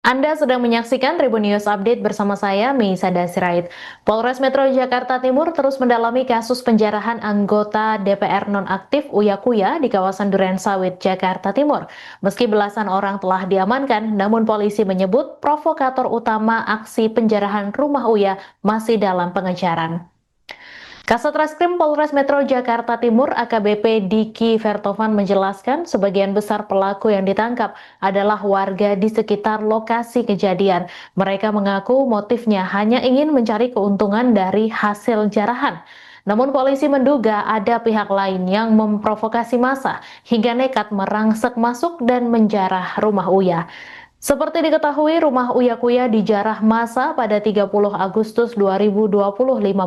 Anda sedang menyaksikan Tribun News Update bersama saya, Meisa Sirait. Polres Metro Jakarta Timur terus mendalami kasus penjarahan anggota DPR nonaktif Uya Kuya di kawasan Duren Sawit, Jakarta Timur. Meski belasan orang telah diamankan, namun polisi menyebut provokator utama aksi penjarahan rumah Uya masih dalam pengejaran. Kasat Reskrim Polres Metro Jakarta Timur AKBP Diki Vertovan menjelaskan sebagian besar pelaku yang ditangkap adalah warga di sekitar lokasi kejadian. Mereka mengaku motifnya hanya ingin mencari keuntungan dari hasil jarahan. Namun polisi menduga ada pihak lain yang memprovokasi massa hingga nekat merangsek masuk dan menjarah rumah Uya. Seperti diketahui, rumah Uya Kuya dijarah massa pada 30 Agustus 2025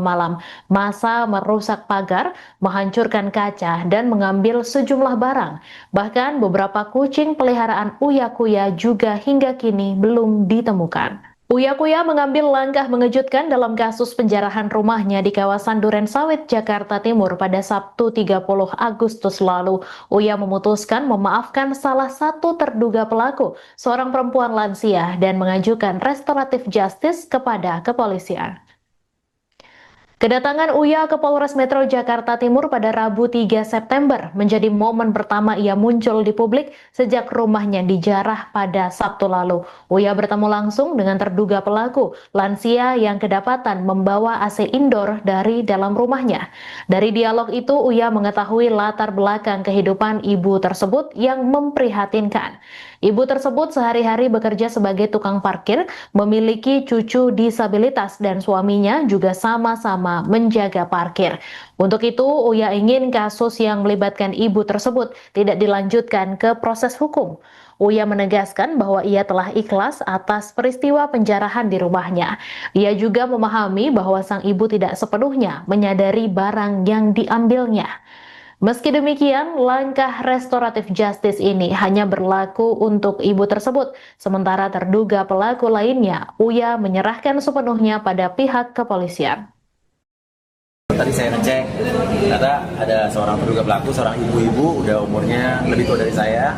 malam. Massa merusak pagar, menghancurkan kaca, dan mengambil sejumlah barang. Bahkan beberapa kucing peliharaan Uya Kuya juga hingga kini belum ditemukan. Uya Kuya mengambil langkah mengejutkan dalam kasus penjarahan rumahnya di kawasan Duren Sawit, Jakarta Timur pada Sabtu 30 Agustus lalu. Uya memutuskan memaafkan salah satu terduga pelaku, seorang perempuan lansia, dan mengajukan restoratif justice kepada kepolisian. Kedatangan Uya ke Polres Metro Jakarta Timur pada Rabu 3 September menjadi momen pertama ia muncul di publik sejak rumahnya dijarah pada Sabtu lalu. Uya bertemu langsung dengan terduga pelaku, lansia yang kedapatan membawa AC indoor dari dalam rumahnya. Dari dialog itu, Uya mengetahui latar belakang kehidupan ibu tersebut yang memprihatinkan. Ibu tersebut sehari-hari bekerja sebagai tukang parkir, memiliki cucu disabilitas dan suaminya juga sama-sama menjaga parkir. Untuk itu, Uya ingin kasus yang melibatkan ibu tersebut tidak dilanjutkan ke proses hukum. Uya menegaskan bahwa ia telah ikhlas atas peristiwa penjarahan di rumahnya. Ia juga memahami bahwa sang ibu tidak sepenuhnya menyadari barang yang diambilnya. Meski demikian, langkah restoratif justice ini hanya berlaku untuk ibu tersebut, sementara terduga pelaku lainnya, Uya menyerahkan sepenuhnya pada pihak kepolisian. Tadi saya ngecek, ternyata ada seorang terduga pelaku, seorang ibu-ibu, udah umurnya lebih tua dari saya.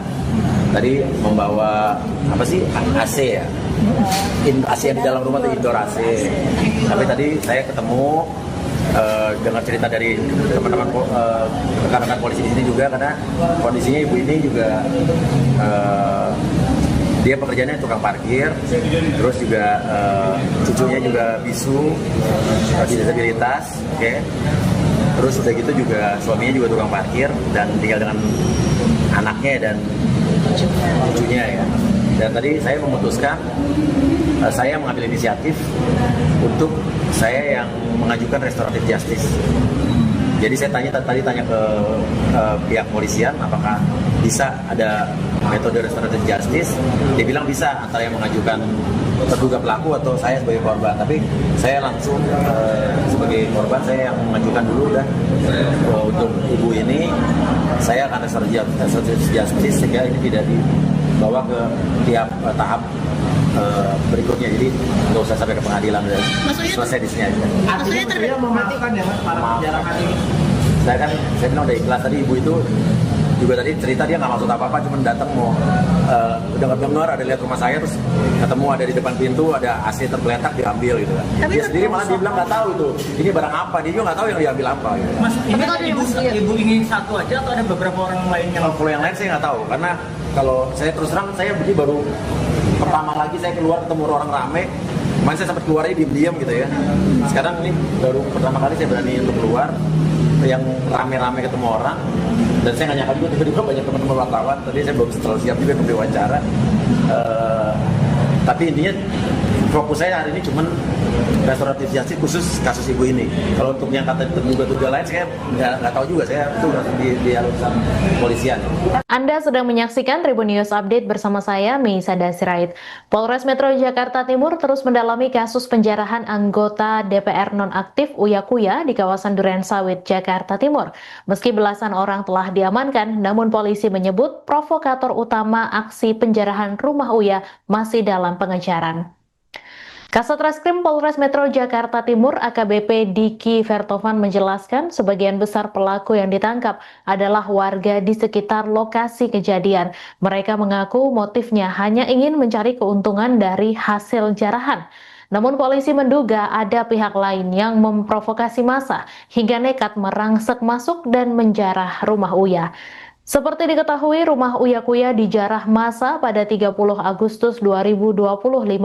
Tadi membawa apa sih, AC ya? AC yang di dalam rumah itu indoor AC. Tapi tadi saya ketemu dengar cerita dari teman-teman rekan-rekan polisi di sini juga, karena kondisinya ibu ini juga dia pekerjaannya tukang parkir, terus juga cucunya juga bisu, disabilitas, oke. Terus udah gitu juga suaminya juga tukang parkir dan tinggal dengan anaknya dan cucunya ya. Dan tadi saya memutuskan, saya mengambil inisiatif untuk saya yang mengajukan restoratif justice. Jadi saya tadi tanya ke pihak polisian apakah bisa ada metode restoratif justice. Dia bilang bisa, antara yang mengajukan terduga pelaku atau saya sebagai korban. Tapi saya langsung sebagai korban, saya yang mengajukan dulu dah untuk ibu ini. Saya akan restoratif justice sehingga ini tidak dibawa ke tiap tahap berikutnya, jadi nggak usah sampai ke pengadilan dan selesai di sini aja. Artinya terlihat mematikan ya para penjarahan ini. Saya bilang udah ikhlas. Tadi ibu itu juga tadi cerita dia nggak maksud apa-apa, cuma datang mau dengar ada lihat rumah saya, terus ketemu ada di depan pintu ada AC tergeletak diambil gitu kan. Dia sendiri malah dia bilang nggak tahu itu ini barang apa, dia juga nggak tahu yang diambil apa. Gitu. Mas, ini ibu ini satu aja atau ada beberapa orang lain yang? Kalau yang lain saya nggak tahu, karena kalau saya terus terang saya baru pertama lagi saya keluar ketemu orang rame. Kemarin saya sempat keluarnya diam-diam gitu ya. Sekarang ini baru pertama kali saya berani untuk keluar yang rame-rame ketemu orang, dan saya nggak nyangka juga tiba-tiba banyak teman-teman wartawan. Tadi saya belum terlalu siap juga untuk diwawancara, tapi intinya fokus saya hari ini cuman restoratif justice khusus kasus ibu ini. Kalau untuk yang kata terduga lain saya nggak tahu juga, saya itu di urusan polisian. Anda sedang menyaksikan Tribun News Update bersama saya, Meisa Sirait. Polres Metro Jakarta Timur terus mendalami kasus penjarahan anggota DPR nonaktif Uya Kuya di kawasan Duren Sawit, Jakarta Timur. Meski belasan orang telah diamankan, namun polisi menyebut provokator utama aksi penjarahan rumah Uya masih dalam pengejaran. Kasat Reskrim Polres Metro Jakarta Timur AKBP Diki Vertovan menjelaskan sebagian besar pelaku yang ditangkap adalah warga di sekitar lokasi kejadian. Mereka mengaku motifnya hanya ingin mencari keuntungan dari hasil jarahan. Namun polisi menduga ada pihak lain yang memprovokasi massa hingga nekat merangsek masuk dan menjarah rumah Uya. Seperti diketahui, rumah Uya Kuya dijarah massa pada 30 Agustus 2025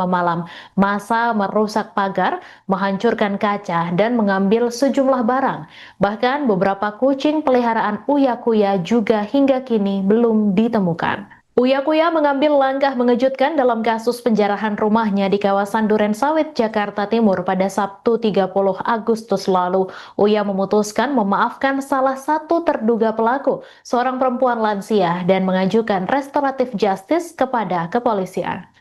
malam. Massa merusak pagar, menghancurkan kaca, dan mengambil sejumlah barang. Bahkan beberapa kucing peliharaan Uya Kuya juga hingga kini belum ditemukan. Uya Kuya mengambil langkah mengejutkan dalam kasus penjarahan rumahnya di kawasan Duren Sawit, Jakarta Timur pada Sabtu 30 Agustus lalu. Uya memutuskan memaafkan salah satu terduga pelaku, seorang perempuan lansia, dan mengajukan restoratif justice kepada kepolisian.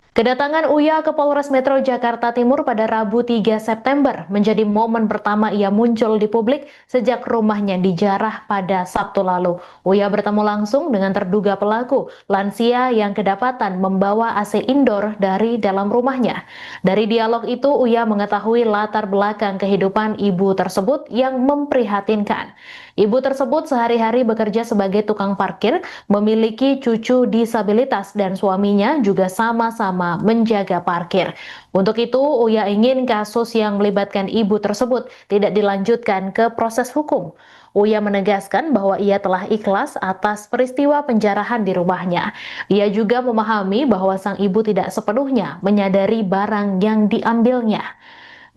Kedatangan Uya ke Polres Metro Jakarta Timur pada Rabu 3 September menjadi momen pertama ia muncul di publik sejak rumahnya dijarah pada Sabtu lalu. Uya bertemu langsung dengan terduga pelaku, lansia yang kedapatan membawa AC indoor dari dalam rumahnya. Dari dialog itu, Uya mengetahui latar belakang kehidupan ibu tersebut yang memprihatinkan. Ibu tersebut sehari-hari bekerja sebagai tukang parkir, memiliki cucu disabilitas dan suaminya juga sama-sama menjaga parkir. Untuk itu, Uya ingin kasus yang melibatkan ibu tersebut tidak dilanjutkan ke proses hukum. Uya menegaskan bahwa ia telah ikhlas atas peristiwa penjarahan di rumahnya. Ia juga memahami bahwa sang ibu tidak sepenuhnya menyadari barang yang diambilnya.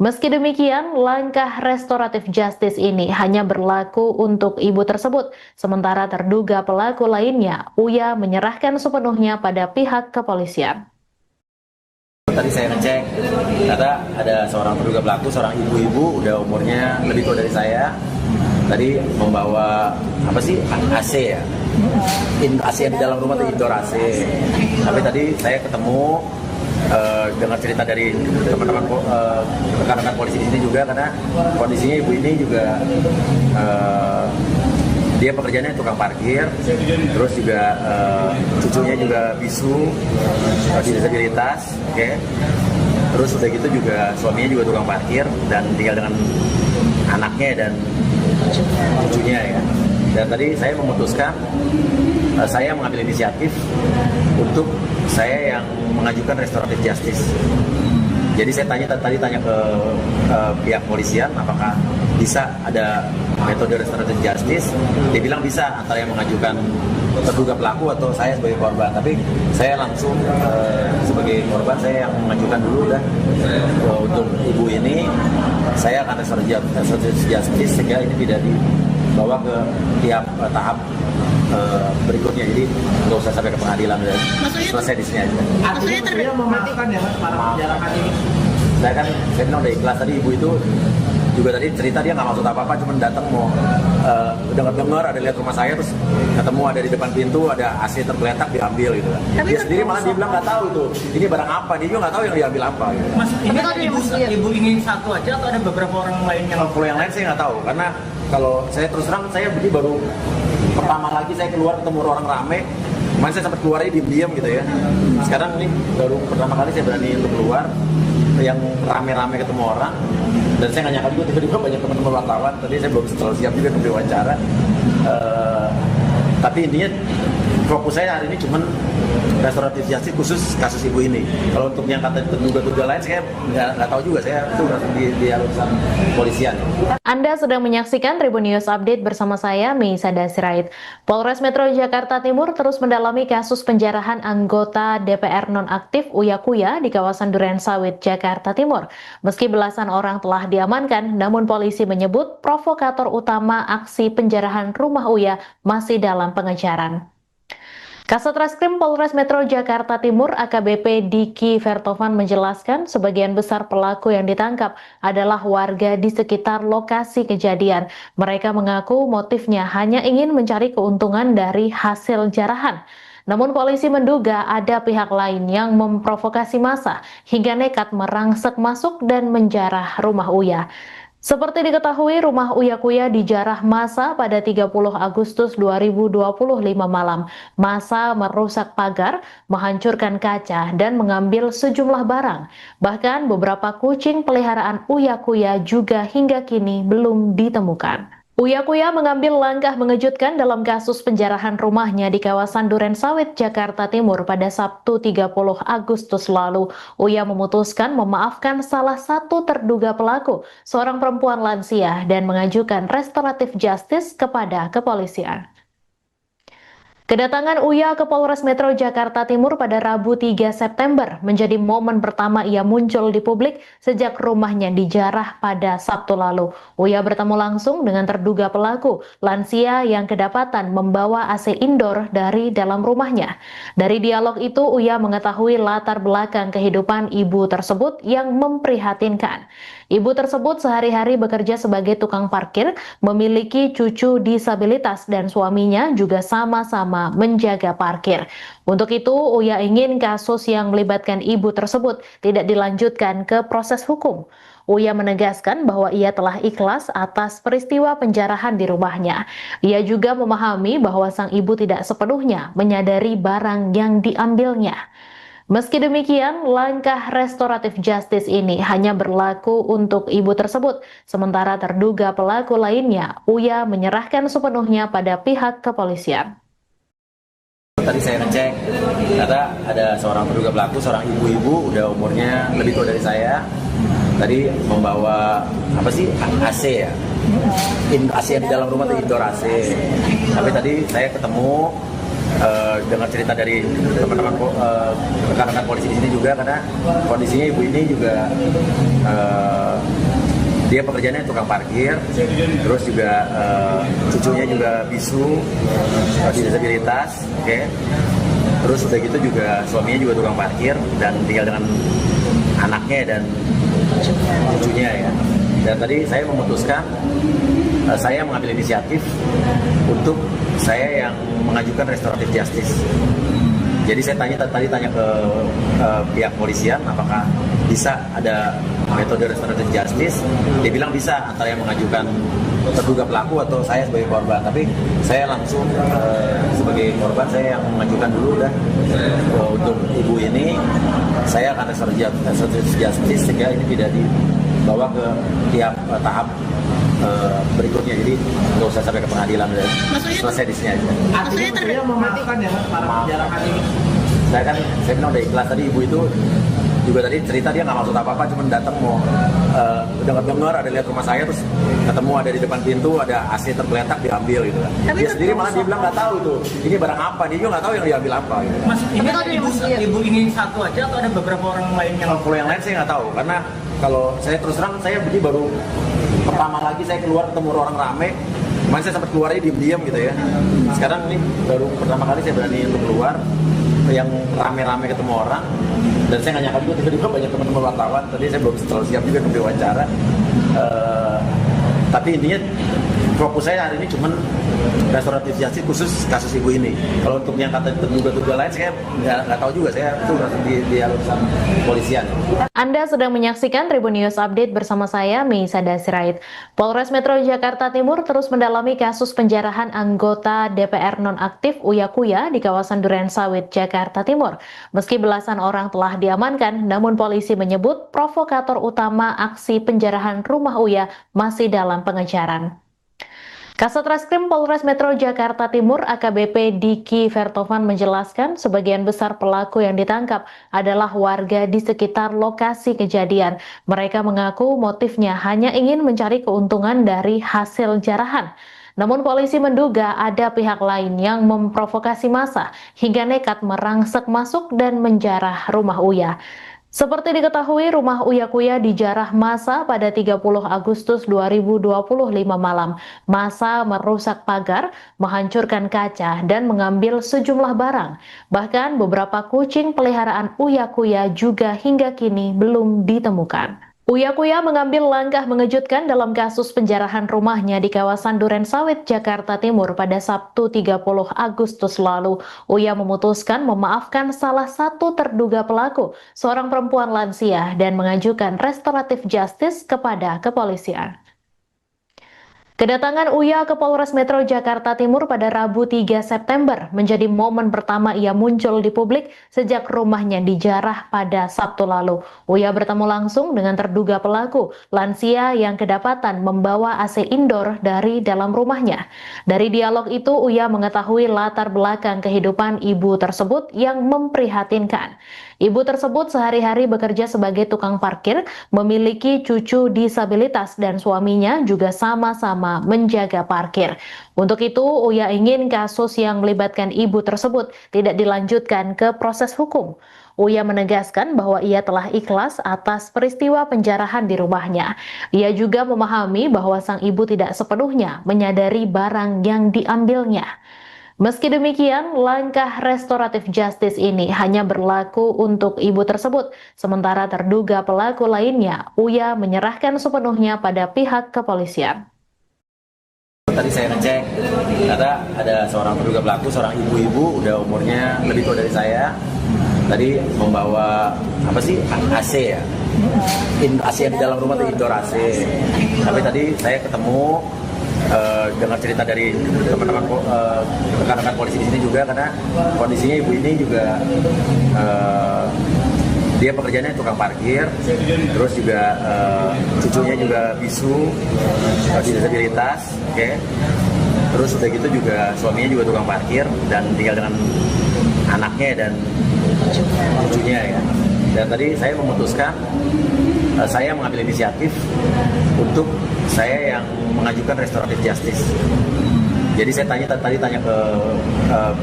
Meski demikian, langkah restoratif justice ini hanya berlaku untuk ibu tersebut, sementara terduga pelaku lainnya, Uya menyerahkan sepenuhnya pada pihak kepolisian. Tadi saya ngecek, ternyata ada seorang terduga pelaku, seorang ibu-ibu, udah umurnya lebih tua dari saya. Tadi membawa AC ya, AC yang di dalam rumah itu indoor AC. Tapi tadi saya ketemu dengar cerita dari teman-teman rekan-rekan polisi di sini juga, karena kondisinya ibu ini juga dia pekerjaannya tukang parkir, terus juga cucunya juga bisu, disabilitas, oke. Terus udah gitu juga suaminya juga tukang parkir dan tinggal dengan anaknya dan cucunya ya. Dan tadi saya memutuskan, saya mengambil inisiatif untuk saya yang mengajukan restoratif justice. Jadi saya tanya ke pihak polisian apakah bisa ada metode restoratif justice. Dia bilang bisa, antara yang mengajukan terduga pelaku atau saya sebagai korban. Tapi saya langsung sebagai korban, saya yang mengajukan dulu dan untuk ibu ini saya akan restoratif justice sehingga ini tidak dibawa ke tiap tahap berikutnya, jadi nggak usah sampai ke pengadilan dan selesai di sini aja. Artinya memaafkan ya para penjarahan ini. Saya bilang udah ikhlas. Tadi ibu itu juga tadi cerita dia nggak maksud apa-apa, cuma datang mau dengar ada lihat rumah saya, terus ketemu ada di depan pintu ada AC tergeletak diambil gitu. Dia sendiri malah dia bilang nggak tahu itu ini barang apa, dia juga nggak tahu yang diambil apa. Gitu. Mas, ini ibu ingin satu aja atau ada beberapa orang lain yang? Kalau yang lain saya nggak tahu, karena kalau saya terus terang saya baru pertama lagi saya keluar ketemu orang rame. Kemarin saya sempat keluarnya diam-diam gitu ya. Sekarang ini baru pertama kali saya berani untuk keluar yang rame-rame ketemu orang. Dan saya nggak nyangka juga tiba-tiba banyak teman-teman wartawan. Tadi saya belum terlalu siap juga untuk diwawancara. Tapi intinya fokus saya hari ini cuman restoratif justice khusus kasus ibu ini. Kalau untuk yang kata terduga lain saya nggak tahu juga, saya itu di urusan polisian. Anda sedang menyaksikan Tribun News Update bersama saya, Meisada Sirait. Polres Metro Jakarta Timur terus mendalami kasus penjarahan anggota DPR nonaktif Uya Kuya di kawasan Duren Sawit, Jakarta Timur. Meski belasan orang telah diamankan, namun polisi menyebut provokator utama aksi penjarahan rumah Uya masih dalam pengejaran. Kasat Reskrim Polres Metro Jakarta Timur AKBP Diki Vertovan menjelaskan sebagian besar pelaku yang ditangkap adalah warga di sekitar lokasi kejadian. Mereka mengaku motifnya hanya ingin mencari keuntungan dari hasil jarahan. Namun polisi menduga ada pihak lain yang memprovokasi massa hingga nekat merangsek masuk dan menjarah rumah Uya. Seperti diketahui, rumah Uya Kuya dijarah massa pada 30 Agustus 2025 malam. Massa merusak pagar, menghancurkan kaca, dan mengambil sejumlah barang. Bahkan beberapa kucing peliharaan Uya Kuya juga hingga kini belum ditemukan. Uya Kuya mengambil langkah mengejutkan dalam kasus penjarahan rumahnya di kawasan Duren Sawit, Jakarta Timur pada Sabtu 30 Agustus lalu. Uya memutuskan memaafkan salah satu terduga pelaku, seorang perempuan lansia, dan mengajukan restoratif justice kepada kepolisian. Kedatangan Uya ke Polres Metro Jakarta Timur pada Rabu 3 September menjadi momen pertama ia muncul di publik sejak rumahnya dijarah pada Sabtu lalu. Uya bertemu langsung dengan terduga pelaku, lansia yang kedapatan membawa AC indoor dari dalam rumahnya. Dari dialog itu, Uya mengetahui latar belakang kehidupan ibu tersebut yang memprihatinkan. Ibu tersebut sehari-hari bekerja sebagai tukang parkir, memiliki cucu disabilitas, dan suaminya juga sama-sama menjaga parkir. Untuk itu, Uya ingin kasus yang melibatkan ibu tersebut tidak dilanjutkan ke proses hukum. Uya menegaskan bahwa ia telah ikhlas atas peristiwa penjarahan di rumahnya. Ia juga memahami bahwa sang ibu tidak sepenuhnya menyadari barang yang diambilnya. Meski demikian, langkah restoratif justice ini hanya berlaku untuk ibu tersebut, sementara terduga pelaku lainnya, Uya menyerahkan sepenuhnya pada pihak kepolisian. Tadi saya ngecek, ternyata ada seorang terduga pelaku, seorang ibu-ibu, udah umurnya lebih tua dari saya. Tadi membawa AC ya, AC yang di dalam rumah itu indoor AC. Tapi tadi saya ketemu dengar cerita dari teman-teman rekan-rekan polisi di sini juga, karena kondisinya ibu ini juga dia pekerjaannya tukang parkir, terus juga cucunya juga bisu, disabilitas, oke. Terus udah gitu juga suaminya juga tukang parkir dan tinggal dengan anaknya dan cucunya ya. Dan tadi saya memutuskan, saya mengambil inisiatif untuk saya yang mengajukan restoratif justice. Jadi saya tanya ke pihak polisian apakah bisa ada metode restoratif justice. Dia bilang bisa, antara yang mengajukan terduga pelaku atau saya sebagai korban. Tapi saya langsung sebagai korban, saya yang mengajukan dulu dah untuk ibu ini. Saya akan restoratif justice sehingga ini tidak dibawa ke tiap tahap berikutnya, jadi nggak usah sampai ke pengadilan, udah selesai di sini aja. Artinya memaafkan ya para penjarahan ini. Saya bilang udah ikhlas. Tadi ibu itu juga tadi cerita dia nggak maksud apa-apa, cuma datang mau dengar ada lihat rumah saya, terus ketemu ada di depan pintu ada AC tergeletak diambil gitu kan. Dia sendiri malah dia bilang nggak tahu tuh ini barang apa, dia juga nggak tahu yang diambil apa. Gitu. Mas, ini ibu ini satu aja atau ada beberapa orang lain yang? Kalau yang lain saya nggak tahu, karena kalau saya terus terang saya baru pertama lagi saya keluar ketemu orang rame. Kemarin saya sempat keluarnya diam-diam gitu ya. Sekarang ini baru pertama kali saya berani untuk keluar yang rame-rame ketemu orang, dan saya nggak nyangka juga tiba-tiba banyak teman-teman wartawan. Tadi saya belum terlalu siap juga untuk diwawancara, tapi intinya fokus saya hari ini cuman restoratif justice khusus kasus ibu ini. Kalau untuk yang kata terduga lain saya nggak tahu juga, saya itu di dialog sama polisian. Anda sedang menyaksikan Tribun News Update bersama saya, Meisada Sirait. Polres Metro Jakarta Timur terus mendalami kasus penjarahan anggota DPR nonaktif Uya Kuya di kawasan Duren Sawit, Jakarta Timur. Meski belasan orang telah diamankan, namun polisi menyebut provokator utama aksi penjarahan rumah Uya masih dalam pengejaran. Kasat Reskrim Polres Metro Jakarta Timur AKBP Diki Vertovan menjelaskan sebagian besar pelaku yang ditangkap adalah warga di sekitar lokasi kejadian. Mereka mengaku motifnya hanya ingin mencari keuntungan dari hasil jarahan. Namun polisi menduga ada pihak lain yang memprovokasi massa hingga nekat merangsek masuk dan menjarah rumah Uya. Seperti diketahui, rumah Uya Kuya dijarah massa pada 30 Agustus 2025 malam. Massa merusak pagar, menghancurkan kaca, dan mengambil sejumlah barang. Bahkan beberapa kucing peliharaan Uya Kuya juga hingga kini belum ditemukan. Uya Kuya mengambil langkah mengejutkan dalam kasus penjarahan rumahnya di kawasan Duren Sawit, Jakarta Timur pada Sabtu 30 Agustus lalu. Uya memutuskan memaafkan salah satu terduga pelaku, seorang perempuan lansia, dan mengajukan restoratif justice kepada kepolisian. Kedatangan Uya ke Polres Metro Jakarta Timur pada Rabu 3 September menjadi momen pertama ia muncul di publik sejak rumahnya dijarah pada Sabtu lalu. Uya bertemu langsung dengan terduga pelaku, lansia yang kedapatan membawa AC indoor dari dalam rumahnya. Dari dialog itu, Uya mengetahui latar belakang kehidupan ibu tersebut yang memprihatinkan. Ibu tersebut sehari-hari bekerja sebagai tukang parkir, memiliki cucu disabilitas dan suaminya juga sama-sama menjaga parkir. Untuk itu, Uya ingin kasus yang melibatkan ibu tersebut tidak dilanjutkan ke proses hukum. Uya menegaskan bahwa ia telah ikhlas atas peristiwa penjarahan di rumahnya. Ia juga memahami bahwa sang ibu tidak sepenuhnya menyadari barang yang diambilnya. Meski demikian, langkah restoratif justice ini hanya berlaku untuk ibu tersebut, sementara terduga pelaku lainnya, Uya menyerahkan sepenuhnya pada pihak kepolisian. Tadi saya ngecek, ternyata ada seorang terduga pelaku, seorang ibu-ibu, udah umurnya lebih tua dari saya. Tadi membawa AC ya, AC yang di dalam rumah itu indoor AC. Tapi tadi saya ketemu dengar cerita dari teman-teman rekan-rekan polisi di sini juga, karena kondisinya ibu ini juga dia pekerjaannya tukang parkir, terus juga cucunya juga bisu, disabilitas, oke. Terus udah gitu juga suaminya juga tukang parkir dan tinggal dengan anaknya dan cucunya ya. Dan tadi saya memutuskan, saya mengambil inisiatif untuk saya yang mengajukan restoratif justice. Jadi saya tadi tanya ke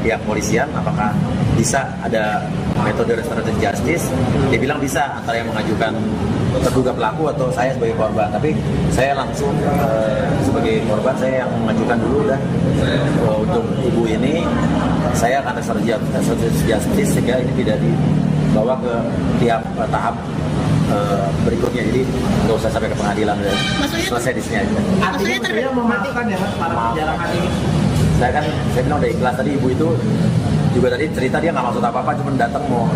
pihak polisian apakah bisa ada metode restoratif justice. Dia bilang bisa, antara yang mengajukan terduga pelaku atau saya sebagai korban. Tapi saya langsung sebagai korban, saya yang mengajukan dulu dah untuk ibu ini. Saya akan restoratif justice sehingga ini tidak dibawa ke tiap tahap berikutnya, jadi nggak usah sampai ke pengadilan, dan selesai di sini aja. Artinya mematikan ya para penjarahan ini. Saya bilang udah ikhlas. Tadi ibu itu juga tadi cerita dia nggak maksud apa-apa, cuma datang mau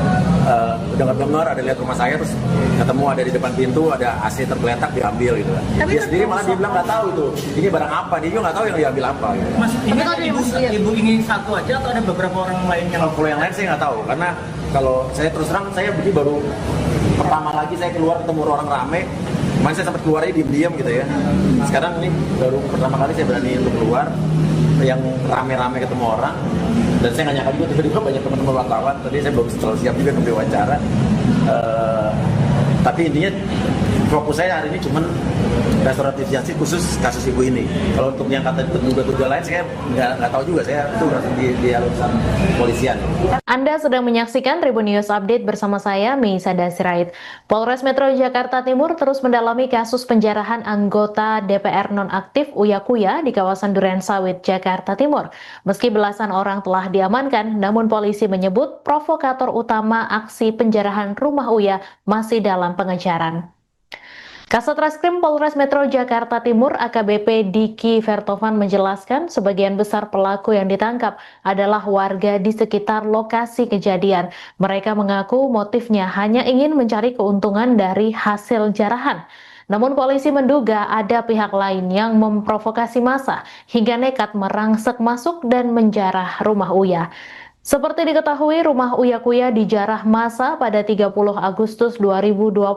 dengar ada lihat rumah saya, terus ketemu ada di depan pintu ada AC tergeletak diambil gitu. Dia sendiri malah dia bilang nggak tahu itu ini barang apa, dia juga nggak tahu yang diambil apa. Gitu. Mas, ini kan ibu ingin satu aja atau ada beberapa orang lain yang? Kalau yang lain saya nggak tahu, karena kalau saya terus terang saya baru pertama lagi saya keluar ketemu orang rame. Kemarin saya sempat keluarnya diam-diam gitu ya. Sekarang ini baru pertama kali saya berani untuk keluar yang rame-rame ketemu orang, dan saya nggak nyangka juga tiba-tiba banyak teman-teman wartawan. Tadi saya belum terlalu siap juga untuk diwawancara, tapi intinya fokus saya hari ini cuman restoratif justice khusus kasus ibu ini. Kalau untuk yang kata terduga lain saya nggak tahu juga, saya itu di urusan polisian. Anda sedang menyaksikan Tribun News Update bersama saya, Meisada Sirait. Polres Metro Jakarta Timur terus mendalami kasus penjarahan anggota DPR nonaktif Uya Kuya di kawasan Durensawit, Jakarta Timur. Meski belasan orang telah diamankan, namun polisi menyebut provokator utama aksi penjarahan rumah Uya masih dalam pengejaran. Kasat Reskrim Polres Metro Jakarta Timur AKBP Diki Vertovan menjelaskan sebagian besar pelaku yang ditangkap adalah warga di sekitar lokasi kejadian. Mereka mengaku motifnya hanya ingin mencari keuntungan dari hasil jarahan. Namun polisi menduga ada pihak lain yang memprovokasi massa hingga nekat merangsek masuk dan menjarah rumah Uya. Seperti diketahui, rumah Uya Kuya dijarah massa pada 30 Agustus 2025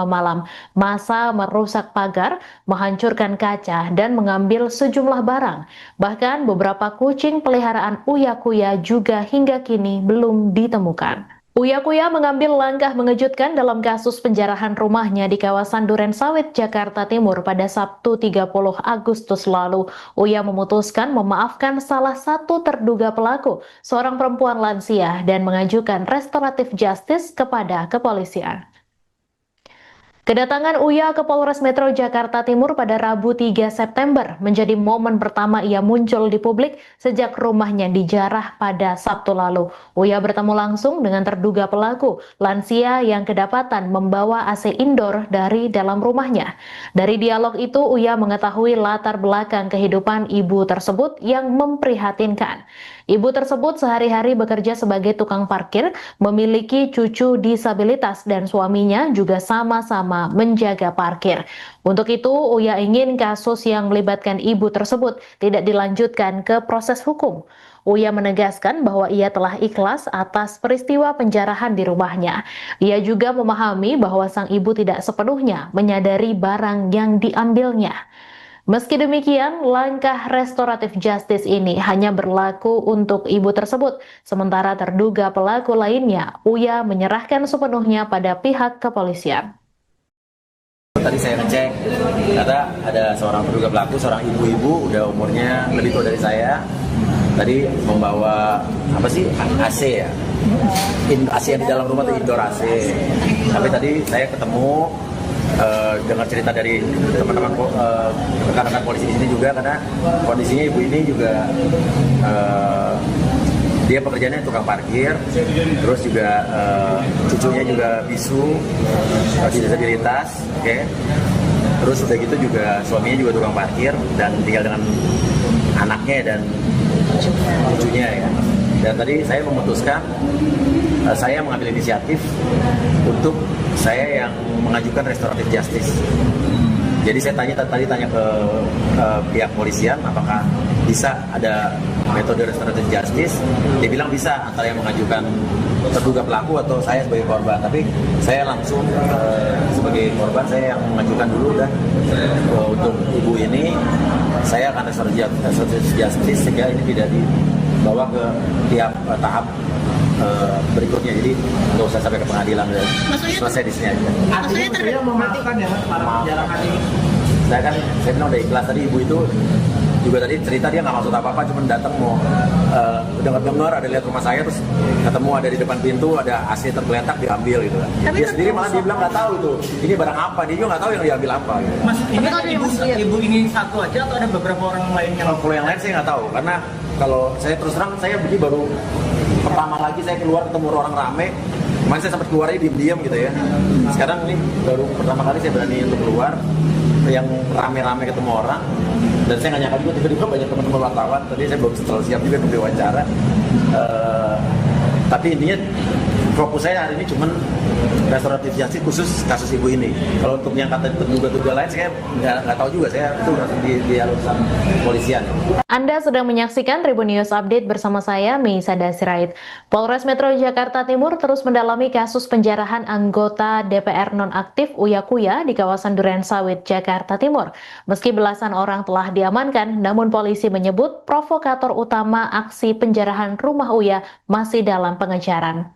malam. Massa merusak pagar, menghancurkan kaca, dan mengambil sejumlah barang. Bahkan beberapa kucing peliharaan Uya Kuya juga hingga kini belum ditemukan. Uya Kuya mengambil langkah mengejutkan dalam kasus penjarahan rumahnya di kawasan Durensawit, Jakarta Timur pada Sabtu 30 Agustus lalu. Uya memutuskan memaafkan salah satu terduga pelaku, seorang perempuan lansia, dan mengajukan restoratif justice kepada kepolisian. Kedatangan Uya ke Polres Metro Jakarta Timur pada Rabu 3 September menjadi momen pertama ia muncul di publik sejak rumahnya dijarah pada Sabtu lalu. Uya bertemu langsung dengan terduga pelaku, lansia yang kedapatan membawa AC indoor dari dalam rumahnya. Dari dialog itu, Uya mengetahui latar belakang kehidupan ibu tersebut yang memprihatinkan. Ibu tersebut sehari-hari bekerja sebagai tukang parkir, memiliki cucu disabilitas dan suaminya juga sama-sama sama-sama menjaga parkir. Untuk itu, Uya ingin kasus yang melibatkan ibu tersebut tidak dilanjutkan ke proses hukum. Uya menegaskan bahwa ia telah ikhlas atas peristiwa penjarahan di rumahnya. Ia juga memahami bahwa sang ibu tidak sepenuhnya menyadari barang yang diambilnya. Meski demikian, langkah restoratif justice ini hanya berlaku untuk ibu tersebut, sementara terduga pelaku lainnya, Uya menyerahkan sepenuhnya pada pihak kepolisian. Tadi saya ngecek, ternyata ada seorang terduga pelaku, seorang ibu-ibu, udah umurnya lebih tua dari saya. Tadi membawa AC ya, AC yang di dalam rumah itu indoor AC. Tapi tadi saya ketemu dengar cerita dari teman-teman rekan-rekan polisi di sini juga, karena kondisinya ibu ini juga dia pekerjaannya tukang parkir, terus juga cucunya juga bisu, disabilitas, oke. Terus udah gitu juga suaminya juga tukang parkir dan tinggal dengan anaknya dan cucunya ya. Dan tadi saya memutuskan, saya mengambil inisiatif untuk saya yang mengajukan restoratif justice. Jadi saya tanya ke pihak polisian apakah bisa ada metode restoratif justice. Dia bilang bisa, antara yang mengajukan terduga pelaku atau saya sebagai korban. Tapi saya langsung sebagai korban, saya yang mengajukan dulu untuk ibu ini. Saya akan restoratif justice sehingga ini tidak dibawa ke tiap tahap berikutnya, jadi nggak usah sampai ke pengadilan dan selesai di sini aja. Artinya saya memaafkan ya para penjarahan ini. Saya bilang udah ikhlas. Tadi ibu itu juga tadi cerita dia nggak maksud apa-apa, cuma datang mau dengar ada lihat rumah saya, terus ketemu ada di depan pintu ada AC tergeletak diambil gitu. Dia sendiri malah dia bilang nggak tahu itu ini barang apa, dia juga nggak tahu yang diambil apa. Gitu. Mas, ini ibu ini satu aja atau ada beberapa orang lain yang? Kalau yang lain saya nggak tahu, karena kalau saya terus terang saya baru pertama lagi saya keluar ketemu orang rame. Kemarin saya sempat keluarnya diam-diam gitu ya. Sekarang ini baru pertama kali saya berani untuk keluar yang rame-rame ketemu orang, dan saya nggak nyangka juga tiba-tiba banyak teman-teman wartawan. Tadi saya belum terlalu siap juga untuk diwawancara, tapi intinya fokus saya hari ini cuman restoratif justice khusus kasus ibu ini. Kalau untuk yang kata terduga lain saya nggak tahu juga, saya itu di urusan polisian. Anda sedang menyaksikan Tribun News Update bersama saya, Meisada Sirait. Polres Metro Jakarta Timur terus mendalami kasus penjarahan anggota DPR nonaktif Uya Kuya di kawasan Durensawit, Jakarta Timur. Meski belasan orang telah diamankan, namun polisi menyebut provokator utama aksi penjarahan rumah Uya masih dalam pengejaran.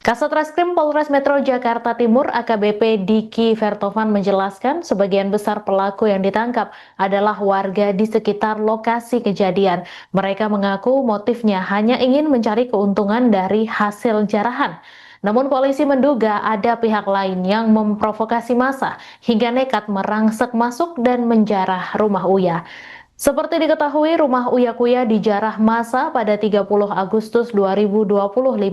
Kasat Reskrim Polres Metro Jakarta Timur AKBP Diki Vertovan menjelaskan sebagian besar pelaku yang ditangkap adalah warga di sekitar lokasi kejadian. Mereka mengaku motifnya hanya ingin mencari keuntungan dari hasil jarahan. Namun polisi menduga ada pihak lain yang memprovokasi massa hingga nekat merangsek masuk dan menjarah rumah Uya. Seperti diketahui, rumah Uya Kuya dijarah massa pada 30 Agustus 2025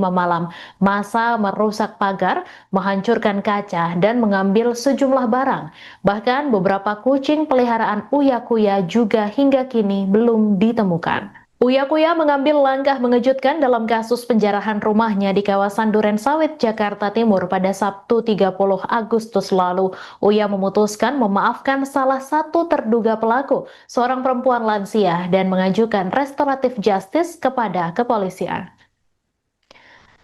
malam. Massa merusak pagar, menghancurkan kaca, dan mengambil sejumlah barang. Bahkan beberapa kucing peliharaan Uya Kuya juga hingga kini belum ditemukan. Uya Kuya mengambil langkah mengejutkan dalam kasus penjarahan rumahnya di kawasan Durensawit, Jakarta Timur pada Sabtu 30 Agustus lalu. Uya memutuskan memaafkan salah satu terduga pelaku, seorang perempuan lansia, dan mengajukan restoratif justice kepada kepolisian.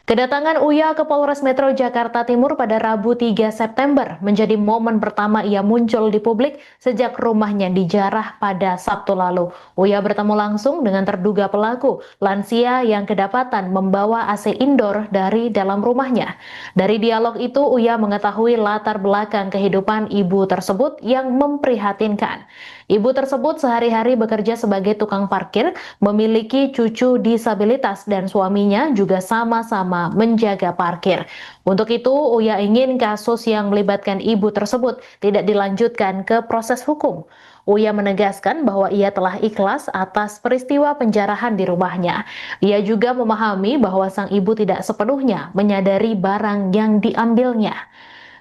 Kedatangan Uya ke Polres Metro Jakarta Timur pada Rabu 3 September menjadi momen pertama ia muncul di publik sejak rumahnya dijarah pada Sabtu lalu. Uya bertemu langsung dengan terduga pelaku, lansia yang kedapatan membawa AC indoor dari dalam rumahnya. Dari dialog itu, Uya mengetahui latar belakang kehidupan ibu tersebut yang memprihatinkan. Ibu tersebut sehari-hari bekerja sebagai tukang parkir, memiliki cucu disabilitas, dan suaminya juga sama-sama menjaga parkir. Untuk itu, Uya ingin kasus yang melibatkan ibu tersebut tidak dilanjutkan ke proses hukum. Uya menegaskan bahwa ia telah ikhlas atas peristiwa penjarahan di rumahnya. Ia juga memahami bahwa sang ibu tidak sepenuhnya menyadari barang yang diambilnya.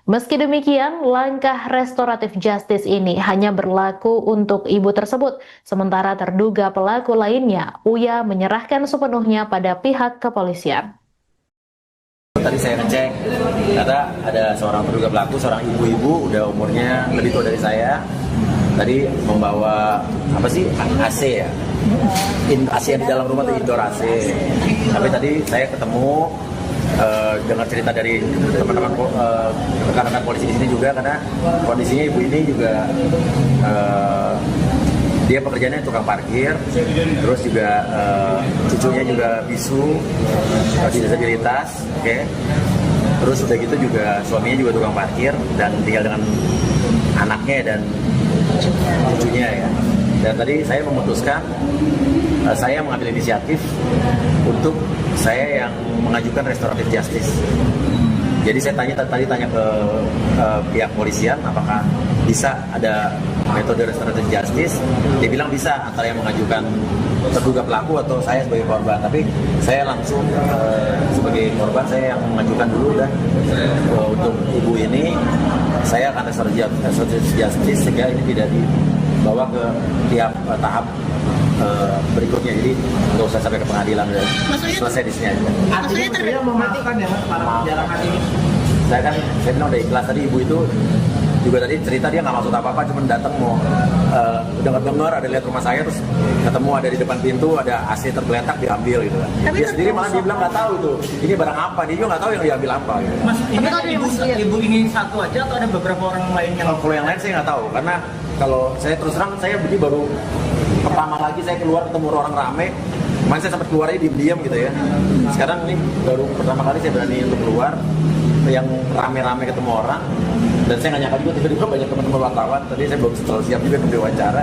Meski demikian, langkah restoratif justice ini hanya berlaku untuk ibu tersebut, sementara terduga pelaku lainnya, Uya menyerahkan sepenuhnya pada pihak kepolisian. Tadi saya ngecek, Ternyata ada seorang terduga pelaku, seorang ibu-ibu, udah umurnya lebih tua dari saya. Tadi membawa AC ya, AC yang di dalam rumah itu indoor AC. Tapi tadi saya ketemu dengar cerita dari teman-teman rekan-rekan polisi di sini juga, karena kondisinya ibu ini juga dia pekerjaannya tukang parkir, terus juga cucunya juga bisu, disabilitas, oke. Terus udah gitu juga suaminya juga tukang parkir dan tinggal dengan anaknya dan cucunya ya. Dan tadi saya memutuskan, saya mengambil inisiatif untuk saya yang mengajukan restoratif justice. Jadi saya tadi tanya ke pihak polisian apakah bisa ada metode restoratif justice. Dia bilang bisa, antara yang mengajukan terduga pelaku atau saya sebagai korban. Tapi saya langsung sebagai korban, saya yang mengajukan dulu dan untuk ibu ini saya akan restoratif justice sehingga ini tidak dibawa ke tiap tahap berikutnya. Jadi nggak usah sampai ke pengadilan dan selesai di sini aja. Artinya memaafkan ya para penjarahan ini. Saya bilang udah ikhlas. Tadi ibu itu juga tadi cerita dia nggak maksud apa-apa, cuma datang mau dengar ada lihat rumah saya, terus ketemu ada di depan pintu ada AC tergeletak diambil gitu kan. Dia sendiri malah dia bilang nggak tahu tuh ini barang apa, dia juga nggak tahu yang diambil apa gitu. Mas, ini kan ibu ingin satu aja atau ada beberapa orang lain yang? Kalau yang lain saya nggak tahu, karena kalau saya terus terang saya baru pertama lagi saya keluar ketemu orang rame. Kemarin saya sempat keluarnya diam-diam gitu ya. Sekarang ini baru pertama kali saya berani untuk keluar yang rame-rame ketemu orang. Dan saya nggak nyangka juga tiba-tiba banyak teman-teman wartawan. Tadi saya belum terlalu siap juga untuk diwawancara.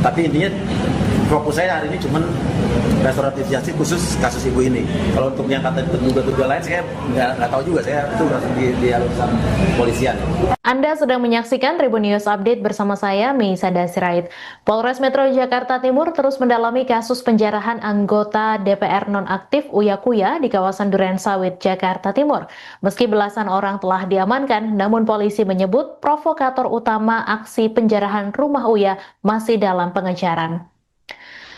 Tapi intinya fokus saya hari ini cuman restoratif justice khusus kasus ibu ini. Kalau untuk yang kata terduga lain saya nggak tahu juga, saya itu langsung di urusan polisian. Anda sedang menyaksikan Tribun News Update bersama saya, Meisada Sirait. Polres Metro Jakarta Timur terus mendalami kasus penjarahan anggota DPR nonaktif Uya Kuya di kawasan Durensawit, Jakarta Timur. Meski belasan orang telah diamankan, namun polisi menyebut provokator utama aksi penjarahan rumah Uya masih dalam pengejaran.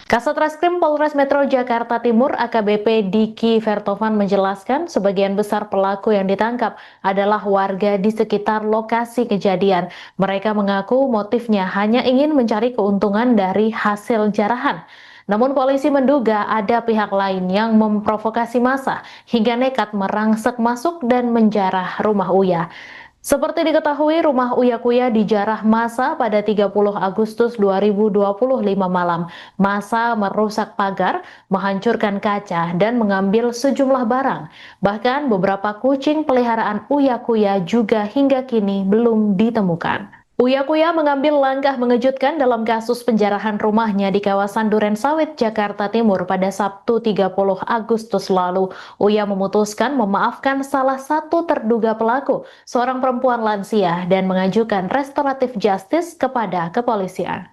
Kasat Reskrim Polres Metro Jakarta Timur AKBP Diki Vertovan menjelaskan sebagian besar pelaku yang ditangkap adalah warga di sekitar lokasi kejadian. Mereka mengaku motifnya hanya ingin mencari keuntungan dari hasil jarahan. Namun polisi menduga ada pihak lain yang memprovokasi massa hingga nekat merangsek masuk dan menjarah rumah Uya. Seperti diketahui, rumah Uya Kuya dijarah massa pada 30 Agustus 2025 malam. Massa merusak pagar, menghancurkan kaca, dan mengambil sejumlah barang. Bahkan beberapa kucing peliharaan Uya Kuya juga hingga kini belum ditemukan. Uya Kuya mengambil langkah mengejutkan dalam kasus penjarahan rumahnya di kawasan Durensawit, Jakarta Timur pada Sabtu 30 Agustus lalu. Uya memutuskan memaafkan salah satu terduga pelaku, seorang perempuan lansia, dan mengajukan restoratif justice kepada kepolisian.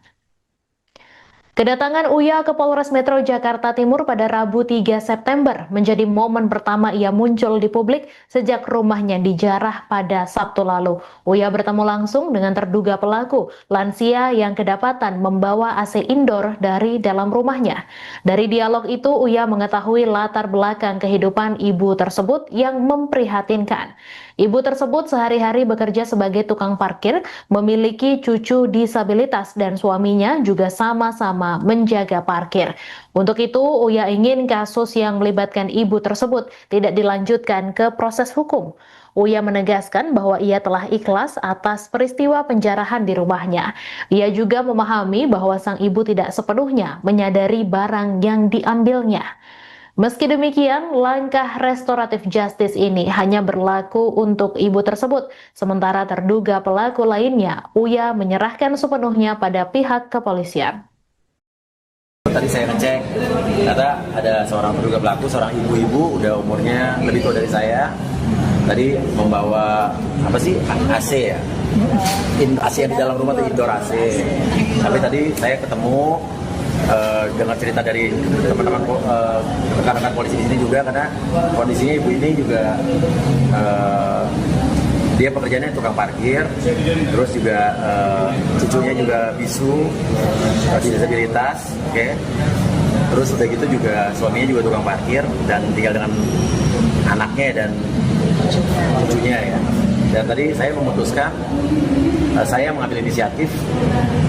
Kedatangan Uya ke Polres Metro Jakarta Timur pada Rabu 3 September menjadi momen pertama ia muncul di publik sejak rumahnya dijarah pada Sabtu lalu. Uya bertemu langsung dengan terduga pelaku, lansia yang kedapatan membawa AC indoor dari dalam rumahnya. Dari dialog itu, Uya mengetahui latar belakang kehidupan ibu tersebut yang memprihatinkan. Ibu tersebut sehari-hari bekerja sebagai tukang parkir, memiliki cucu disabilitas dan suaminya juga sama-sama menjaga parkir. Untuk itu, Uya ingin kasus yang melibatkan ibu tersebut tidak dilanjutkan ke proses hukum. Uya menegaskan bahwa ia telah ikhlas atas peristiwa penjarahan di rumahnya. Ia juga memahami bahwa sang ibu tidak sepenuhnya menyadari barang yang diambilnya. Meski demikian, langkah restoratif justice ini hanya berlaku untuk ibu tersebut, sementara terduga pelaku lainnya, Uya menyerahkan sepenuhnya pada pihak kepolisian. Tadi saya ngecek, ternyata ada seorang terduga pelaku, seorang ibu-ibu, udah umurnya lebih tua dari saya. Tadi membawa AC ya, AC yang di dalam rumah itu indoor AC. Tapi tadi saya ketemu dengar cerita dari teman-teman rekan-rekan polisi di sini juga, karena kondisinya ibu ini juga dia pekerjaannya tukang parkir, terus juga cucunya juga bisu, disabilitas, oke. Terus udah gitu juga suaminya juga tukang parkir dan tinggal dengan anaknya dan cucunya ya. Dan tadi saya memutuskan, saya mengambil inisiatif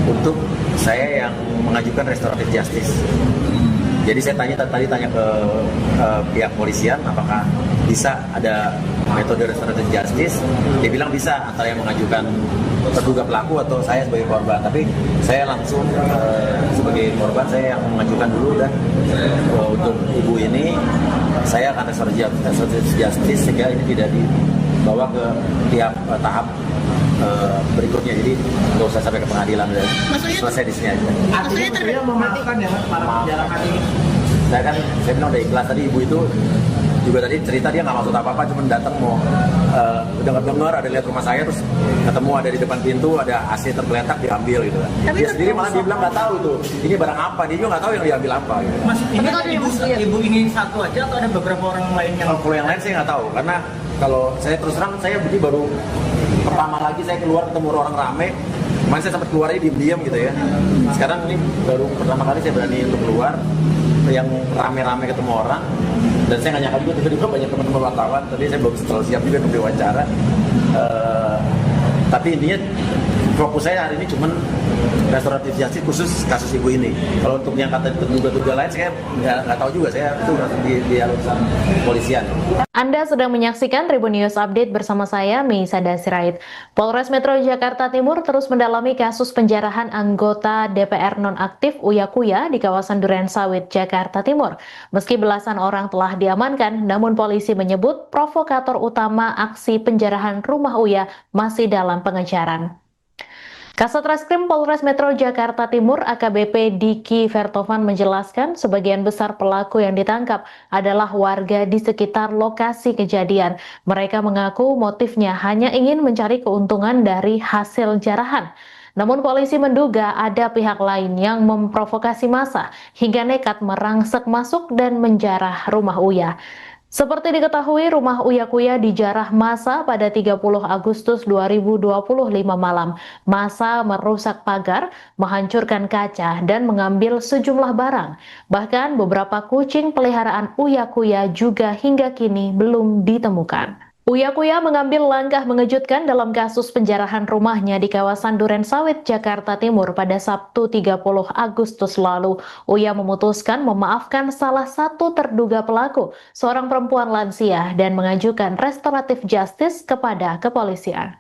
untuk saya yang mengajukan restoratif justice. Jadi saya tanya ke pihak polisian apakah bisa ada metode restoratif justice. Dia bilang bisa, antara yang mengajukan terduga pelaku atau saya sebagai korban. Tapi saya langsung sebagai korban, saya yang mengajukan dulu dan untuk ibu ini saya akan restoratif justice sehingga ini tidak dibawa ke tiap tahap berikutnya. Jadi nggak usah sampai ke pengadilan dan selesai di sini aja. Artinya saya memaafkan ya para penjarahan ini. Saya bilang udah ikhlas. Tadi ibu itu juga tadi cerita dia nggak maksud apa-apa, cuma datang mau dengar ada lihat rumah saya, terus ketemu ada di depan pintu ada AC tergeletak, diambil gitu kan. Dia sendiri malah dia bilang nggak tahu itu ini barang apa, dia juga nggak tahu yang diambil apa gitu. Mas, ini ibu ingin satu aja atau ada beberapa orang lain yang? Kalau yang lain saya nggak tahu, karena kalau saya terus terang saya begini baru pertama lagi saya keluar ketemu orang rame. Kemarin saya sempat keluarnya diam-diam gitu ya. Sekarang ini baru pertama kali saya berani untuk keluar yang rame-rame ketemu orang, dan saya nggak nyangka juga tiba-tiba banyak teman-teman wartawan. Tadi saya belum terlalu siap juga untuk diwawancara, tapi intinya fokus saya hari ini cuman restoratif justice khusus kasus ibu ini. Kalau untuk yang kata terduga-terduga lain saya nggak tahu juga, saya itu di urusan polisian. Anda sedang menyaksikan Tribun News Update bersama saya, Meisada Sirait. Polres Metro Jakarta Timur terus mendalami kasus penjarahan anggota DPR nonaktif Uya Kuya di kawasan Durensawit, Jakarta Timur. Meski belasan orang telah diamankan, namun polisi menyebut provokator utama aksi penjarahan rumah Uya masih dalam pengejaran. Kasat Reskrim Polres Metro Jakarta Timur AKBP Diki Vertovan menjelaskan sebagian besar pelaku yang ditangkap adalah warga di sekitar lokasi kejadian. Mereka mengaku motifnya hanya ingin mencari keuntungan dari hasil jarahan. Namun polisi menduga ada pihak lain yang memprovokasi massa hingga nekat merangsek masuk dan menjarah rumah Uya. Seperti diketahui, rumah Uya Kuya dijarah massa pada 30 Agustus 2025 malam. Massa merusak pagar, menghancurkan kaca, dan mengambil sejumlah barang. Bahkan beberapa kucing peliharaan Uya Kuya juga hingga kini belum ditemukan. Uya Kuya mengambil langkah mengejutkan dalam kasus penjarahan rumahnya di kawasan Durensawit, Jakarta Timur pada Sabtu 30 Agustus lalu. Uya memutuskan memaafkan salah satu terduga pelaku, seorang perempuan lansia, dan mengajukan restoratif justice kepada kepolisian.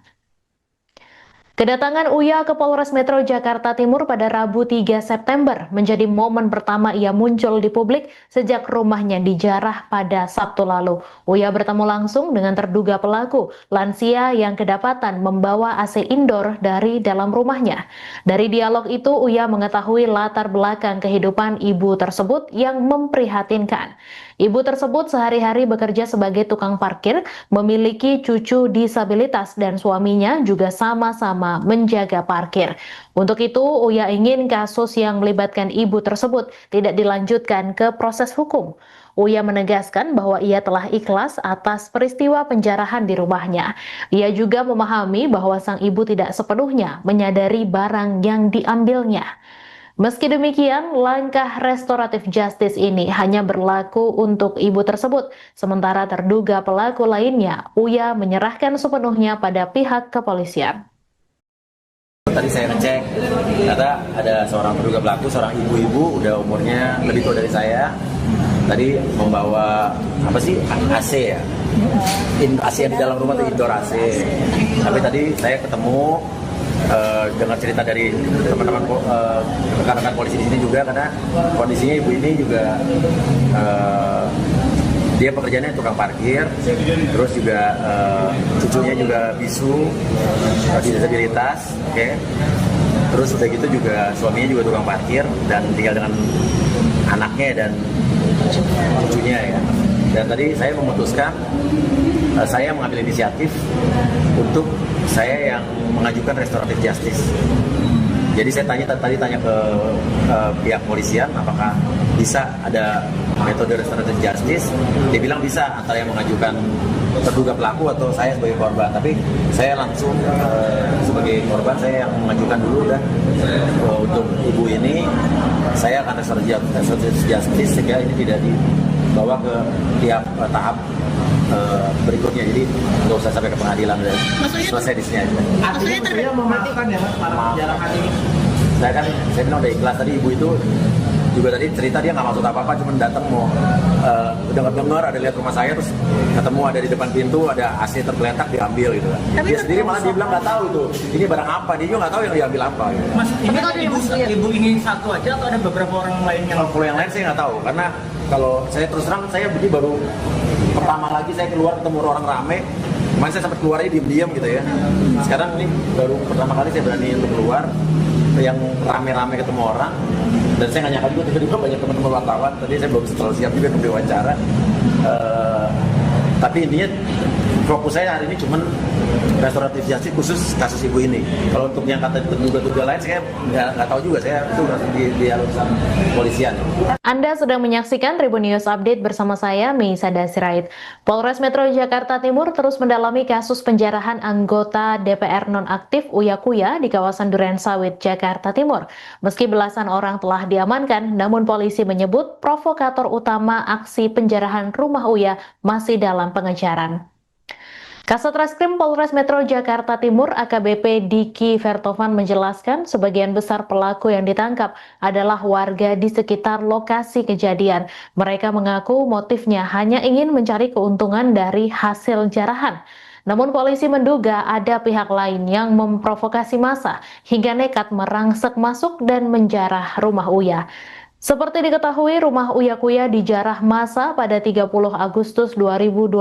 Kedatangan Uya ke Polres Metro Jakarta Timur pada Rabu 3 September menjadi momen pertama ia muncul di publik sejak rumahnya dijarah pada Sabtu lalu. Uya bertemu langsung dengan terduga pelaku, lansia yang kedapatan membawa AC indoor dari dalam rumahnya. Dari dialog itu, Uya mengetahui latar belakang kehidupan ibu tersebut yang memprihatinkan. Ibu tersebut sehari-hari bekerja sebagai tukang parkir, memiliki cucu disabilitas, dan suaminya juga sama-sama menjaga parkir. Untuk itu, Uya ingin kasus yang melibatkan ibu tersebut tidak dilanjutkan ke proses hukum. Uya menegaskan bahwa ia telah ikhlas atas peristiwa penjarahan di rumahnya. Ia juga memahami bahwa sang ibu tidak sepenuhnya menyadari barang yang diambilnya. Meski demikian, langkah restoratif justice ini hanya berlaku untuk ibu tersebut, sementara terduga pelaku lainnya, Uya menyerahkan sepenuhnya pada pihak kepolisian. Tadi saya ngecek, ternyata ada seorang terduga pelaku, seorang ibu-ibu, udah umurnya lebih tua dari saya. Tadi membawa AC ya, AC yang di dalam rumah itu indoor AC. Tapi tadi saya ketemu, dengar cerita dari teman-teman rekan-rekan polisi di sini juga, karena kondisinya ibu ini juga dia pekerjaannya tukang parkir, terus juga cucunya juga bisu, disabilitas, oke. Terus udah gitu juga suaminya juga tukang parkir dan tinggal dengan anaknya dan cucunya ya. Dan tadi saya memutuskan, saya mengambil inisiatif untuk saya yang mengajukan restoratif justice. Jadi saya tanya ke pihak polisian apakah bisa ada metode restoratif justice. Dia bilang bisa, antara yang mengajukan terduga pelaku atau saya sebagai korban. Tapi saya langsung sebagai korban, saya yang mengajukan dulu dan untuk ibu ini saya akan restoratif justice sehingga ini tidak dibawa ke tiap tahap berikutnya, jadi nggak usah sampai ke pengadilan dan selesai di sini aja. Artinya saya memaafkan ya Mas para penjarahan ini. Saya bilang udah ikhlas. Tadi ibu itu juga tadi cerita dia nggak maksud apa-apa, cuma datang mau dengar ada lihat rumah saya, terus ketemu ada di depan pintu ada AC tergeletak diambil gitu kan. Dia sendiri malah dia bilang nggak tahu itu ini barang apa, dia juga nggak tahu yang diambil apa gitu. Mas, ini ibu ingin satu aja atau ada beberapa orang lain yang Kalau yang lain saya nggak tahu, karena kalau saya terus terang saya begini baru pertama lagi saya keluar ketemu orang rame. Kemarin saya sempat keluarnya diam-diam gitu ya. Sekarang ini baru pertama kali saya berani untuk keluar yang rame-rame ketemu orang. Dan saya nggak nyangka juga tiba-tiba banyak teman-teman wartawan. Tadi saya belum terlalu siap juga untuk diwawancara. Tapi intinya fokus saya hari ini cuman restoratif justice khusus kasus ibu ini. Kalau untuk yang kata terduga-terduga lain saya nggak tahu juga, saya itu di urusan polisian. Anda sedang menyaksikan Tribun News Update bersama saya, Meisada Sirait. Polres Metro Jakarta Timur terus mendalami kasus penjarahan anggota DPR nonaktif Uya Kuya di kawasan Durensawit, Jakarta Timur. Meski belasan orang telah diamankan, namun polisi menyebut provokator utama aksi penjarahan rumah Uya masih dalam pengejaran. Kasat Reskrim Polres Metro Jakarta Timur AKBP Diki Vertovan menjelaskan sebagian besar pelaku yang ditangkap adalah warga di sekitar lokasi kejadian. Mereka mengaku motifnya hanya ingin mencari keuntungan dari hasil jarahan. Namun polisi menduga ada pihak lain yang memprovokasi massa hingga nekat merangsek masuk dan menjarah rumah Uya. Seperti diketahui, rumah Uya Kuya dijarah massa pada 30 Agustus 2025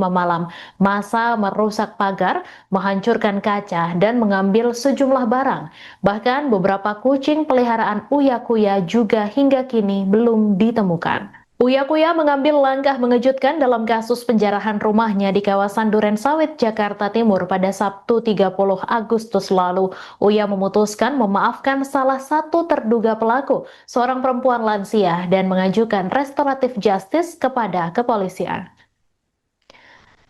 malam. Massa merusak pagar, menghancurkan kaca, dan mengambil sejumlah barang. Bahkan beberapa kucing peliharaan Uya Kuya juga hingga kini belum ditemukan. Uya Kuya mengambil langkah mengejutkan dalam kasus penjarahan rumahnya di kawasan Durensawit, Jakarta Timur pada Sabtu 30 Agustus lalu. Uya memutuskan memaafkan salah satu terduga pelaku, seorang perempuan lansia, dan mengajukan restoratif justice kepada kepolisian.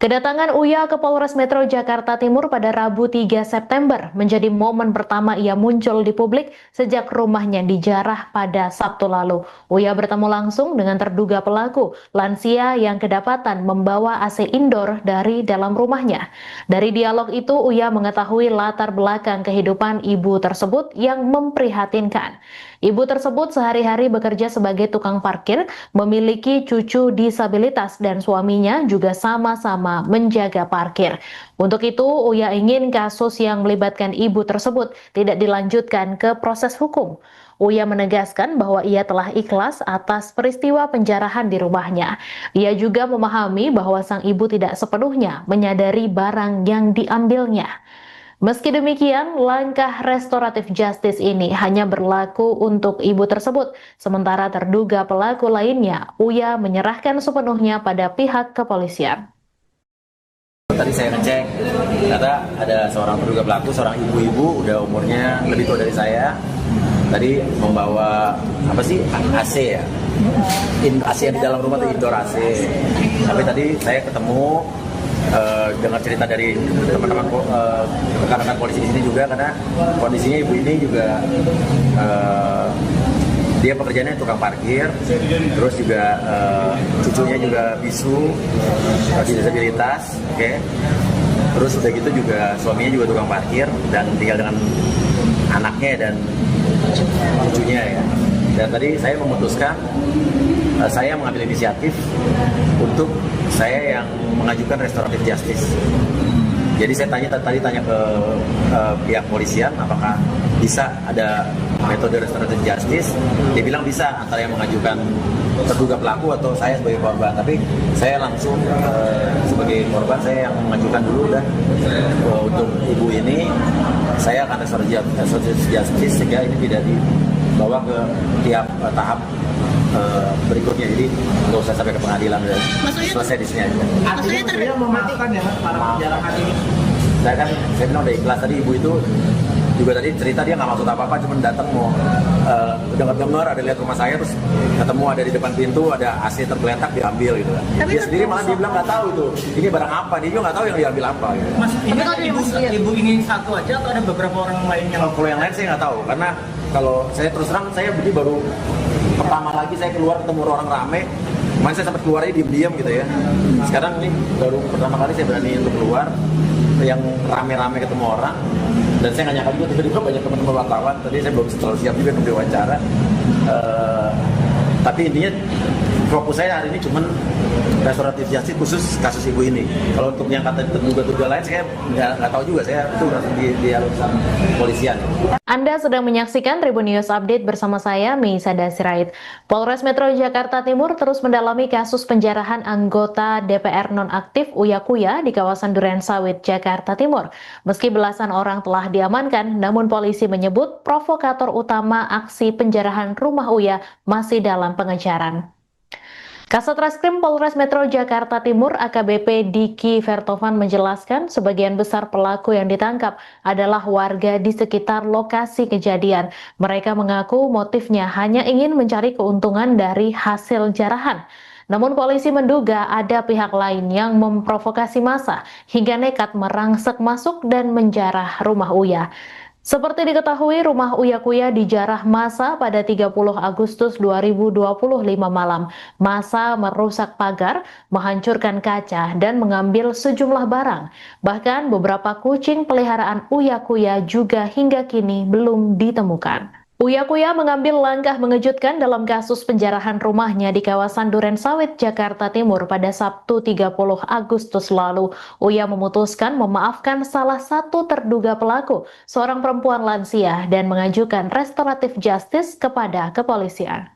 Kedatangan Uya ke Polres Metro Jakarta Timur pada Rabu 3 September menjadi momen pertama ia muncul di publik sejak rumahnya dijarah pada Sabtu lalu. Uya bertemu langsung dengan terduga pelaku, lansia yang kedapatan membawa AC indoor dari dalam rumahnya. Dari dialog itu, Uya mengetahui latar belakang kehidupan ibu tersebut yang memprihatinkan. Ibu tersebut sehari-hari bekerja sebagai tukang parkir, memiliki cucu disabilitas dan suaminya juga sama-sama menjaga parkir. Untuk itu, Uya ingin kasus yang melibatkan ibu tersebut tidak dilanjutkan ke proses hukum. Uya menegaskan bahwa ia telah ikhlas atas peristiwa penjarahan di rumahnya. Ia juga memahami bahwa sang ibu tidak sepenuhnya menyadari barang yang diambilnya. Meski demikian, langkah restoratif justice ini hanya berlaku untuk ibu tersebut, sementara terduga pelaku lainnya, Uya menyerahkan sepenuhnya pada pihak kepolisian. Tadi saya ngecek, ternyata ada seorang terduga pelaku, seorang ibu-ibu, udah umurnya lebih tua dari saya. Tadi membawa AC ya, AC yang di dalam rumah itu indoor AC. Tapi tadi saya ketemu, dengar cerita dari teman-teman rekan-rekan polisi di sini juga, karena kondisinya ibu ini juga dia pekerjaannya tukang parkir, terus juga cucunya juga bisu, disabilitas, oke. Terus udah gitu juga suaminya juga tukang parkir dan tinggal dengan anaknya dan cucunya ya. Dan tadi saya memutuskan, saya mengambil inisiatif untuk saya yang mengajukan restoratif justice. Jadi saya tanya ke pihak polisian apakah bisa ada metode restoratif justice. Dia bilang bisa, antara yang mengajukan terduga pelaku atau saya sebagai korban. Tapi saya langsung sebagai korban, saya yang mengajukan dulu dah untuk ibu ini. Saya akan restoratif justice sehingga ini tidak dibawa ke tiap tahap berikutnya, jadi nggak usah sampai ke pengadilan dan selesai di sini aja. Artinya saya memaafkan ya Mas para penjarahan ini. Saya bilang udah ikhlas. Tadi ibu itu juga tadi cerita dia nggak maksud apa-apa, cuma datang mau dengar ada lihat rumah saya, terus ketemu ada di depan pintu ada AC tergeletak diambil gitu kan. Dia sendiri malah dia bilang nggak tahu itu ini barang apa, dia juga nggak tahu yang diambil apa gitu. Mas, ini ibu ingin satu aja atau ada beberapa orang lain yang Kalau yang lain saya nggak tahu, karena kalau saya terus terang saya begini baru pertama lagi saya keluar ketemu orang rame. Kemarin saya sempat keluar aja diem-diem gitu ya. Sekarang ini baru pertama kali saya berani untuk keluar yang rame-rame ketemu orang, dan saya nggak nyangka juga tiba-tiba banyak teman-teman wartawan. Tadi saya belum terlalu siap juga untuk diwawancara. Tapi intinya fokus saya hari ini cuman restoratif justice khusus kasus ibu ini. Kalau untuk yang kata terduga-terduga lain saya nggak tahu juga, saya itu langsung di urusan polisian. Anda sedang menyaksikan Tribun News Update bersama saya, Meisada Sirait. Polres Metro Jakarta Timur terus mendalami kasus penjarahan anggota DPR nonaktif Uya Kuya di kawasan Durensawit, Jakarta Timur. Meski belasan orang telah diamankan, namun polisi menyebut provokator utama aksi penjarahan rumah Uya masih dalam pengejaran. Kasat Reskrim Polres Metro Jakarta Timur AKBP Diki Vertovan menjelaskan sebagian besar pelaku yang ditangkap adalah warga di sekitar lokasi kejadian. Mereka mengaku motifnya hanya ingin mencari keuntungan dari hasil jarahan. Namun polisi menduga ada pihak lain yang memprovokasi massa hingga nekat merangsek masuk dan menjarah rumah Uya. Seperti diketahui, rumah Uya Kuya dijarah massa pada 30 Agustus 2025 malam. Massa merusak pagar, menghancurkan kaca, dan mengambil sejumlah barang. Bahkan beberapa kucing peliharaan Uya Kuya juga hingga kini belum ditemukan. Uya Kuya mengambil langkah mengejutkan dalam kasus penjarahan rumahnya di kawasan Durensawit, Jakarta Timur pada Sabtu 30 Agustus lalu. Uya memutuskan memaafkan salah satu terduga pelaku, seorang perempuan lansia, dan mengajukan restoratif justice kepada kepolisian.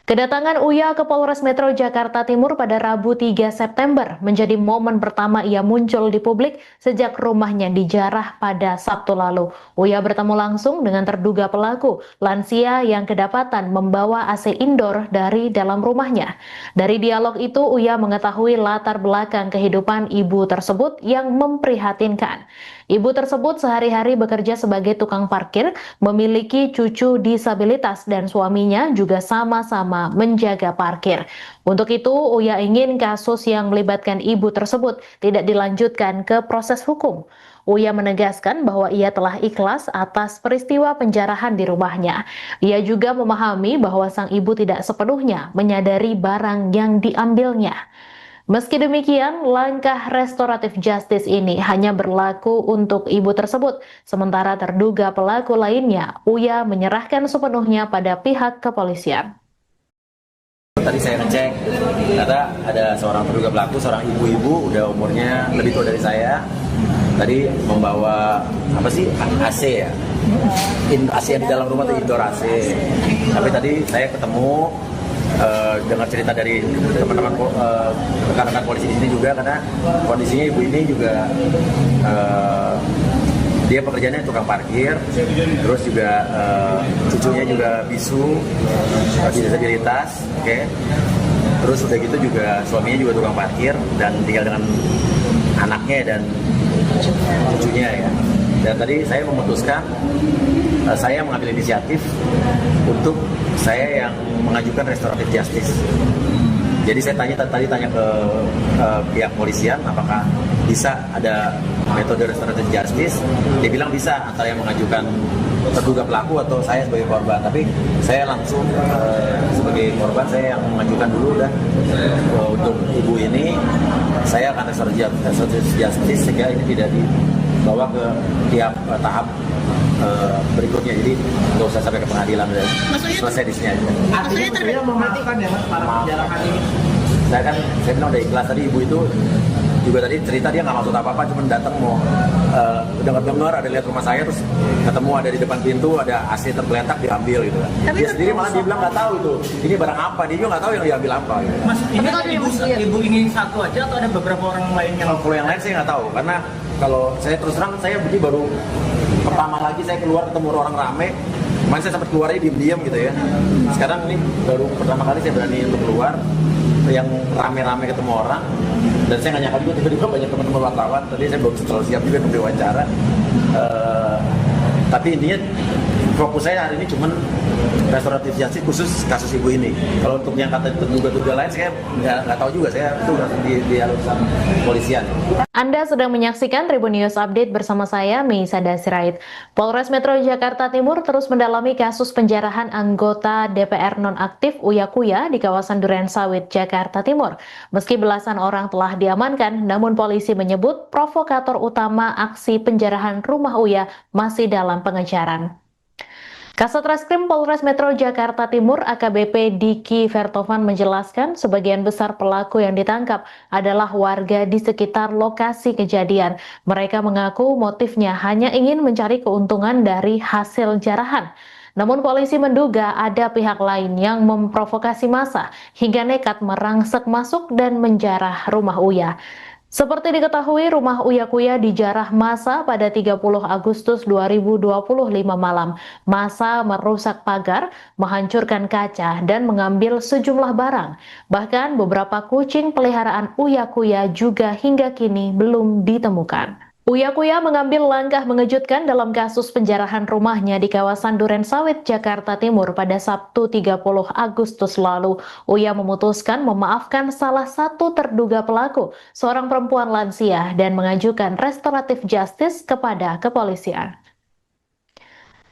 Kedatangan Uya ke Polres Metro Jakarta Timur pada Rabu 3 September menjadi momen pertama ia muncul di publik sejak rumahnya dijarah pada Sabtu lalu. Uya bertemu langsung dengan terduga pelaku, lansia yang kedapatan membawa AC indoor dari dalam rumahnya. Dari dialog itu, Uya mengetahui latar belakang kehidupan ibu tersebut yang memprihatinkan. Ibu tersebut sehari-hari bekerja sebagai tukang parkir, memiliki cucu disabilitas, dan suaminya juga sama-sama menjaga parkir. Untuk itu, Uya ingin kasus yang melibatkan ibu tersebut tidak dilanjutkan ke proses hukum. Uya menegaskan bahwa ia telah ikhlas atas peristiwa penjarahan di rumahnya. Ia juga memahami bahwa sang ibu tidak sepenuhnya menyadari barang yang diambilnya. Meski demikian, langkah restoratif justice ini hanya berlaku untuk ibu tersebut, sementara terduga pelaku lainnya, Uya menyerahkan sepenuhnya pada pihak kepolisian. Tadi saya ngecek, ternyata ada seorang terduga pelaku, seorang ibu-ibu, udah umurnya lebih tua dari saya. Tadi membawa AC ya, AC yang di dalam rumah itu indoor AC. Tapi tadi saya ketemu, dengar cerita dari teman-teman rekan-rekan polisi di sini juga, karena kondisinya ibu ini juga dia pekerjaannya tukang parkir, terus juga cucunya juga bisu, disabilitas, oke. Terus udah gitu juga suaminya juga tukang parkir dan tinggal dengan anaknya dan cucunya ya. Dan tadi saya memutuskan, saya mengambil inisiatif untuk saya yang mengajukan restoratif justice. Jadi saya tanya ke pihak polisian apakah bisa ada metode restoratif justice. Dia bilang bisa, antara yang mengajukan terduga pelaku atau saya sebagai korban. Tapi saya langsung sebagai korban, saya yang mengajukan dulu dah untuk ibu ini. Saya akan restoratif justice sehingga ini tidak dibawa ke tiap tahap berikutnya, jadi nggak usah sampai ke pengadilan dan selesai di sini aja. Artinya terlihat memaafkan ya Mas para penjarahan ini. Saya bilang udah ikhlas. Tadi ibu itu juga tadi cerita dia nggak maksud apa-apa, cuma datang mau dengar ada lihat rumah saya, terus ketemu ada di depan pintu ada AC tergeletak, diambil gitu kan. Dia sendiri malah dia bilang nggak tahu itu ini barang apa, dia juga nggak tahu yang diambil apa gitu. Mas, ini ibu ini satu aja atau ada beberapa orang lain yang? Kalau yang lain saya nggak tahu, karena kalau saya terus terang saya begini baru pertama lagi saya keluar ketemu orang rame. Kemarin saya sempat keluar aja diem-diem gitu ya. Sekarang ini baru pertama kali saya berani untuk keluar yang rame-rame ketemu orang, dan saya nggak nyangka juga tiba-tiba banyak teman-teman wartawan. Tadi saya belum terlalu siap juga untuk diwawancara. Tapi intinya fokus saya hari ini cuman restoratif justice khusus kasus ibu ini. Kalau untuk yang kata terduga-terduga lain saya nggak tahu juga, saya itu di urusan polisian. Anda sedang menyaksikan Tribun News Update bersama saya, Meisada Sirait. Polres Metro Jakarta Timur terus mendalami kasus penjarahan anggota DPR nonaktif Uya Kuya di kawasan Durensawit, Jakarta Timur. Meski belasan orang telah diamankan, namun polisi menyebut provokator utama aksi penjarahan rumah Uya masih dalam pengejaran. Kasat Reskrim Polres Metro Jakarta Timur AKBP Diki Vertovan menjelaskan sebagian besar pelaku yang ditangkap adalah warga di sekitar lokasi kejadian. Mereka mengaku motifnya hanya ingin mencari keuntungan dari hasil jarahan. Namun polisi menduga ada pihak lain yang memprovokasi massa hingga nekat merangsek masuk dan menjarah rumah Uya. Seperti diketahui, rumah Uya Kuya dijarah massa pada 30 Agustus 2025 malam. Massa merusak pagar, menghancurkan kaca, dan mengambil sejumlah barang. Bahkan beberapa kucing peliharaan Uya Kuya juga hingga kini belum ditemukan. Uya Kuya mengambil langkah mengejutkan dalam kasus penjarahan rumahnya di kawasan Durensawit, Jakarta Timur pada Sabtu 30 Agustus lalu. Uya memutuskan memaafkan salah satu terduga pelaku, seorang perempuan lansia, dan mengajukan restoratif justice kepada kepolisian.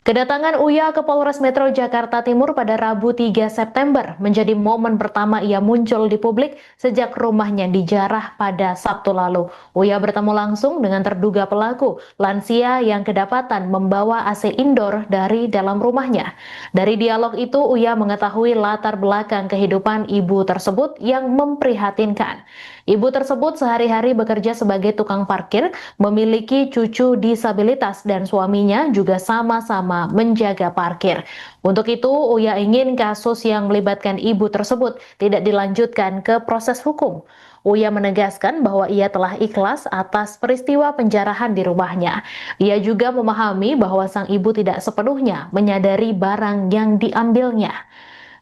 Kedatangan Uya ke Polres Metro Jakarta Timur pada Rabu 3 September menjadi momen pertama ia muncul di publik sejak rumahnya dijarah pada Sabtu lalu. Uya bertemu langsung dengan terduga pelaku, lansia yang kedapatan membawa AC indoor dari dalam rumahnya. Dari dialog itu, Uya mengetahui latar belakang kehidupan ibu tersebut yang memprihatinkan. Ibu tersebut sehari-hari bekerja sebagai tukang parkir, memiliki cucu disabilitas dan suaminya juga sama-sama menjaga parkir. Untuk itu, Uya ingin kasus yang melibatkan ibu tersebut tidak dilanjutkan ke proses hukum. Uya menegaskan bahwa ia telah ikhlas atas peristiwa penjarahan di rumahnya. Ia juga memahami bahwa sang ibu tidak sepenuhnya menyadari barang yang diambilnya.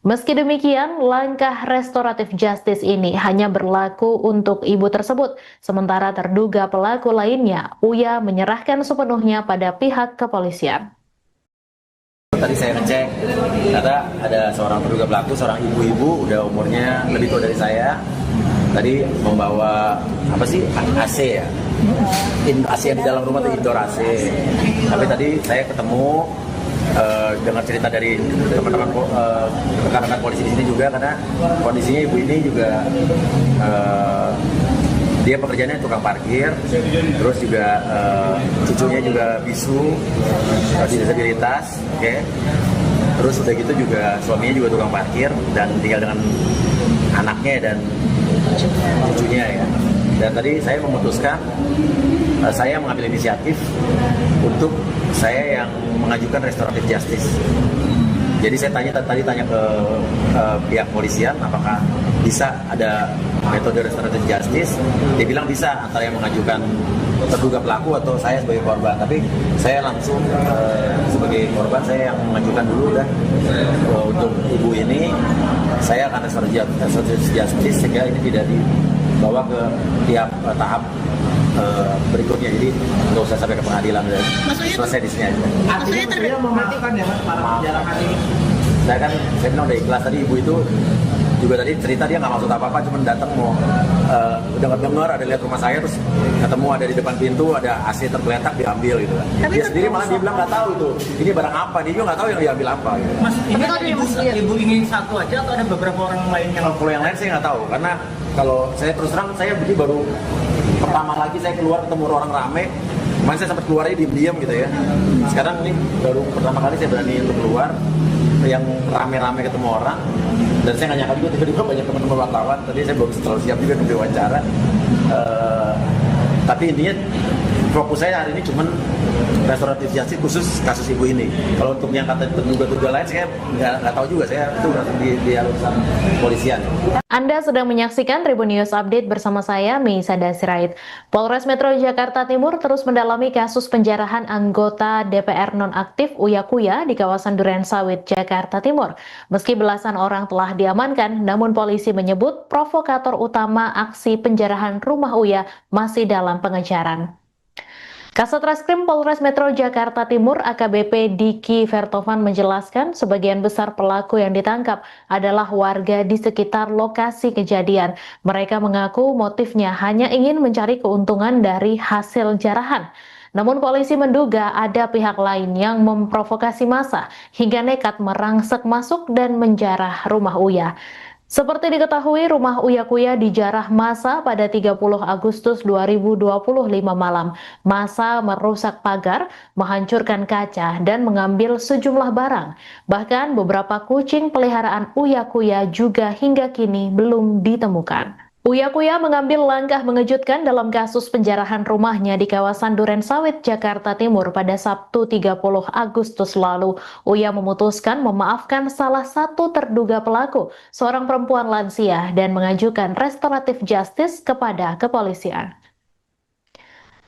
Meski demikian, langkah restoratif justice ini hanya berlaku untuk ibu tersebut, sementara terduga pelaku lainnya, Uya menyerahkan sepenuhnya pada pihak kepolisian. Tadi saya ngecek, ternyata ada seorang terduga pelaku, seorang ibu-ibu, udah umurnya lebih tua dari saya. Tadi membawa AC ya, AC yang di dalam rumah itu indoor AC. Tapi tadi saya ketemu, dengar cerita dari teman-teman rekan-rekan polisi di sini juga, karena kondisinya ibu ini juga dia pekerjaannya tukang parkir, terus juga cucunya juga bisu, disabilitas, oke. Terus udah gitu juga suaminya juga tukang parkir dan tinggal dengan anaknya dan cucunya ya. Dan tadi saya memutuskan, saya mengambil inisiatif untuk saya yang mengajukan restoratif justice. Jadi saya tanya ke pihak polisian apakah bisa ada metode restoratif justice. Dia bilang bisa, antara yang mengajukan terduga pelaku atau saya sebagai korban. Tapi saya langsung sebagai korban, saya yang mengajukan dulu dah untuk ibu ini. Saya akan restoratif justice sehingga ini tidak dibawa ke tiap tahap berikutnya, jadi nggak usah sampai ke pengadilan dan selesai di sini aja. Artinya beliau memaafkan ya Mas para penjarahan ini. Saya bilang udah ikhlas. Tadi ibu itu juga tadi cerita dia nggak maksud apa-apa, cuma datang mau dengar ada lihat rumah saya, terus ketemu ada di depan pintu ada AC tergeletak diambil gitu kan. Dia sendiri malah dia bilang nggak tahu itu ini barang apa, dia juga nggak tahu yang diambil apa gitu. Mas, ini ibu ingin satu aja atau ada beberapa orang lain yang? Kalau yang lain saya nggak tahu, karena kalau saya terus terang saya begini baru pertama lagi saya keluar ketemu orang rame. Kemarin saya sempat keluarnya diam-diam gitu ya. Sekarang ini baru pertama kali saya berani untuk keluar yang rame-rame ketemu orang, dan saya nggak nyangka juga tiba-tiba banyak teman-teman wartawan. Tadi saya belum terlalu siap juga untuk diwawancara, tapi intinya fokus saya hari ini cuman restoratif justice khusus kasus ibu ini. Kalau untuk yang kata terduga-terduga lain saya nggak tahu juga, saya itu di urusan polisian. Anda sedang menyaksikan Tribun News Update bersama saya, Meisada Sirait. Polres Metro Jakarta Timur terus mendalami kasus penjarahan anggota DPR nonaktif Uya Kuya di kawasan Durensawit, Jakarta Timur. Meski belasan orang telah diamankan, namun polisi menyebut provokator utama aksi penjarahan rumah Uya masih dalam pengejaran. Kasat Reskrim Polres Metro Jakarta Timur AKBP Diki Vertovan menjelaskan sebagian besar pelaku yang ditangkap adalah warga di sekitar lokasi kejadian. Mereka mengaku motifnya hanya ingin mencari keuntungan dari hasil jarahan. Namun polisi menduga ada pihak lain yang memprovokasi massa hingga nekat merangsek masuk dan menjarah rumah Uya. Seperti diketahui, rumah Uya Kuya dijarah massa pada 30 Agustus 2025 malam. Massa merusak pagar, menghancurkan kaca, dan mengambil sejumlah barang. Bahkan beberapa kucing peliharaan Uya Kuya juga hingga kini belum ditemukan. Uya Kuya mengambil langkah mengejutkan dalam kasus penjarahan rumahnya di kawasan Durensawit, Jakarta Timur pada Sabtu 30 Agustus lalu. Uya memutuskan memaafkan salah satu terduga pelaku, seorang perempuan lansia, dan mengajukan restoratif justice kepada kepolisian.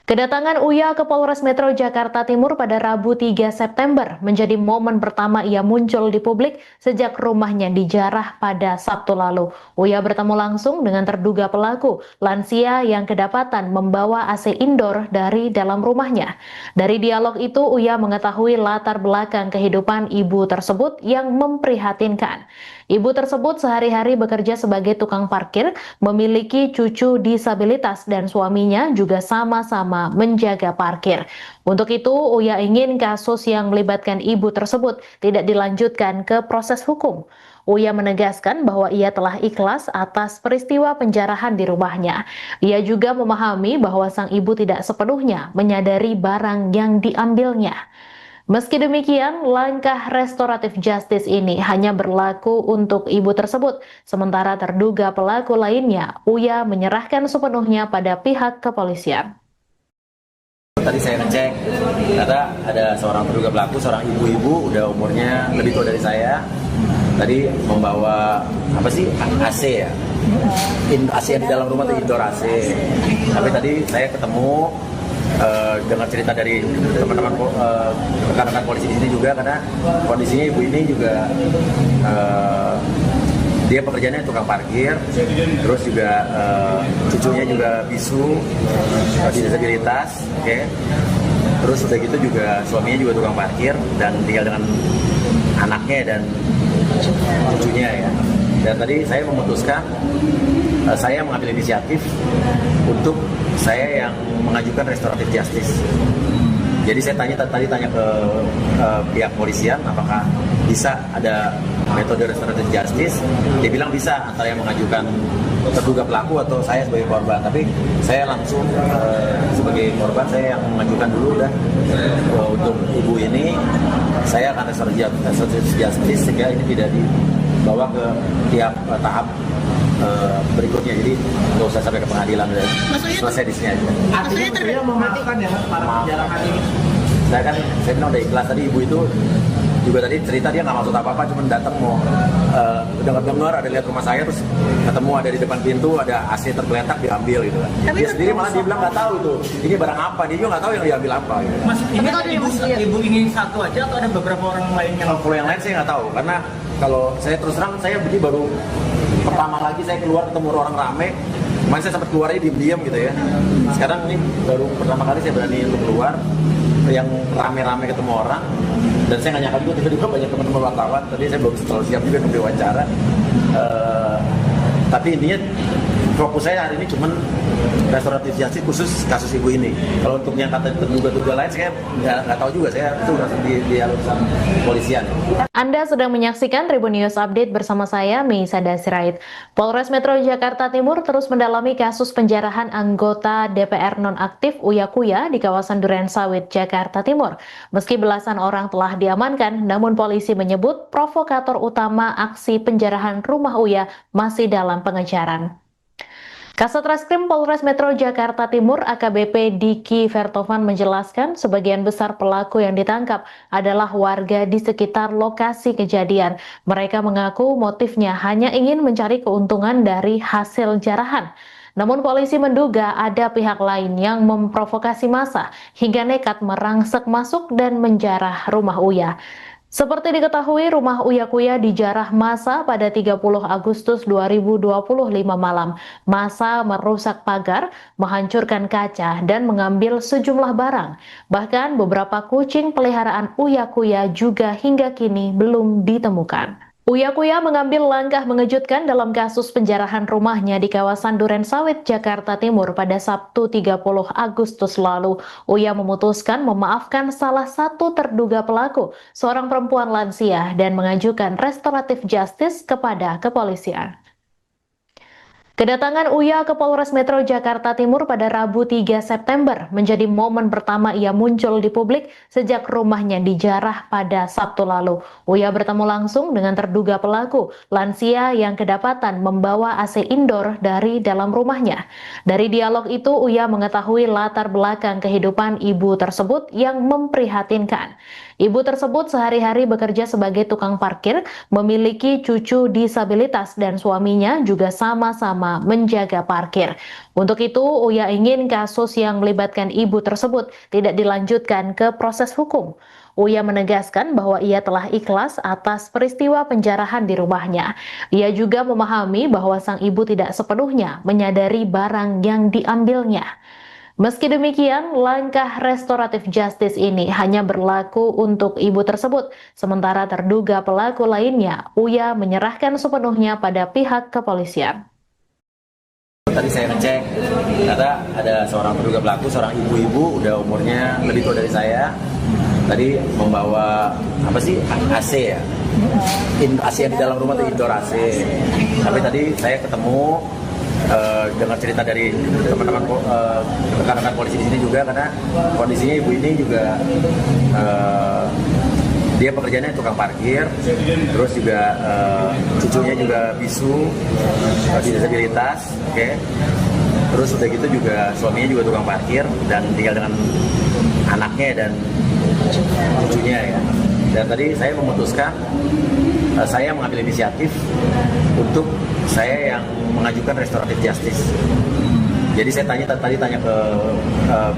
Kedatangan Uya ke Polres Metro Jakarta Timur pada Rabu 3 September menjadi momen pertama ia muncul di publik sejak rumahnya dijarah pada Sabtu lalu. Uya bertemu langsung dengan terduga pelaku, lansia yang kedapatan membawa AC indoor dari dalam rumahnya. Dari dialog itu, Uya mengetahui latar belakang kehidupan ibu tersebut yang memprihatinkan. Ibu tersebut sehari-hari bekerja sebagai tukang parkir, memiliki cucu disabilitas dan suaminya juga sama-sama menjaga parkir. Untuk itu, Uya ingin kasus yang melibatkan ibu tersebut tidak dilanjutkan ke proses hukum. Uya menegaskan bahwa ia telah ikhlas atas peristiwa penjarahan di rumahnya. Ia juga memahami bahwa sang ibu tidak sepenuhnya menyadari barang yang diambilnya. Meski demikian, langkah restoratif justice ini hanya berlaku untuk ibu tersebut, sementara terduga pelaku lainnya, Uya menyerahkan sepenuhnya pada pihak kepolisian. Tadi saya ngecek, ternyata ada seorang terduga pelaku, seorang ibu-ibu, udah umurnya lebih tua dari saya. Tadi membawa AC ya, AC yang di dalam rumah itu indoor AC. Tapi tadi saya ketemu dengar cerita dari teman-teman rekan-rekan polisi di sini juga, karena kondisinya ibu ini juga dia pekerjaannya tukang parkir, terus juga cucunya juga bisu, disabilitas, oke. Terus udah gitu juga suaminya juga tukang parkir dan tinggal dengan anaknya dan cucunya ya. Dan tadi saya memutuskan, saya mengambil inisiatif untuk saya yang mengajukan restoratif justice. Jadi saya tadi tanya ke pihak polisian apakah bisa ada metode restoratif justice. Dia bilang bisa, antara yang mengajukan terduga pelaku atau saya sebagai korban. Tapi saya langsung sebagai korban, saya yang mengajukan dulu dah untuk ibu ini. Saya akan restoratif justice sehingga ini tidak dibawa ke tiap tahap berikutnya, jadi nggak usah sampai ke pengadilan, selesai di sini aja. Artinya memaafkan ya para penjarahan ini. Saya bilang udah ikhlas. Tadi ibu itu juga tadi cerita dia nggak maksud apa-apa, cuma datang mau dengar ada lihat rumah saya, terus ketemu ada di depan pintu ada AC tergeletak diambil gitu kan. Dia sendiri malah dia bilang nggak tahu tuh ini barang apa, dia juga nggak tahu yang diambil apa gitu. Mas, ini ibu ingin satu aja atau ada beberapa orang lain yang? Kalau yang lain saya nggak tahu, karena kalau saya terus terang saya begini baru pertama lagi saya keluar ketemu orang rame. Kemarin saya sempat keluarnya diam-diam gitu ya. Sekarang ini baru pertama kali saya berani untuk keluar yang rame-rame ketemu orang, dan saya nggak nyangka juga tiba-tiba banyak teman-teman wartawan. Tadi saya belum terlalu siap juga untuk diwawancara, tapi intinya fokus saya hari ini cuman restoratif justice khusus kasus ibu ini. Kalau untuk yang kata terduga lain saya nggak tahu juga, saya itu langsung di urusan polisian. Anda sedang menyaksikan Tribun News Update bersama saya, Meisada Sirait. Polres Metro Jakarta Timur terus mendalami kasus penjarahan anggota DPR nonaktif Uya Kuya di kawasan Durensawit, Jakarta Timur. Meski belasan orang telah diamankan, namun polisi menyebut provokator utama aksi penjarahan rumah Uya masih dalam pengejaran. Kasat Reskrim Polres Metro Jakarta Timur AKBP Diki Vertovan menjelaskan sebagian besar pelaku yang ditangkap adalah warga di sekitar lokasi kejadian. Mereka mengaku motifnya hanya ingin mencari keuntungan dari hasil jarahan. Namun polisi menduga ada pihak lain yang memprovokasi massa hingga nekat merangsek masuk dan menjarah rumah Uya. Seperti diketahui, rumah Uya Kuya dijarah massa pada 30 Agustus 2025 malam. Massa merusak pagar, menghancurkan kaca, dan mengambil sejumlah barang. Bahkan beberapa kucing peliharaan Uya Kuya juga hingga kini belum ditemukan. Uya Kuya mengambil langkah mengejutkan dalam kasus penjarahan rumahnya di kawasan Durensawit, Jakarta Timur pada Sabtu 30 Agustus lalu. Uya memutuskan memaafkan salah satu terduga pelaku, seorang perempuan lansia, dan mengajukan restoratif justice kepada kepolisian. Kedatangan Uya ke Polres Metro Jakarta Timur pada Rabu 3 September menjadi momen pertama ia muncul di publik sejak rumahnya dijarah pada Sabtu lalu. Uya bertemu langsung dengan terduga pelaku, lansia yang kedapatan membawa AC indoor dari dalam rumahnya. Dari dialog itu, Uya mengetahui latar belakang kehidupan ibu tersebut yang memprihatinkan. Ibu tersebut sehari-hari bekerja sebagai tukang parkir, memiliki cucu disabilitas, dan suaminya juga sama-sama menjaga parkir. Untuk itu, Uya ingin kasus yang melibatkan ibu tersebut tidak dilanjutkan ke proses hukum. Uya menegaskan bahwa ia telah ikhlas atas peristiwa penjarahan di rumahnya. Ia juga memahami bahwa sang ibu tidak sepenuhnya menyadari barang yang diambilnya. Meski demikian, langkah restoratif justice ini hanya berlaku untuk ibu tersebut, sementara terduga pelaku lainnya, Uya menyerahkan sepenuhnya pada pihak kepolisian. Tadi saya ngecek, ternyata ada seorang terduga pelaku, seorang ibu-ibu, udah umurnya lebih tua dari saya. Tadi membawa AC ya, AC yang di dalam rumah itu indoor AC. Tapi tadi saya ketemu dengar cerita dari teman-teman rekan-rekan polisi di sini juga, karena kondisinya ibu ini juga dia pekerjaannya tukang parkir, terus juga cucunya juga bisu, disabilitas, oke. Terus udah gitu juga suaminya juga tukang parkir dan tinggal dengan anaknya dan cucunya ya. Dan tadi saya memutuskan, saya mengambil inisiatif untuk saya yang mengajukan restoratif justice. Jadi saya tadi tanya ke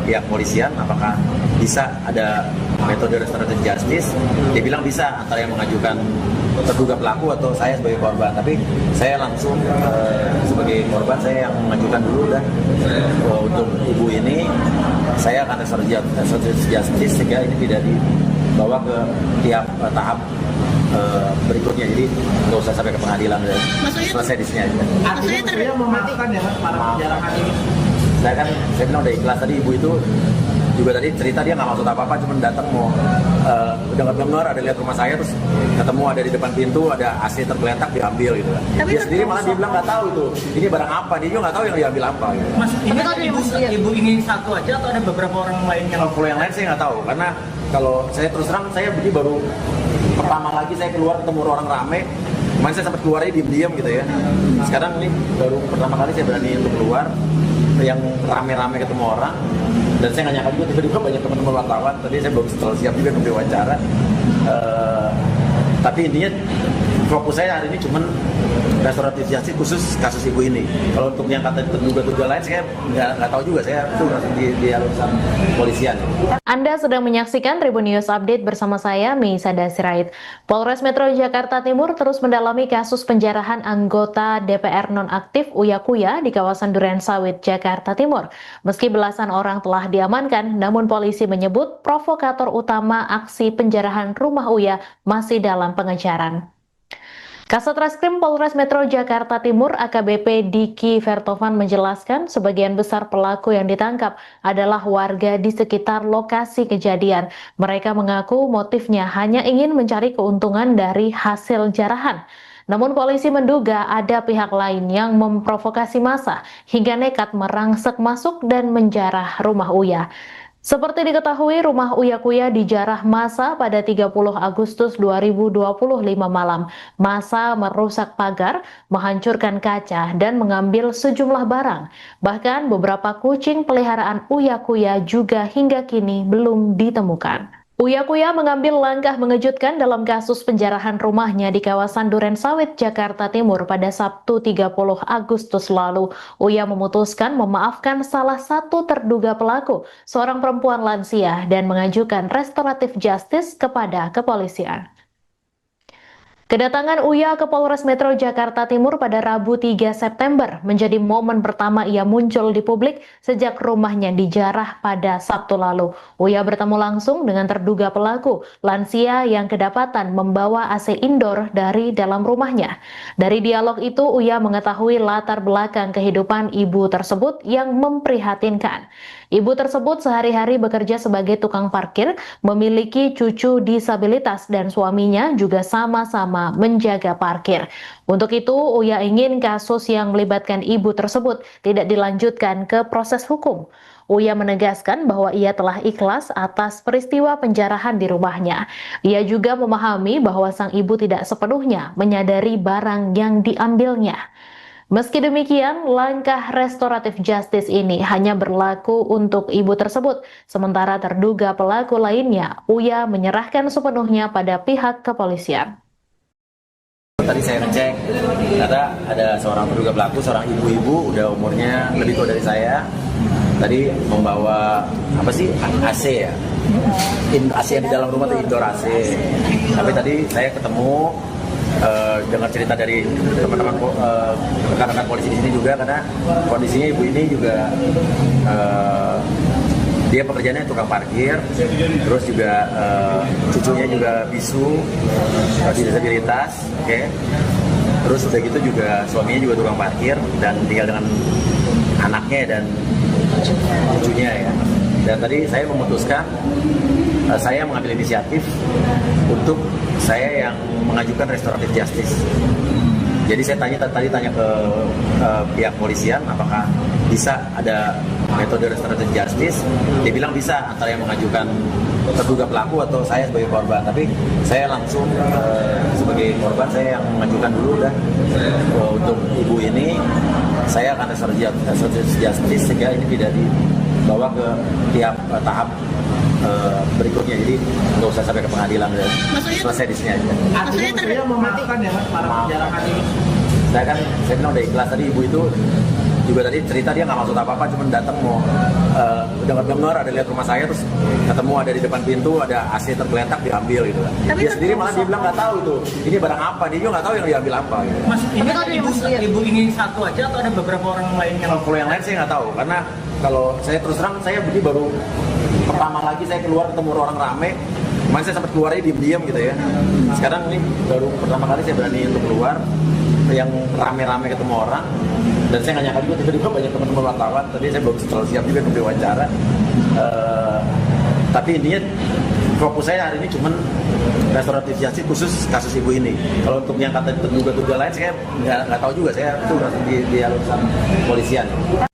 pihak polisian apakah bisa ada metode restoratif justice. Dia bilang bisa, antara yang mengajukan terduga pelaku atau saya sebagai korban. Tapi saya langsung sebagai korban, saya yang mengajukan dulu, dan untuk ibu ini saya akan restoratif justice sehingga ini tidak dibawa ke tiap tahap berikutnya. Jadi nggak usah sampai ke pengadilan, selesai di sini aja. Artinya memaafkan ya para penjarahan ini. Saya bilang udah ikhlas. Tadi ibu itu juga tadi cerita dia nggak maksud apa-apa, cuma datang mau dengar ada lihat rumah saya, terus ketemu ada di depan pintu ada AC tergeletak, diambil gitu. Dia sendiri malah dia bilang nggak tahu itu ini barang apa, dia juga nggak tahu yang diambil apa gitu. Mas, ini kan ibu ingin satu aja atau ada beberapa orang lain yang? Kalau yang lain saya nggak tahu, karena kalau saya terus terang saya begini baru pertama lagi saya keluar ketemu orang rame. Kemarin saya sempat keluarnya diam-diam gitu ya. Sekarang ini baru pertama kali saya berani untuk keluar yang rame-rame ketemu orang, dan saya nggak nyangka juga tiba-tiba banyak teman-teman wartawan. Tadi saya belum terlalu siap juga untuk diwawancara, tapi intinya fokus saya hari ini cuman restoratif justice khusus kasus ibu ini. Kalau untuk yang kata terduga lain saya nggak tahu juga, saya itu langsung di urusan polisian. Anda sedang menyaksikan Tribun News Update bersama saya, Meisada Sirait. Polres Metro Jakarta Timur terus mendalami kasus penjarahan anggota DPR nonaktif Uya Kuya di kawasan Durensawit, Jakarta Timur. Meski belasan orang telah diamankan, namun polisi menyebut provokator utama aksi penjarahan rumah Uya masih dalam pengejaran. Kasat Reskrim Polres Metro Jakarta Timur AKBP Diki Vertovan menjelaskan sebagian besar pelaku yang ditangkap adalah warga di sekitar lokasi kejadian. Mereka mengaku motifnya hanya ingin mencari keuntungan dari hasil jarahan. Namun polisi menduga ada pihak lain yang memprovokasi massa hingga nekat merangsek masuk dan menjarah rumah Uya. Seperti diketahui, rumah Uya Kuya dijarah massa pada 30 Agustus 2025 malam. Massa merusak pagar, menghancurkan kaca, dan mengambil sejumlah barang. Bahkan beberapa kucing peliharaan Uya Kuya juga hingga kini belum ditemukan. Uya Kuya mengambil langkah mengejutkan dalam kasus penjarahan rumahnya di kawasan Durensawit, Jakarta Timur pada Sabtu 30 Agustus lalu. Uya memutuskan memaafkan salah satu terduga pelaku, seorang perempuan lansia, dan mengajukan restoratif justice kepada kepolisian. Kedatangan Uya ke Polres Metro Jakarta Timur pada Rabu 3 September menjadi momen pertama ia muncul di publik sejak rumahnya dijarah pada Sabtu lalu. Uya bertemu langsung dengan terduga pelaku, lansia yang kedapatan membawa AC indoor dari dalam rumahnya. Dari dialog itu, Uya mengetahui latar belakang kehidupan ibu tersebut yang memprihatinkan. Ibu tersebut sehari-hari bekerja sebagai tukang parkir, memiliki cucu disabilitas dan suaminya juga sama-sama menjaga parkir. Untuk itu, Uya ingin kasus yang melibatkan ibu tersebut tidak dilanjutkan ke proses hukum. Uya menegaskan bahwa ia telah ikhlas atas peristiwa penjarahan di rumahnya. Ia juga memahami bahwa sang ibu tidak sepenuhnya menyadari barang yang diambilnya. Meski demikian, langkah restoratif justice ini hanya berlaku untuk ibu tersebut, sementara terduga pelaku lainnya, Uya menyerahkan sepenuhnya pada pihak kepolisian. Tadi saya ngecek, ternyata ada seorang terduga pelaku, seorang ibu-ibu, udah umurnya lebih tua dari saya. Tadi membawa AC ya, AC yang di dalam rumah itu indoor AC. Tapi tadi saya ketemu, dengar cerita dari teman-teman rekan-rekan polisi di sini juga, karena kondisinya ibu ini juga dia pekerjaannya tukang parkir, terus juga cucunya juga bisu, disabilitas, oke. Terus udah gitu juga suaminya juga tukang parkir dan tinggal dengan anaknya dan cucunya ya. Dan tadi saya memutuskan, saya mengambil inisiatif untuk saya yang mengajukan restoratif justice. Jadi saya tadi tanya ke pihak polisian apakah bisa ada metode restoratif justice. Dia bilang bisa, antara yang mengajukan terduga pelaku atau saya sebagai korban. Tapi saya langsung sebagai korban, saya yang mengajukan dulu dan untuk ibu ini saya akan restoratif justice sehingga ini tidak dibawa ke tiap tahap berikutnya, jadi nggak usah sampai ke pengadilan dan selesai di sini aja. Artinya memaafkan ya para penjarahan ini. Saya bilang udah ikhlas. Tadi ibu itu juga tadi cerita dia nggak maksud apa-apa, cuma datang mau dengar ada lihat rumah saya, terus ketemu ada di depan pintu ada AC tergeletak diambil gitu kan. Dia sendiri malah dia bilang nggak tahu tuh ini barang apa, dia juga nggak tahu yang diambil apa gitu. Mas, ini kan ibu ingin satu aja atau ada beberapa orang lain yang? Kalau yang lain saya nggak tahu, karena kalau saya terus terang saya begini baru pertama lagi saya keluar ketemu orang rame. Kemarin saya sempat keluarnya diam-diam gitu ya. Sekarang ini baru pertama kali saya berani untuk keluar yang rame-rame ketemu orang, dan saya nggak nyangka juga tiba-tiba banyak teman-teman wartawan. Tadi saya belum terlalu siap juga untuk diwawancara, tapi intinya fokus saya hari ini cuman restoratif justice khusus kasus ibu ini. Kalau untuk yang kata terduga lain saya nggak tahu juga, saya itu di urusan polisian.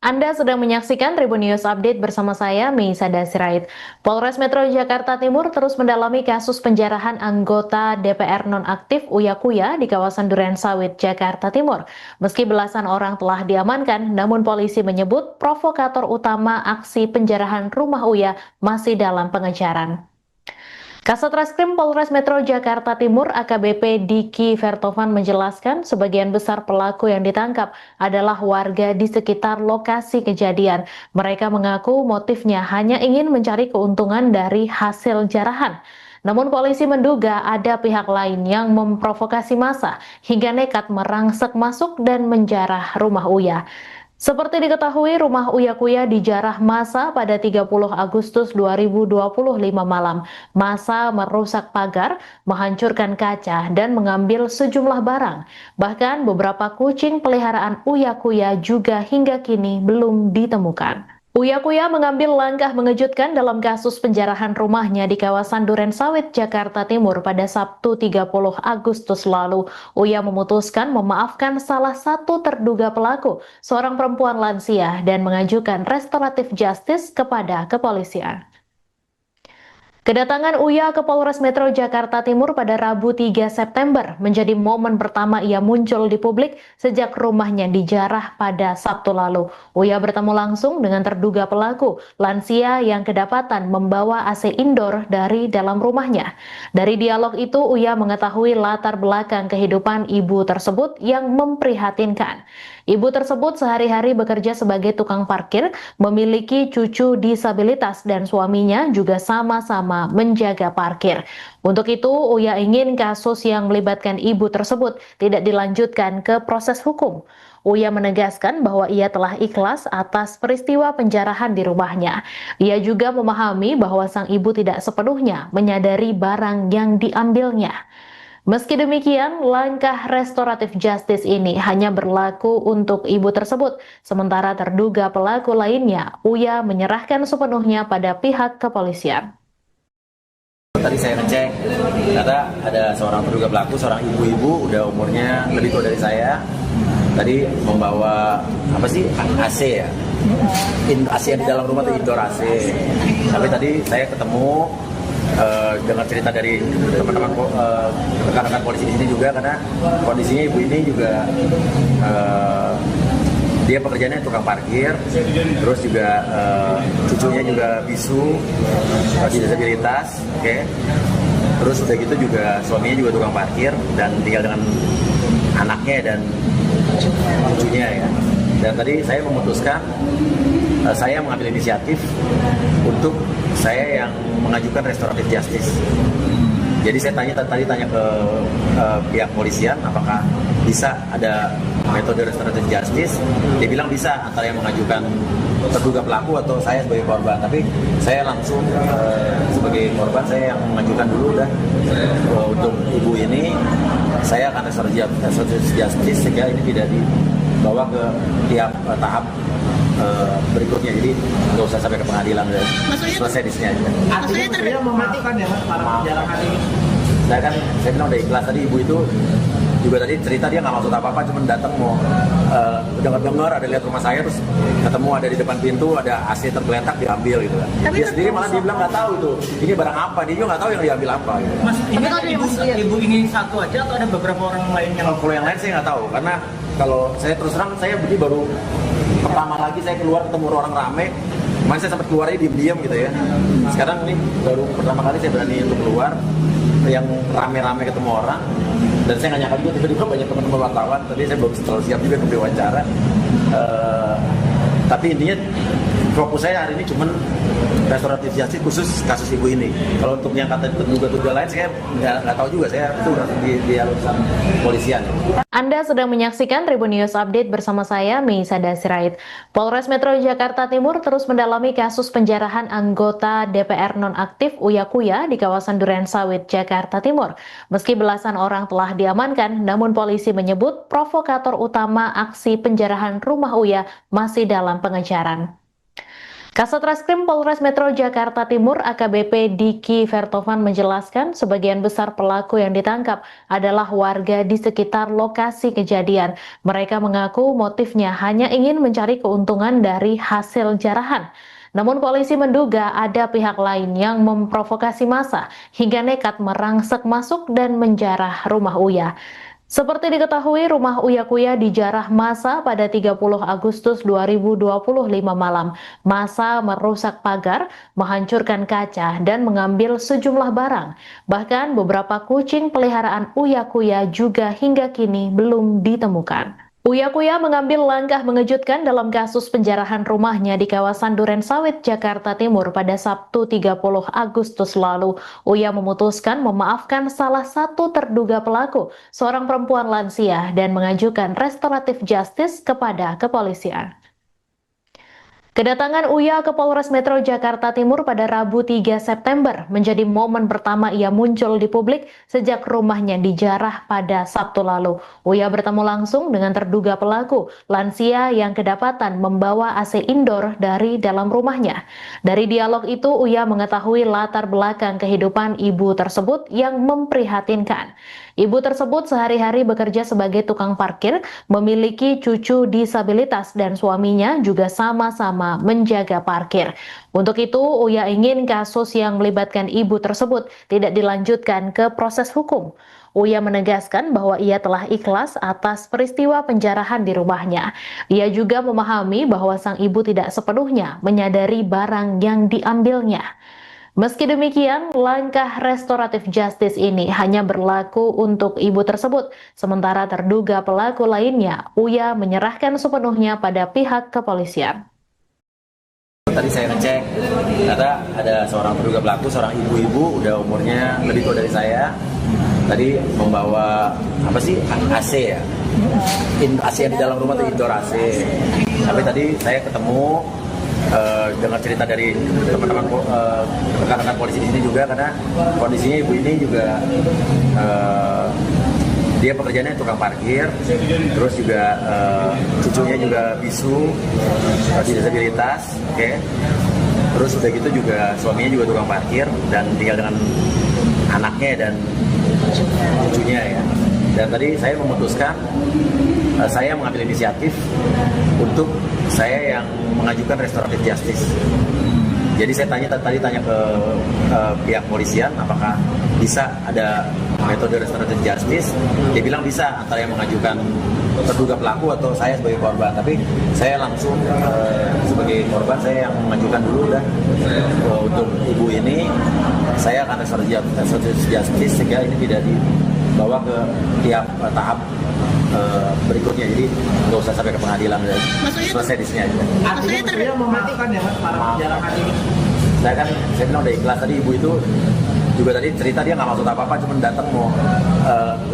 Anda sedang menyaksikan Tribun News Update bersama saya, Meisada Sirait. Polres Metro Jakarta Timur terus mendalami kasus penjarahan anggota DPR nonaktif Uya Kuya di kawasan Duren Sawit, Jakarta Timur. Meski belasan orang telah diamankan, namun polisi menyebut provokator utama aksi penjarahan rumah Uya masih dalam pengejaran. Kasat Reskrim Polres Metro Jakarta Timur AKBP Diki Vertovan menjelaskan sebagian besar pelaku yang ditangkap adalah warga di sekitar lokasi kejadian. Mereka mengaku motifnya hanya ingin mencari keuntungan dari hasil jarahan. Namun polisi menduga ada pihak lain yang memprovokasi massa hingga nekat merangsek masuk dan menjarah rumah Uya. Seperti diketahui, rumah Uya Kuya dijarah massa pada 30 Agustus 2025 malam. Massa merusak pagar, menghancurkan kaca, dan mengambil sejumlah barang. Bahkan beberapa kucing peliharaan Uya Kuya juga hingga kini belum ditemukan. Uya Kuya mengambil langkah mengejutkan dalam kasus penjarahan rumahnya di kawasan Duren Sawit, Jakarta Timur pada Sabtu 30 Agustus lalu. Uya memutuskan memaafkan salah satu terduga pelaku, seorang perempuan lansia, dan mengajukan restoratif justice kepada kepolisian. Kedatangan Uya ke Polres Metro Jakarta Timur pada Rabu 3 September menjadi momen pertama ia muncul di publik sejak rumahnya dijarah pada Sabtu lalu. Uya bertemu langsung dengan terduga pelaku, lansia yang kedapatan membawa AC indoor dari dalam rumahnya. Dari dialog itu, Uya mengetahui latar belakang kehidupan ibu tersebut yang memprihatinkan. Ibu tersebut sehari-hari bekerja sebagai tukang parkir, memiliki cucu disabilitas dan suaminya juga sama-sama menjaga parkir. Untuk itu, Uya ingin kasus yang melibatkan ibu tersebut tidak dilanjutkan ke proses hukum. Uya menegaskan bahwa ia telah ikhlas atas peristiwa penjarahan di rumahnya. Ia juga memahami bahwa sang ibu tidak sepenuhnya menyadari barang yang diambilnya. Meski demikian, langkah restoratif justice ini hanya berlaku untuk ibu tersebut, sementara terduga pelaku lainnya, Uya menyerahkan sepenuhnya pada pihak kepolisian. Tadi saya ngecek, ternyata ada seorang terduga pelaku, seorang ibu-ibu, udah umurnya lebih tua dari saya. Tadi membawa AC ya, AC yang di dalam rumah itu indoor AC. Tapi tadi saya ketemu dengar cerita dari teman-teman rekan-rekan polisi di sini juga, karena kondisinya ibu ini juga dia pekerjaannya tukang parkir, terus juga cucunya juga bisu, disabilitas, oke. Terus udah gitu juga suaminya juga tukang parkir dan tinggal dengan anaknya dan cucunya ya. Dan tadi saya memutuskan, saya mengambil inisiatif untuk saya yang mengajukan restoratif justice. Jadi saya tadi tanya ke pihak polisian apakah bisa ada metode restoratif justice. Dia bilang bisa, antara yang mengajukan terduga pelaku atau saya sebagai korban. Tapi saya langsung sebagai korban, saya yang mengajukan dulu dah untuk ibu ini. Saya akan restoratif justice sehingga ini tidak dibawa ke tiap tahap berikutnya, jadi nggak usah sampai ke pengadilan, selesai di sini aja. Artinya memaafkan ya para penjarahan ini. Saya bilang udah ikhlas. Tadi ibu itu juga tadi cerita dia nggak maksud apa-apa, cuma datang mau dengar ada lihat rumah saya, terus ketemu ada di depan pintu ada AC tergeletak diambil gitu kan. Dia sendiri malah dia bilang nggak tahu itu ini barang apa, dia juga nggak tahu yang diambil apa gitu. Mas, ini ibu ini satu aja atau ada beberapa orang lain yang? Kalau yang lain saya nggak tahu, karena kalau saya terus terang saya baru pertama lagi saya keluar ketemu orang rame. Kemarin saya sempat keluarnya diam-diam gitu ya. Sekarang ini baru pertama kali saya berani untuk keluar yang rame-rame ketemu orang, dan saya nggak nyangka juga tiba-tiba banyak teman-teman wartawan. Tadi saya belum terlalu siap juga untuk diwawancara, tapi intinya fokus saya hari ini cuman restoratif justice khusus kasus ibu ini. Kalau untuk yang kata terduga lain saya nggak tahu juga, saya itu di urusan polisian. Anda sedang menyaksikan Tribun News Update bersama saya, Meisada Sirait. Polres Metro Jakarta Timur terus mendalami kasus penjarahan anggota DPR nonaktif Uya Kuya di kawasan Duren Sawit, Jakarta Timur. Meski belasan orang telah diamankan, namun polisi menyebut provokator utama aksi penjarahan rumah Uya masih dalam pengejaran. Kasat Reskrim Polres Metro Jakarta Timur AKBP Diki Vertovan menjelaskan sebagian besar pelaku yang ditangkap adalah warga di sekitar lokasi kejadian. Mereka mengaku motifnya hanya ingin mencari keuntungan dari hasil jarahan. Namun polisi menduga ada pihak lain yang memprovokasi massa hingga nekat merangsek masuk dan menjarah rumah Uya. Seperti diketahui, rumah Uya Kuya dijarah massa pada 30 Agustus 2025 malam. Massa merusak pagar, menghancurkan kaca, dan mengambil sejumlah barang. Bahkan beberapa kucing peliharaan Uya Kuya juga hingga kini belum ditemukan. Uya Kuya mengambil langkah mengejutkan dalam kasus penjarahan rumahnya di kawasan Duren Sawit, Jakarta Timur pada Sabtu 30 Agustus lalu. Uya memutuskan memaafkan salah satu terduga pelaku, seorang perempuan lansia, dan mengajukan restoratif justice kepada kepolisian. Kedatangan Uya ke Polres Metro Jakarta Timur pada Rabu 3 September menjadi momen pertama ia muncul di publik sejak rumahnya dijarah pada Sabtu lalu. Uya bertemu langsung dengan terduga pelaku, lansia yang kedapatan membawa AC indoor dari dalam rumahnya. Dari dialog itu, Uya mengetahui latar belakang kehidupan ibu tersebut yang memprihatinkan. Ibu tersebut sehari-hari bekerja sebagai tukang parkir, memiliki cucu disabilitas dan suaminya juga sama-sama menjaga parkir. Untuk itu, Uya ingin kasus yang melibatkan ibu tersebut tidak dilanjutkan ke proses hukum. Uya menegaskan bahwa ia telah ikhlas atas peristiwa penjarahan di rumahnya. Ia juga memahami bahwa sang ibu tidak sepenuhnya menyadari barang yang diambilnya. Meski demikian, langkah restoratif justice ini hanya berlaku untuk ibu tersebut, sementara terduga pelaku lainnya, Uya menyerahkan sepenuhnya pada pihak kepolisian. Tadi saya ngecek, ternyata ada seorang terduga pelaku, seorang ibu-ibu, udah umurnya lebih tua dari saya. Tadi membawa AC ya, AC yang di dalam rumah itu indoor AC. Tapi tadi saya ketemu dengar cerita dari teman-teman rekan-rekan polisi di sini juga, karena kondisinya ibu ini juga dia pekerjaannya tukang parkir, terus juga cucunya juga bisu, disabilitas, oke. Terus udah gitu juga suaminya juga tukang parkir dan tinggal dengan anaknya dan cucunya ya. Dan tadi saya memutuskan, saya mengambil inisiatif untuk saya yang mengajukan restoratif justice. Jadi saya tanya ke pihak polisian apakah bisa ada metode restoratif justice. Dia bilang bisa, antara yang mengajukan terduga pelaku atau saya sebagai korban. Tapi saya langsung sebagai korban, saya yang mengajukan dulu dah untuk ibu ini. Saya akan restoratif justice sehingga ini tidak dibawa ke tiap tahap berikutnya, jadi nggak usah sampai ke pengadilan, selesai di sini aja. Artinya terlihat mematikan ya para penjarahan ini. Saya bilang udah ikhlas. Tadi ibu itu juga tadi cerita dia nggak maksud apa-apa, cuma datang mau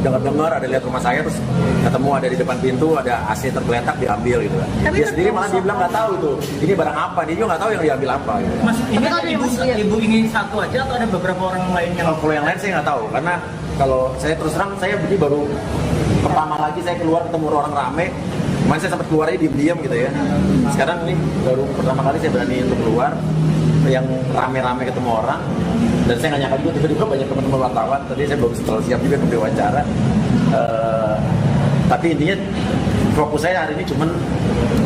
dengar ada lihat rumah saya, terus ketemu ada di depan pintu ada AC tergeletak, diambil gitu kan. Dia sendiri malah dia bilang nggak tahu itu ini barang apa, dia juga nggak tahu yang diambil apa gitu. Mas, ini ibu ingin satu aja atau ada beberapa orang lain yang? Kalau yang lain saya nggak tahu, karena kalau saya terus terang saya ini baru pertama lagi saya keluar ketemu orang rame. Kemarin saya sempat keluar aja diam-diam gitu ya. Sekarang ini baru pertama kali saya berani untuk keluar yang rame-rame ketemu orang, dan saya nggak nyangka juga tiba-tiba banyak teman-teman wartawan. Tadi saya belum terlalu siap juga untuk diwawancara, tapi intinya fokus saya hari ini cuman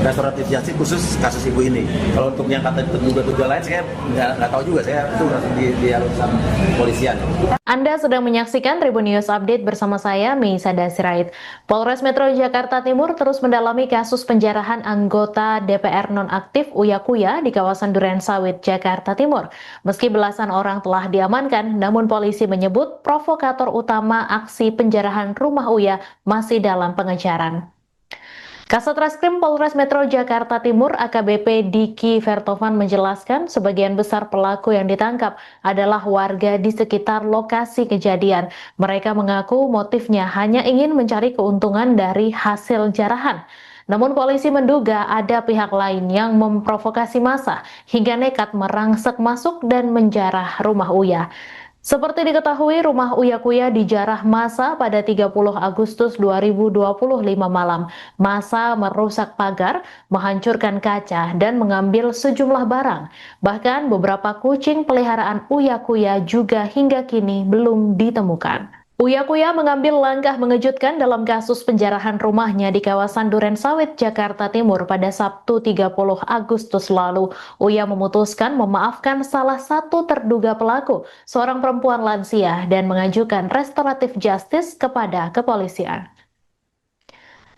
restoratif justice khusus kasus ibu ini. Kalau untuk yang kata terduga lain saya nggak tahu juga, saya itu di urusan polisian. Anda sedang menyaksikan Tribun News Update bersama saya, Meisada Sirait. Polres Metro Jakarta Timur terus mendalami kasus penjarahan anggota DPR nonaktif Uya Kuya di kawasan Durensawit, Jakarta Timur. Meski belasan orang telah diamankan, namun polisi menyebut provokator utama aksi penjarahan rumah Uya masih dalam pengejaran. Kasat Reskrim Polres Metro Jakarta Timur AKBP Diki Vertovan menjelaskan sebagian besar pelaku yang ditangkap adalah warga di sekitar lokasi kejadian. Mereka mengaku motifnya hanya ingin mencari keuntungan dari hasil jarahan. Namun polisi menduga ada pihak lain yang memprovokasi massa hingga nekat merangsek masuk dan menjarah rumah Uya. Seperti diketahui, rumah Uya Kuya dijarah massa pada 30 Agustus 2025 malam. Massa merusak pagar, menghancurkan kaca, dan mengambil sejumlah barang. Bahkan beberapa kucing peliharaan Uya Kuya juga hingga kini belum ditemukan. Uya Kuya mengambil langkah mengejutkan dalam kasus penjarahan rumahnya di kawasan Durensawit, Jakarta Timur pada Sabtu 30 Agustus lalu. Uya memutuskan memaafkan salah satu terduga pelaku, seorang perempuan lansia, dan mengajukan restoratif justice kepada kepolisian.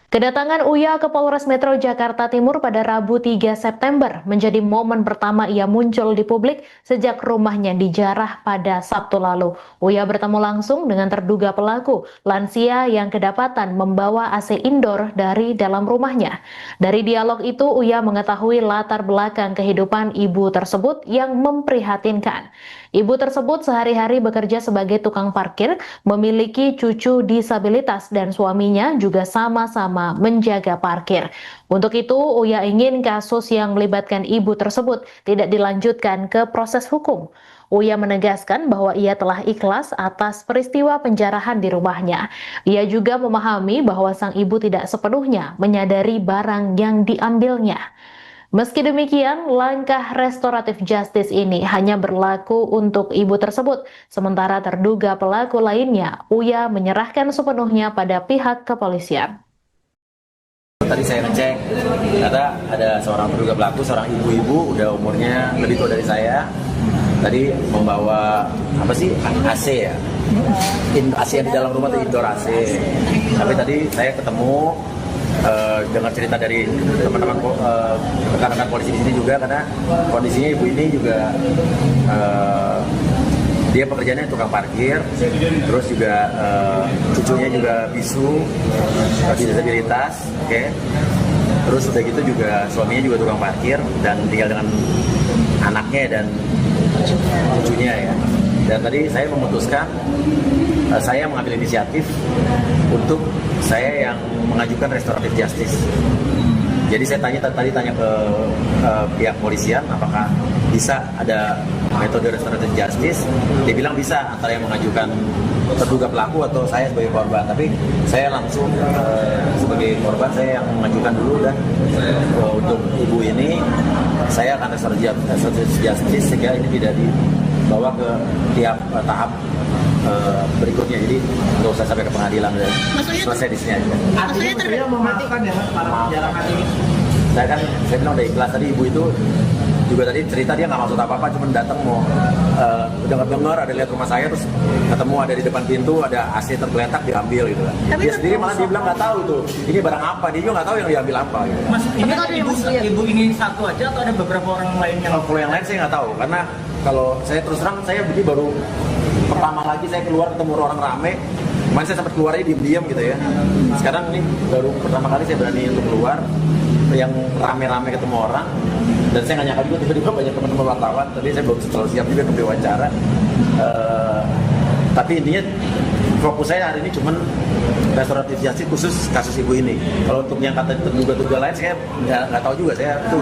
Kedatangan Uya ke Polres Metro Jakarta Timur pada Rabu 3 September menjadi momen pertama ia muncul di publik sejak rumahnya dijarah pada Sabtu lalu. Uya bertemu langsung dengan terduga pelaku, lansia yang kedapatan membawa AC indoor dari dalam rumahnya. Dari dialog itu, Uya mengetahui latar belakang kehidupan ibu tersebut yang memprihatinkan. Ibu tersebut sehari-hari bekerja sebagai tukang parkir, memiliki cucu disabilitas, dan suaminya juga sama-sama menjaga parkir. Untuk itu, Uya ingin kasus yang melibatkan ibu tersebut tidak dilanjutkan ke proses hukum. Uya menegaskan bahwa ia telah ikhlas atas peristiwa penjarahan di rumahnya. Ia juga memahami bahwa sang ibu tidak sepenuhnya menyadari barang yang diambilnya. Meski demikian, langkah restoratif justice ini hanya berlaku untuk ibu tersebut, sementara terduga pelaku lainnya, Uya menyerahkan sepenuhnya pada pihak kepolisian. Tadi saya ngecek, ternyata ada seorang terduga pelaku, seorang ibu-ibu, udah umurnya lebih tua dari saya. Tadi membawa AC ya, AC yang di dalam rumah itu indoor AC. Tapi tadi saya ketemu dengar cerita dari teman-teman rekan-rekan polisi di sini juga, karena kondisinya ibu ini juga Dia pekerjaannya tukang parkir, terus juga cucunya juga bisu, disabilitas, oke. Terus udah gitu juga suaminya juga tukang parkir dan tinggal dengan anaknya dan cucunya ya. Dan tadi saya memutuskan, saya mengambil inisiatif untuk saya yang mengajukan restoratif justice. Jadi saya tadi tanya ke pihak polisian apakah bisa ada metode restoratif justice. Dia bilang bisa, antara yang mengajukan terduga pelaku atau saya sebagai korban. Tapi saya langsung sebagai korban, saya yang mengajukan dulu dan untuk ibu ini saya akan restoratif justice sehingga ini tidak dibawa ke tiap tahap berikutnya. Jadi nggak usah sampai ke pengadilan dan selesai di sini aja. Artinya memaafkan ya para penjarahan ini. Saya bilang udah ikhlas. Tadi ibu itu juga tadi cerita dia nggak maksud apa-apa, cuma datang mau dengar ada lihat rumah saya, terus ketemu ada di depan pintu ada AC tergeletak diambil gitu kan. Dia sendiri malah dia bilang nggak tahu tuh ini barang apa, dia juga nggak tahu yang diambil apa gitu. Mas, ini ibu ingin satu aja atau ada beberapa orang lain yang? Kalau yang lain saya nggak tahu, karena kalau saya terus terang saya baru pertama lagi saya keluar ketemu orang rame. Kemarin saya sempat keluarnya diam-diam gitu ya. Sekarang ini baru pertama kali saya berani untuk keluar yang rame-rame ketemu orang, dan saya nggak nyangka juga tiba-tiba banyak teman-teman wartawan. Tadi saya belum terlalu siap juga untuk diwawancara, tapi intinya fokus saya hari ini cuman restoratif justice khusus kasus ibu ini. Kalau untuk yang kata terduga lain saya nggak tahu juga, saya itu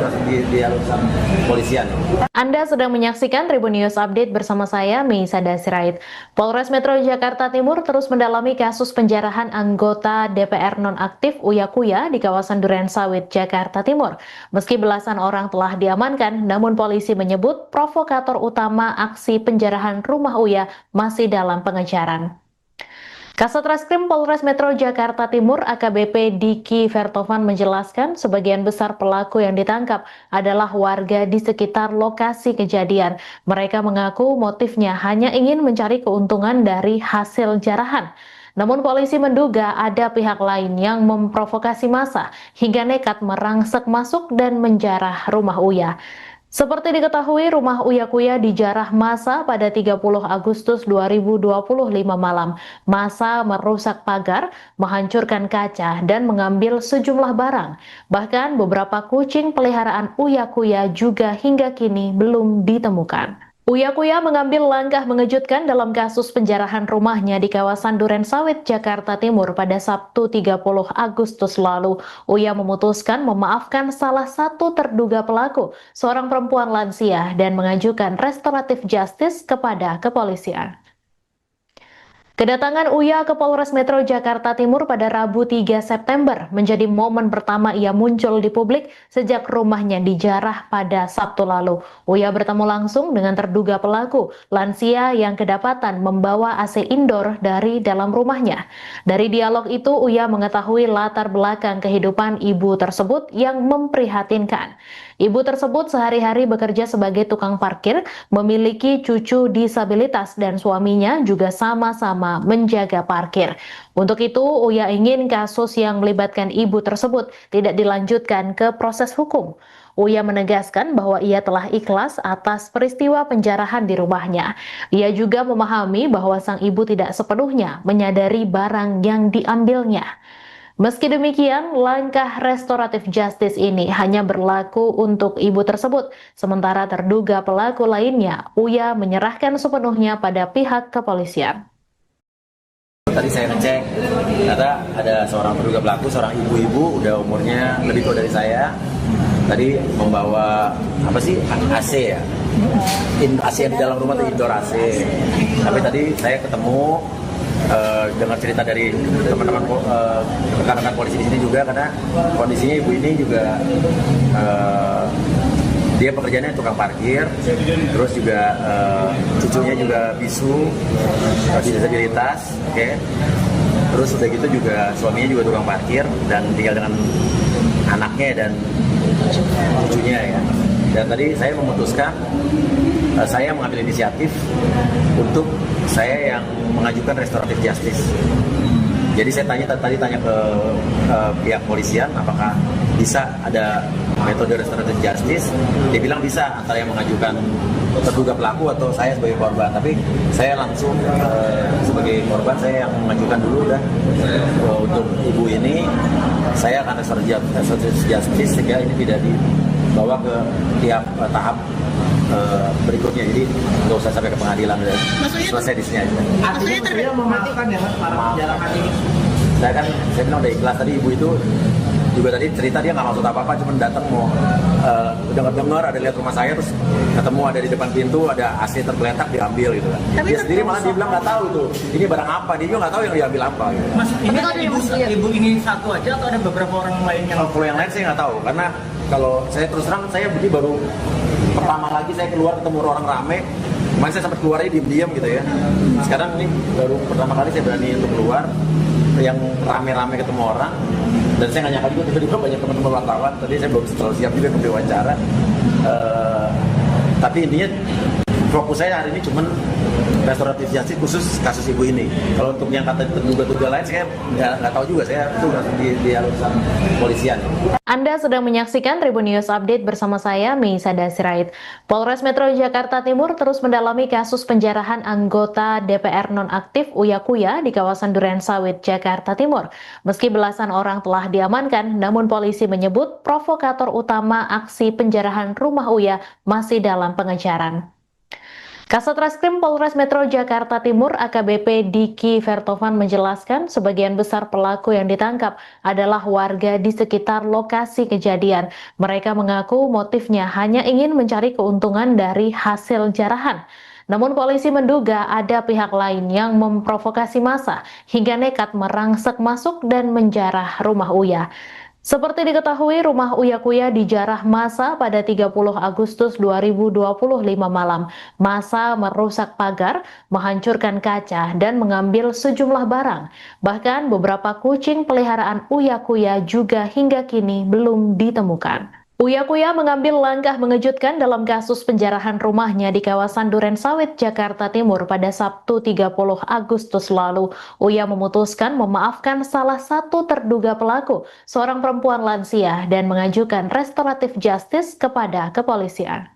di urusan polisian. Anda sedang menyaksikan Tribun News Update bersama saya, Meisada Sirait. Polres Metro Jakarta Timur terus mendalami kasus penjarahan anggota DPR nonaktif Uya Kuya di kawasan Durensawit, Jakarta Timur. Meski belasan orang telah diamankan, namun polisi menyebut provokator utama aksi penjarahan rumah Uya masih dalam pengejaran. Kasat Reskrim Polres Metro Jakarta Timur AKBP Diki Vertovan menjelaskan sebagian besar pelaku yang ditangkap adalah warga di sekitar lokasi kejadian. Mereka mengaku motifnya hanya ingin mencari keuntungan dari hasil jarahan. Namun polisi menduga ada pihak lain yang memprovokasi massa hingga nekat merangsek masuk dan menjarah rumah Uya. Seperti diketahui, rumah Uya Kuya dijarah massa pada 30 Agustus 2025 malam. Massa merusak pagar, menghancurkan kaca, dan mengambil sejumlah barang. Bahkan beberapa kucing peliharaan Uya Kuya juga hingga kini belum ditemukan. Uya Kuya mengambil langkah mengejutkan dalam kasus penjarahan rumahnya di kawasan Durensawit, Jakarta Timur pada Sabtu 30 Agustus lalu. Uya memutuskan memaafkan salah satu terduga pelaku, seorang perempuan lansia, dan mengajukan restoratif justice kepada kepolisian. Kedatangan Uya ke Polres Metro Jakarta Timur pada Rabu 3 September menjadi momen pertama ia muncul di publik sejak rumahnya dijarah pada Sabtu lalu. Uya bertemu langsung dengan terduga pelaku, lansia yang kedapatan membawa AC indoor dari dalam rumahnya. Dari dialog itu, Uya mengetahui latar belakang kehidupan ibu tersebut yang memprihatinkan. Ibu tersebut sehari-hari bekerja sebagai tukang parkir, memiliki cucu disabilitas, dan suaminya juga sama-sama menjaga parkir. Untuk itu, Uya ingin kasus yang melibatkan ibu tersebut tidak dilanjutkan ke proses hukum. Uya menegaskan bahwa ia telah ikhlas atas peristiwa penjarahan di rumahnya. Ia juga memahami bahwa sang ibu tidak sepenuhnya menyadari barang yang diambilnya. Meski demikian, langkah restoratif justice ini hanya berlaku untuk ibu tersebut, sementara terduga pelaku lainnya, Uya menyerahkan sepenuhnya pada pihak kepolisian. Tadi saya ngecek, ternyata ada seorang terduga pelaku, seorang ibu-ibu, udah umurnya lebih tua dari saya. Tadi membawa AC ya, AC yang di dalam rumah itu indoor AC. Tapi tadi saya ketemu, dengar cerita dari teman-teman rekan-rekan polisi di sini juga, karena kondisinya ibu ini juga dia pekerjaannya tukang parkir, terus juga cucunya juga bisu, disabilitas, oke. Terus udah gitu juga suaminya juga tukang parkir dan tinggal dengan anaknya dan cucunya ya. Dan tadi saya memutuskan, saya mengambil inisiatif untuk saya yang mengajukan restoratif justice. Jadi saya tadi tanya ke pihak polisian apakah bisa ada metode restoratif justice. Dia bilang bisa, antara yang mengajukan terduga pelaku atau saya sebagai korban, tapi saya langsung sebagai korban saya yang mengajukan dulu untuk ibu ini saya akan restoratif justice sehingga ini tidak dibawa ke tiap tahap berikutnya, jadi nggak usah sampai ke pengadilan, selesai di sini aja. Artinya memaafkan ya Mas para penjarahan ini. Saya bilang udah ikhlas. Tadi ibu itu juga tadi cerita dia nggak maksud apa-apa, cuma datang mau dengar ada lihat rumah saya, terus ketemu ada di depan pintu ada AC tergeletak diambil gitu kan. Dia sendiri malah dia bilang nggak tahu tuh ini barang apa, dia juga nggak tahu yang diambil apa gitu. Mas, ini kan ibu ini satu aja atau ada beberapa orang lain yang? Kalau yang lain saya nggak tahu, karena kalau saya terus terang saya begini baru pertama lagi saya keluar ketemu orang rame. Kemarin saya sempat keluarnya diam-diam gitu ya. Sekarang ini baru pertama kali saya berani untuk keluar yang rame-rame ketemu orang, dan saya nggak nyangka juga tiba-tiba banyak teman-teman wartawan. Tadi saya belum terlalu siap juga untuk diwawancara, tapi intinya fokus saya hari ini cuman restoratif justice khusus kasus ibu ini. Kalau untuk yang kata terduga-terduga lain saya nggak tahu juga, saya itu di urusan polisian. Anda sedang menyaksikan Tribun News Update bersama saya, Meisada Sirait. Polres Metro Jakarta Timur terus mendalami kasus penjarahan anggota DPR nonaktif Uya Kuya di kawasan Durensawit, Jakarta Timur. Meski belasan orang telah diamankan, namun polisi menyebut provokator utama aksi penjarahan rumah Uya masih dalam pengejaran. Kasat Reskrim Polres Metro Jakarta Timur AKBP Diki Vertovan menjelaskan sebagian besar pelaku yang ditangkap adalah warga di sekitar lokasi kejadian. Mereka mengaku motifnya hanya ingin mencari keuntungan dari hasil jarahan. Namun polisi menduga ada pihak lain yang memprovokasi massa hingga nekat merangsek masuk dan menjarah rumah Uya. Seperti diketahui, rumah Uya Kuya dijarah massa pada 30 Agustus 2025 malam. Massa merusak pagar, menghancurkan kaca, dan mengambil sejumlah barang. Bahkan beberapa kucing peliharaan Uya Kuya juga hingga kini belum ditemukan. Uya Kuya mengambil langkah mengejutkan dalam kasus penjarahan rumahnya di kawasan Durensawit, Jakarta Timur pada Sabtu 30 Agustus lalu. Uya memutuskan memaafkan salah satu terduga pelaku, seorang perempuan lansia, dan mengajukan restoratif justice kepada kepolisian.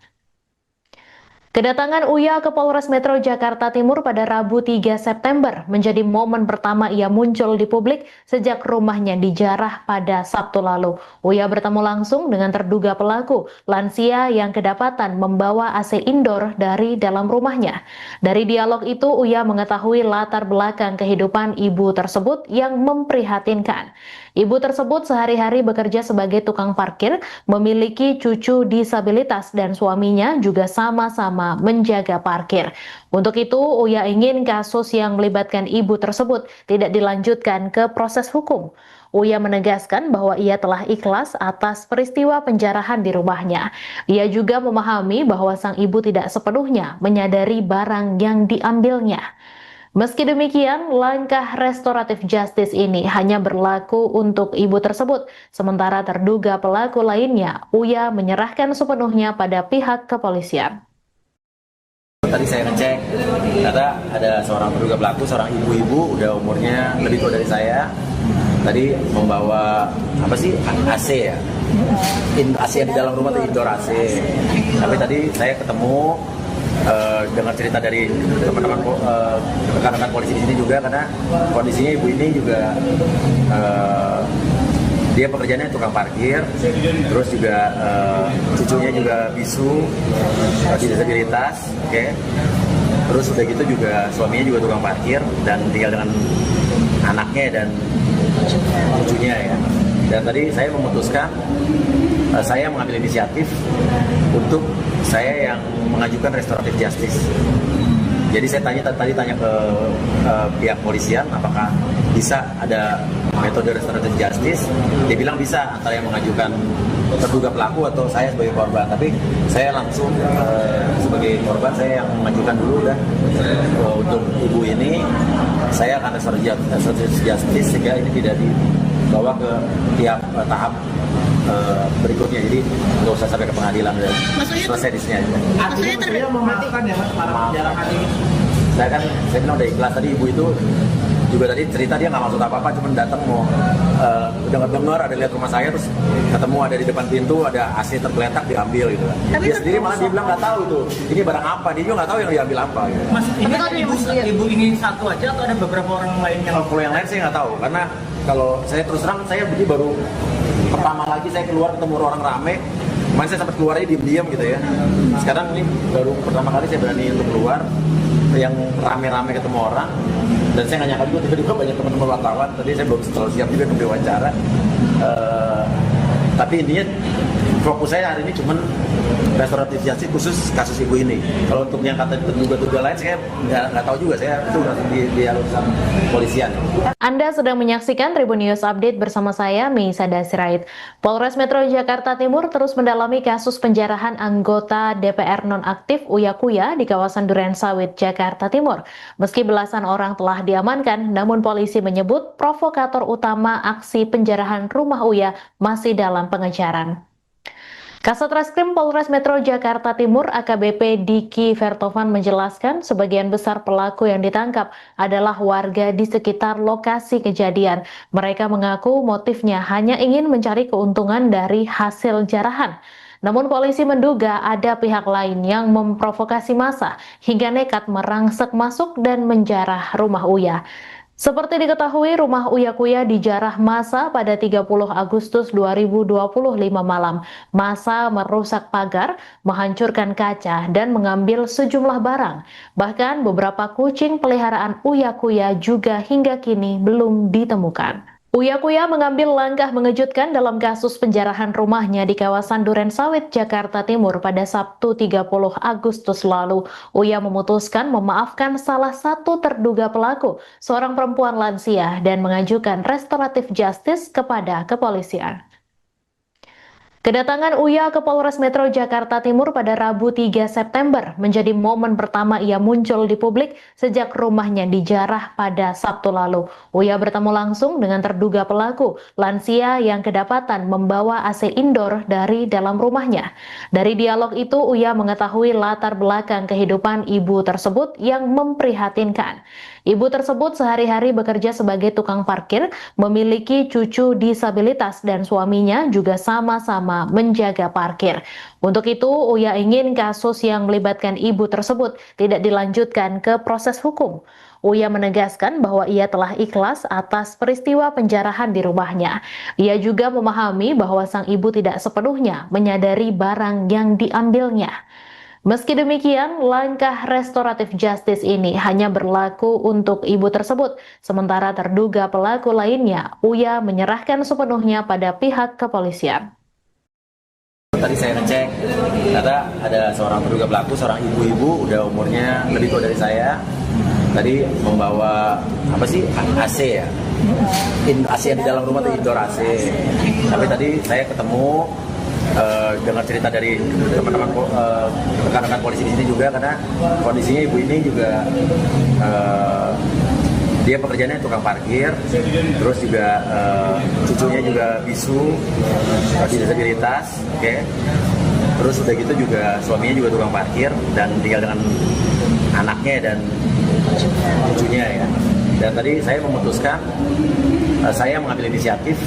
Kedatangan Uya ke Polres Metro Jakarta Timur pada Rabu 3 September menjadi momen pertama ia muncul di publik sejak rumahnya dijarah pada Sabtu lalu. Uya bertemu langsung dengan terduga pelaku, lansia yang kedapatan membawa AC indoor dari dalam rumahnya. Dari dialog itu, Uya mengetahui latar belakang kehidupan ibu tersebut yang memprihatinkan. Ibu tersebut sehari-hari bekerja sebagai tukang parkir, memiliki cucu disabilitas, dan suaminya juga sama-sama menjaga parkir. Untuk itu, Uya ingin kasus yang melibatkan ibu tersebut tidak dilanjutkan ke proses hukum. Uya menegaskan bahwa ia telah ikhlas atas peristiwa penjarahan di rumahnya. Ia juga memahami bahwa sang ibu tidak sepenuhnya menyadari barang yang diambilnya. Meski demikian, langkah restoratif justice ini hanya berlaku untuk ibu tersebut, sementara terduga pelaku lainnya, Uya menyerahkan sepenuhnya pada pihak kepolisian. Tadi saya ngecek, ternyata ada seorang terduga pelaku, seorang ibu-ibu, udah umurnya lebih tua dari saya. Tadi membawa AC ya, AC yang di dalam rumah itu indoor AC. Tapi tadi saya ketemu, dengar cerita dari teman-teman rekan-rekan polisi di sini juga, karena kondisinya ibu ini juga dia pekerjaannya tukang parkir, terus juga cucunya juga bisu, disabilitas, oke. Terus udah gitu juga suaminya juga tukang parkir dan tinggal dengan anaknya dan cucunya ya. Dan tadi saya memutuskan, saya mengambil inisiatif untuk saya yang mengajukan restoratif justice. Jadi saya tadi tanya ke pihak polisian apakah bisa ada metode restoratif justice. Dia bilang bisa, antara yang mengajukan terduga pelaku atau saya sebagai korban. Tapi saya langsung sebagai korban saya yang mengajukan dulu untuk ibu ini saya akan restoratif justice sehingga ini tidak dibawa ke tiap tahap berikutnya, jadi nggak usah sampai ke pengadilan, selesai di sini aja. Artinya memaafkan ya Mas para penjarahan ini. Saya bilang udah ikhlas. Tadi ibu itu juga tadi cerita dia nggak maksud apa-apa, cuma datang mau dengar ada lihat rumah saya, terus ketemu ada di depan pintu ada AC tergeletak diambil gitu. Dia sendiri malah dia bilang nggak tahu tuh ini barang apa, dia juga nggak tahu yang diambil apa. Gitu. Mas, ini ibu ingin satu aja atau ada beberapa orang lain yang? Kalau yang lain saya nggak tahu, karena kalau saya terus terang saya baru pertama lagi saya keluar ketemu orang rame. Kemarin saya sempat keluarnya diam-diam gitu ya. Sekarang ini baru pertama kali saya berani untuk keluar yang rame-rame ketemu orang. Dan saya nggak nyangka juga tiba-tiba banyak teman-teman wartawan. Tadi saya belum terlalu siap juga untuk diwawancara. Tapi intinya fokus saya hari ini cuman restoratif justice khusus kasus ibu ini. Kalau untuk yang kata terduga-terduga lain saya nggak tahu juga, saya itu udah dialog sama polisian. Anda sedang menyaksikan Tribun News Update bersama saya, Meisada Sirait. Polres Metro Jakarta Timur terus mendalami kasus penjarahan anggota DPR nonaktif Uya Kuya di kawasan Durensawit, Jakarta Timur. Meski belasan orang telah diamankan, namun polisi menyebut provokator utama aksi penjarahan rumah Uya masih dalam pengejaran. Kasat Reskrim Polres Metro Jakarta Timur AKBP Diki Vertovan menjelaskan sebagian besar pelaku yang ditangkap adalah warga di sekitar lokasi kejadian. Mereka mengaku motifnya hanya ingin mencari keuntungan dari hasil jarahan. Namun polisi menduga ada pihak lain yang memprovokasi massa hingga nekat merangsek masuk dan menjarah rumah Uya. Seperti diketahui, rumah Uya Kuya dijarah massa pada 30 Agustus 2025 malam. Massa merusak pagar, menghancurkan kaca, dan mengambil sejumlah barang. Bahkan beberapa kucing peliharaan Uya Kuya juga hingga kini belum ditemukan. Uya Kuya mengambil langkah mengejutkan dalam kasus penjarahan rumahnya di kawasan Durensawit, Jakarta Timur pada Sabtu 30 Agustus lalu. Uya memutuskan memaafkan salah satu terduga pelaku, seorang perempuan lansia, dan mengajukan restoratif justice kepada kepolisian. Kedatangan Uya ke Polres Metro Jakarta Timur pada Rabu 3 September menjadi momen pertama ia muncul di publik sejak rumahnya dijarah pada Sabtu lalu. Uya bertemu langsung dengan terduga pelaku, lansia yang kedapatan membawa AC indoor dari dalam rumahnya. Dari dialog itu, Uya mengetahui latar belakang kehidupan ibu tersebut yang memprihatinkan. Ibu tersebut sehari-hari bekerja sebagai tukang parkir, memiliki cucu disabilitas dan suaminya juga sama-sama menjaga parkir. Untuk itu, Uya ingin kasus yang melibatkan ibu tersebut tidak dilanjutkan ke proses hukum. Uya menegaskan bahwa ia telah ikhlas atas peristiwa penjarahan di rumahnya. Ia juga memahami bahwa sang ibu tidak sepenuhnya menyadari barang yang diambilnya. Meski demikian, langkah restoratif justice ini hanya berlaku untuk ibu tersebut, sementara terduga pelaku lainnya, Uya menyerahkan sepenuhnya pada pihak kepolisian. Tadi saya ngecek, ternyata ada seorang terduga pelaku, seorang ibu-ibu, udah umurnya lebih tua dari saya. Tadi membawa AC ya, AC yang di dalam rumah itu indoor AC. Tapi tadi saya ketemu, dengar cerita dari teman-teman rekan-rekan polisi di sini juga, karena kondisinya ibu ini juga dia pekerjaannya tukang parkir, terus juga cucunya juga bisu, disabilitas, oke. Terus udah gitu juga suaminya juga tukang parkir dan tinggal dengan anaknya dan cucunya ya. Dan tadi saya memutuskan, saya mengambil inisiatif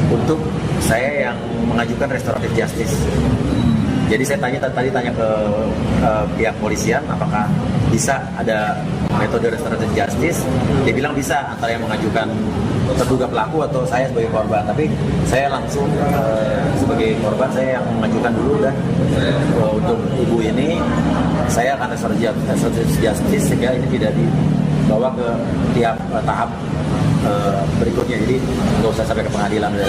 untuk saya yang mengajukan restoratif justice. Jadi saya tadi tanya ke pihak polisian apakah bisa ada metode restoratif justice. Dia bilang bisa, antara yang mengajukan terduga pelaku atau saya sebagai korban. Tapi saya langsung sebagai korban, saya yang mengajukan dulu dan untuk ibu ini saya akan restoratif justice sehingga ini tidak dibawa ke tiap tahap berikutnya, jadi nggak usah sampai ke pengadilan dan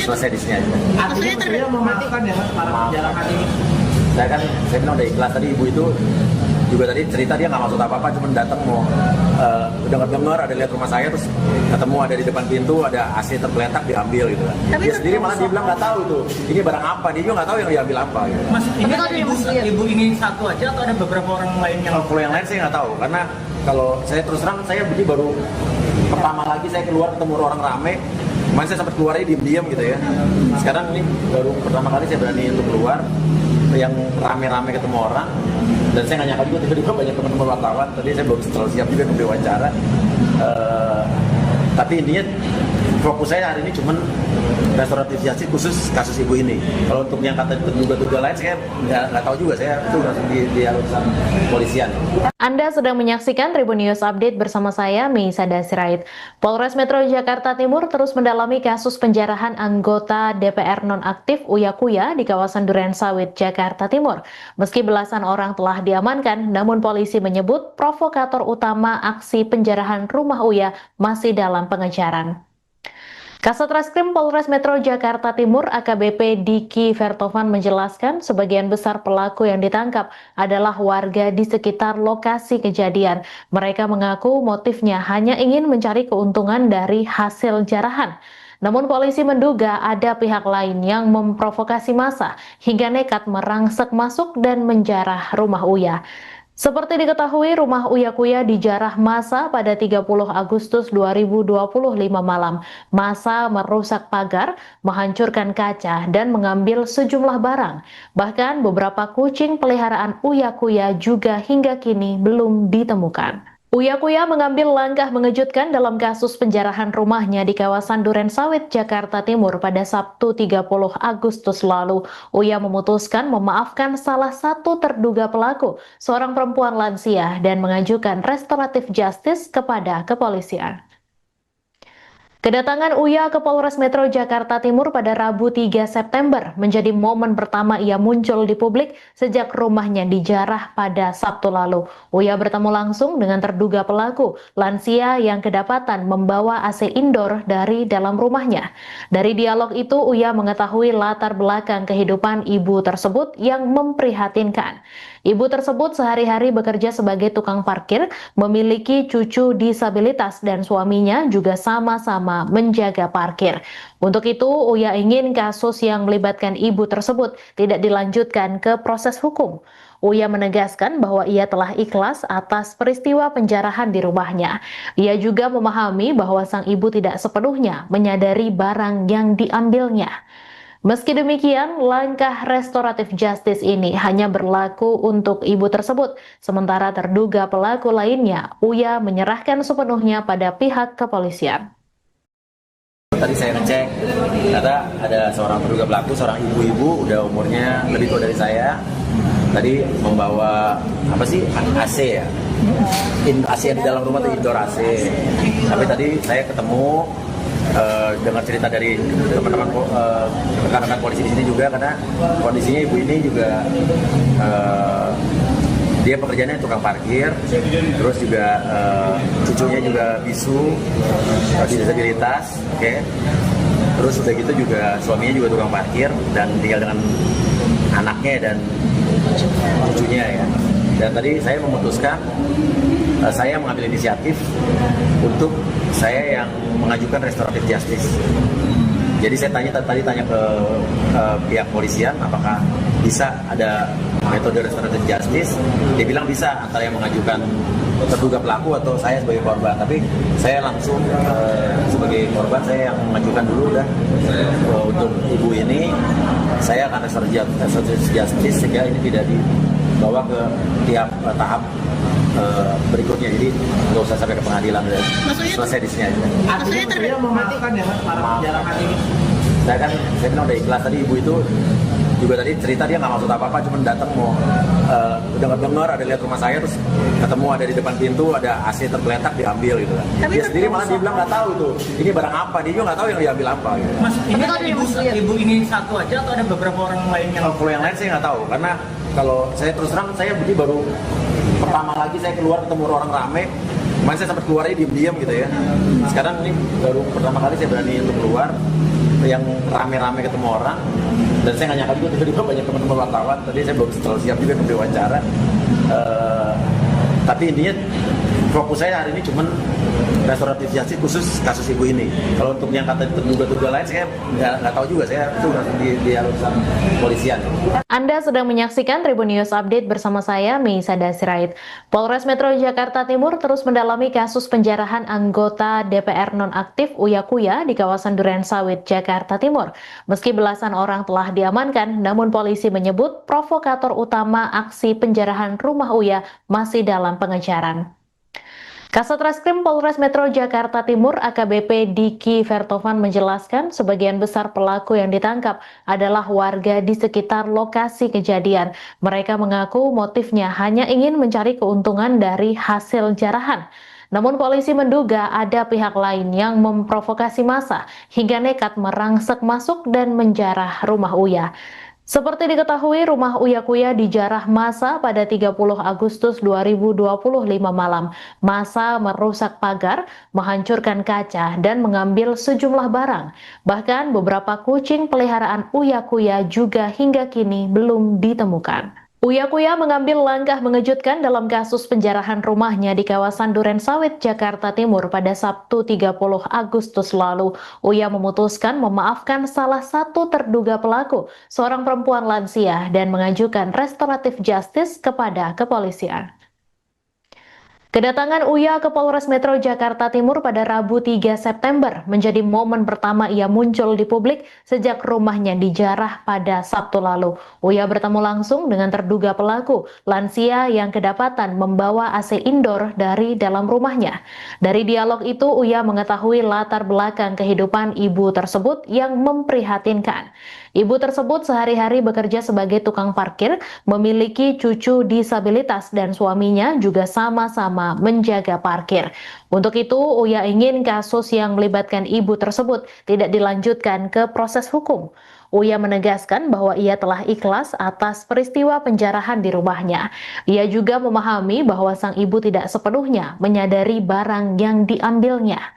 selesai di sini aja. Artinya memaafkan ya para penjarahan ini. Saya bilang udah ikhlas. Tadi ibu itu juga tadi cerita dia nggak maksud apa-apa, cuma datang mau dengar ada lihat rumah saya, terus ketemu ada di depan pintu ada AC tergeletak diambil gitu. Dia sendiri malah dia bilang nggak tahu tuh ini barang apa, dia juga nggak tahu yang diambil apa. Gitu. Mas, ini ibu ingin satu aja atau ada beberapa orang lain yang? Kalau yang lain saya nggak tahu, karena kalau saya terus terang saya baru pertama lagi saya keluar ketemu orang rame. Kemarin saya sempat keluarnya diam-diam gitu ya. Sekarang ini baru pertama kali saya berani untuk keluar yang rame-rame ketemu orang. dan saya nggak nyangka juga tiba-tiba banyak teman-teman wartawan. Tadi saya belum terlalu siap juga untuk diwawancara. Tapi intinya fokus saya hari ini cuman restoratif justice khusus kasus ibu ini. Kalau untuk yang kata terduga-terduga lain saya nggak tahu juga, saya itu langsung di urusan polisian. Anda sedang menyaksikan Tribun News Update bersama saya, Meisada Sirait. Polres Metro Jakarta Timur terus mendalami kasus penjarahan anggota DPR nonaktif Uya Kuya di kawasan Durensawit, Jakarta Timur. Meski belasan orang telah diamankan, namun polisi menyebut provokator utama aksi penjarahan rumah Uya masih dalam pengejaran. Kasat Reskrim Polres Metro Jakarta Timur AKBP Diki Vertovan menjelaskan sebagian besar pelaku yang ditangkap adalah warga di sekitar lokasi kejadian. Mereka mengaku motifnya hanya ingin mencari keuntungan dari hasil jarahan. Namun polisi menduga ada pihak lain yang memprovokasi massa hingga nekat merangsek masuk dan menjarah rumah Uya. Seperti diketahui, rumah Uya Kuya dijarah massa pada 30 Agustus 2025 malam. Massa merusak pagar, menghancurkan kaca, dan mengambil sejumlah barang. Bahkan beberapa kucing peliharaan Uya Kuya juga hingga kini belum ditemukan. Uya Kuya mengambil langkah mengejutkan dalam kasus penjarahan rumahnya di kawasan Durensawit, Jakarta Timur pada Sabtu 30 Agustus lalu. Uya memutuskan memaafkan salah satu terduga pelaku, seorang perempuan lansia, dan mengajukan restoratif justice kepada kepolisian. Kedatangan Uya ke Polres Metro Jakarta Timur pada Rabu 3 September menjadi momen pertama ia muncul di publik sejak rumahnya dijarah pada Sabtu lalu. Uya bertemu langsung dengan terduga pelaku, lansia yang kedapatan membawa AC indoor dari dalam rumahnya. Dari dialog itu, Uya mengetahui latar belakang kehidupan ibu tersebut yang memprihatinkan. Ibu tersebut sehari-hari bekerja sebagai tukang parkir, memiliki cucu disabilitas dan suaminya juga sama-sama menjaga parkir. Untuk itu, Uya ingin kasus yang melibatkan ibu tersebut tidak dilanjutkan ke proses hukum. Uya menegaskan bahwa ia telah ikhlas atas peristiwa penjarahan di rumahnya. Ia juga memahami bahwa sang ibu tidak sepenuhnya menyadari barang yang diambilnya. Meski demikian, langkah restoratif justice ini hanya berlaku untuk ibu tersebut, sementara terduga pelaku lainnya, Uya menyerahkan sepenuhnya pada pihak kepolisian. Tadi saya ngecek, ternyata ada seorang terduga pelaku, seorang ibu-ibu, udah umurnya lebih tua dari saya. Tadi membawa AC ya, AC yang di dalam rumah itu indoor AC. Tapi tadi saya ketemu, dengar cerita dari teman-teman rekan-rekan polisi di sini juga, karena kondisinya ibu ini juga dia pekerjaannya tukang parkir, terus juga cucunya juga bisu, disabilitas, oke. Terus udah gitu juga suaminya juga tukang parkir dan tinggal dengan anaknya dan cucunya ya. Dan tadi saya memutuskan, saya mengambil inisiatif untuk saya yang mengajukan restoratif justice. Jadi saya tanya ke pihak polisian apakah bisa ada metode restoratif justice. Dia bilang bisa, antara yang mengajukan terduga pelaku atau saya sebagai korban. Tapi saya langsung sebagai korban, saya yang mengajukan dulu dah untuk ibu ini. Saya akan restoratif justice sehingga ini tidak dibawa ke tiap tahap berikutnya, jadi nggak usah sampai ke pengadilan dan selesai di sini aja. Artinya terlihat mematikan ya para penjarahan ini. Saya bilang udah ikhlas. Tadi ibu itu juga tadi cerita dia nggak maksud apa-apa, cuma datang mau dengar ada lihat rumah saya, terus ketemu ada di depan pintu ada AC tergeletak diambil gitu kan. Dia sendiri malah dia bilang nggak tahu tuh ini barang apa, dia juga nggak tahu yang diambil apa gitu. Mas, ini ibu ini satu aja atau ada beberapa orang lain yang? Kalau yang lain saya nggak tahu, karena kalau saya terus terang saya baru pertama lagi saya keluar ketemu orang rame. Kemarin saya sempat keluarnya diam-diam gitu ya. Sekarang ini baru pertama kali saya berani untuk keluar yang rame-rame ketemu orang, dan saya nggak nyangka juga tiba-tiba banyak teman-teman wartawan. Tadi saya belum terlalu siap juga untuk diwawancara. Tapi intinya fokus saya hari ini cuman restoratif justice khusus kasus ibu ini. Kalau untuk yang kata terduga-terduga lain saya nggak tahu juga, saya itu di urusan polisian. Anda sedang menyaksikan Tribun News Update bersama saya, Meisada Sirait. Polres Metro Jakarta Timur terus mendalami kasus penjarahan anggota DPR nonaktif Uya Kuya di kawasan Durensawit, Jakarta Timur. Meski belasan orang telah diamankan, namun polisi menyebut provokator utama aksi penjarahan rumah Uya masih dalam pengejaran. Kasat Reskrim Polres Metro Jakarta Timur AKBP Diki Vertovan menjelaskan sebagian besar pelaku yang ditangkap adalah warga di sekitar lokasi kejadian. Mereka mengaku motifnya hanya ingin mencari keuntungan dari hasil jarahan. Namun polisi menduga ada pihak lain yang memprovokasi massa hingga nekat merangsek masuk dan menjarah rumah Uya. Seperti diketahui, rumah Uya Kuya dijarah massa pada 30 Agustus 2025 malam. Massa merusak pagar, menghancurkan kaca, dan mengambil sejumlah barang. Bahkan beberapa kucing peliharaan Uya Kuya juga hingga kini belum ditemukan. Uya Kuya mengambil langkah mengejutkan dalam kasus penjarahan rumahnya di kawasan Durensawit, Jakarta Timur pada Sabtu 30 Agustus lalu. Uya memutuskan memaafkan salah satu terduga pelaku, seorang perempuan lansia, dan mengajukan restoratif justice kepada kepolisian. Kedatangan Uya ke Polres Metro Jakarta Timur pada Rabu 3 September menjadi momen pertama ia muncul di publik sejak rumahnya dijarah pada Sabtu lalu. Uya bertemu langsung dengan terduga pelaku, lansia yang kedapatan membawa AC indoor dari dalam rumahnya. Dari dialog itu, Uya mengetahui latar belakang kehidupan ibu tersebut yang memprihatinkan. Ibu tersebut sehari-hari bekerja sebagai tukang parkir, memiliki cucu disabilitas dan suaminya juga sama-sama menjaga parkir. Untuk itu, Uya ingin kasus yang melibatkan ibu tersebut tidak dilanjutkan ke proses hukum. Uya menegaskan bahwa ia telah ikhlas atas peristiwa penjarahan di rumahnya. Ia juga memahami bahwa sang ibu tidak sepenuhnya menyadari barang yang diambilnya.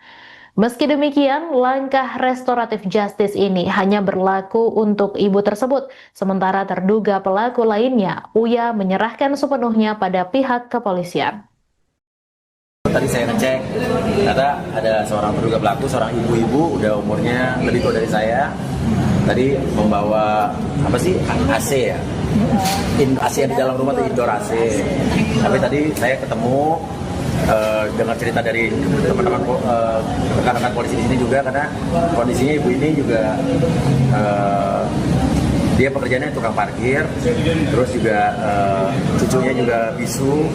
Meski demikian, langkah restoratif justice ini hanya berlaku untuk ibu tersebut, sementara terduga pelaku lainnya, Uya menyerahkan sepenuhnya pada pihak kepolisian. Tadi saya ngecek, ternyata ada seorang terduga pelaku, seorang ibu-ibu, udah umurnya lebih tua dari saya. Tadi membawa AC ya, AC yang di dalam rumah itu indoor AC. Tapi tadi saya ketemu, dengar cerita dari teman-teman rekan-rekan polisi di sini juga, karena kondisinya ibu ini juga dia pekerjaannya tukang parkir, terus juga cucunya juga bisu,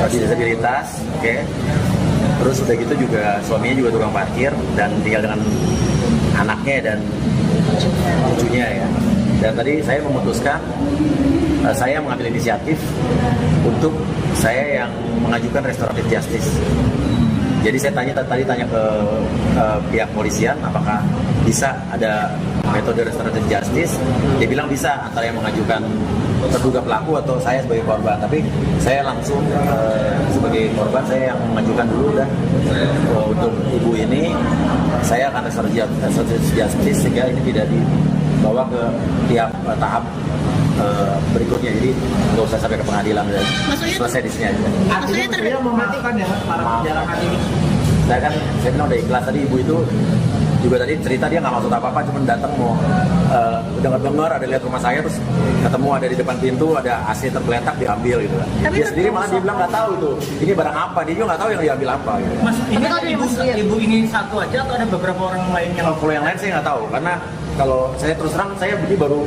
disabilitas, oke. Terus udah gitu juga suaminya juga tukang parkir dan tinggal dengan anaknya dan cucunya ya. Dan tadi saya memutuskan, saya mengambil inisiatif untuk saya yang mengajukan restoratif justice. Jadi saya tanya ke pihak polisian apakah bisa ada metode restoratif justice. Dia bilang bisa, antara yang mengajukan terduga pelaku atau saya sebagai korban. Tapi saya langsung sebagai korban, saya yang mengajukan dulu dah untuk ibu ini. Saya akan restoratif justice sehingga ini tidak dibawa ke tiap tahap berikutnya, jadi nggak usah sampai ke pengadilan dan selesai di sini aja. Artinya mematikan ya para penjarahan ini. Saya bilang udah ikhlas. Tadi ibu itu juga tadi cerita dia nggak maksud apa-apa, cuma datang mau dengar ada lihat rumah saya, terus ketemu ada di depan pintu ada AC tergeletak diambil gitu. Dia sendiri malah dia bilang nggak tahu itu ini barang apa, dia juga nggak tahu yang diambil apa. Gitu. Mas, ini ibu ini satu aja atau ada beberapa orang lain yang? Kalau yang lain saya nggak tahu, karena kalau saya terus terang saya baru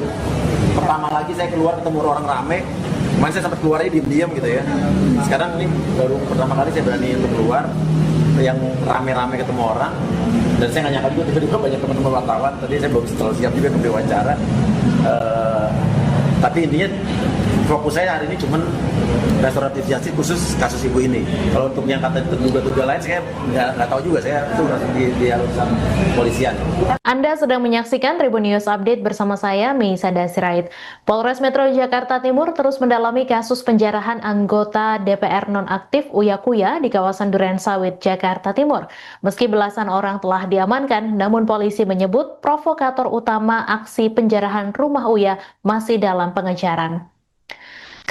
pertama lagi saya keluar ketemu orang rame. Kemarin saya sempat keluarnya diam-diam gitu ya. Sekarang ini baru pertama kali saya berani untuk keluar yang rame-rame ketemu orang. Dan saya nggak nyangka juga tiba-tiba banyak teman-teman wartawan. Tadi saya belum terlalu siap juga untuk diwawancara. Tapi intinya fokus saya hari ini cuman restoratif justice khusus kasus ibu ini. Kalau untuk yang kata terduga-terduga lain saya nggak tahu juga, saya itu di urusan polisian. Anda sedang menyaksikan Tribun News Update bersama saya, Meisada Sirait. Polres Metro Jakarta Timur terus mendalami kasus penjarahan anggota DPR nonaktif Uya Kuya di kawasan Durensawit, Jakarta Timur. Meski belasan orang telah diamankan, namun polisi menyebut provokator utama aksi penjarahan rumah Uya masih dalam pengejaran.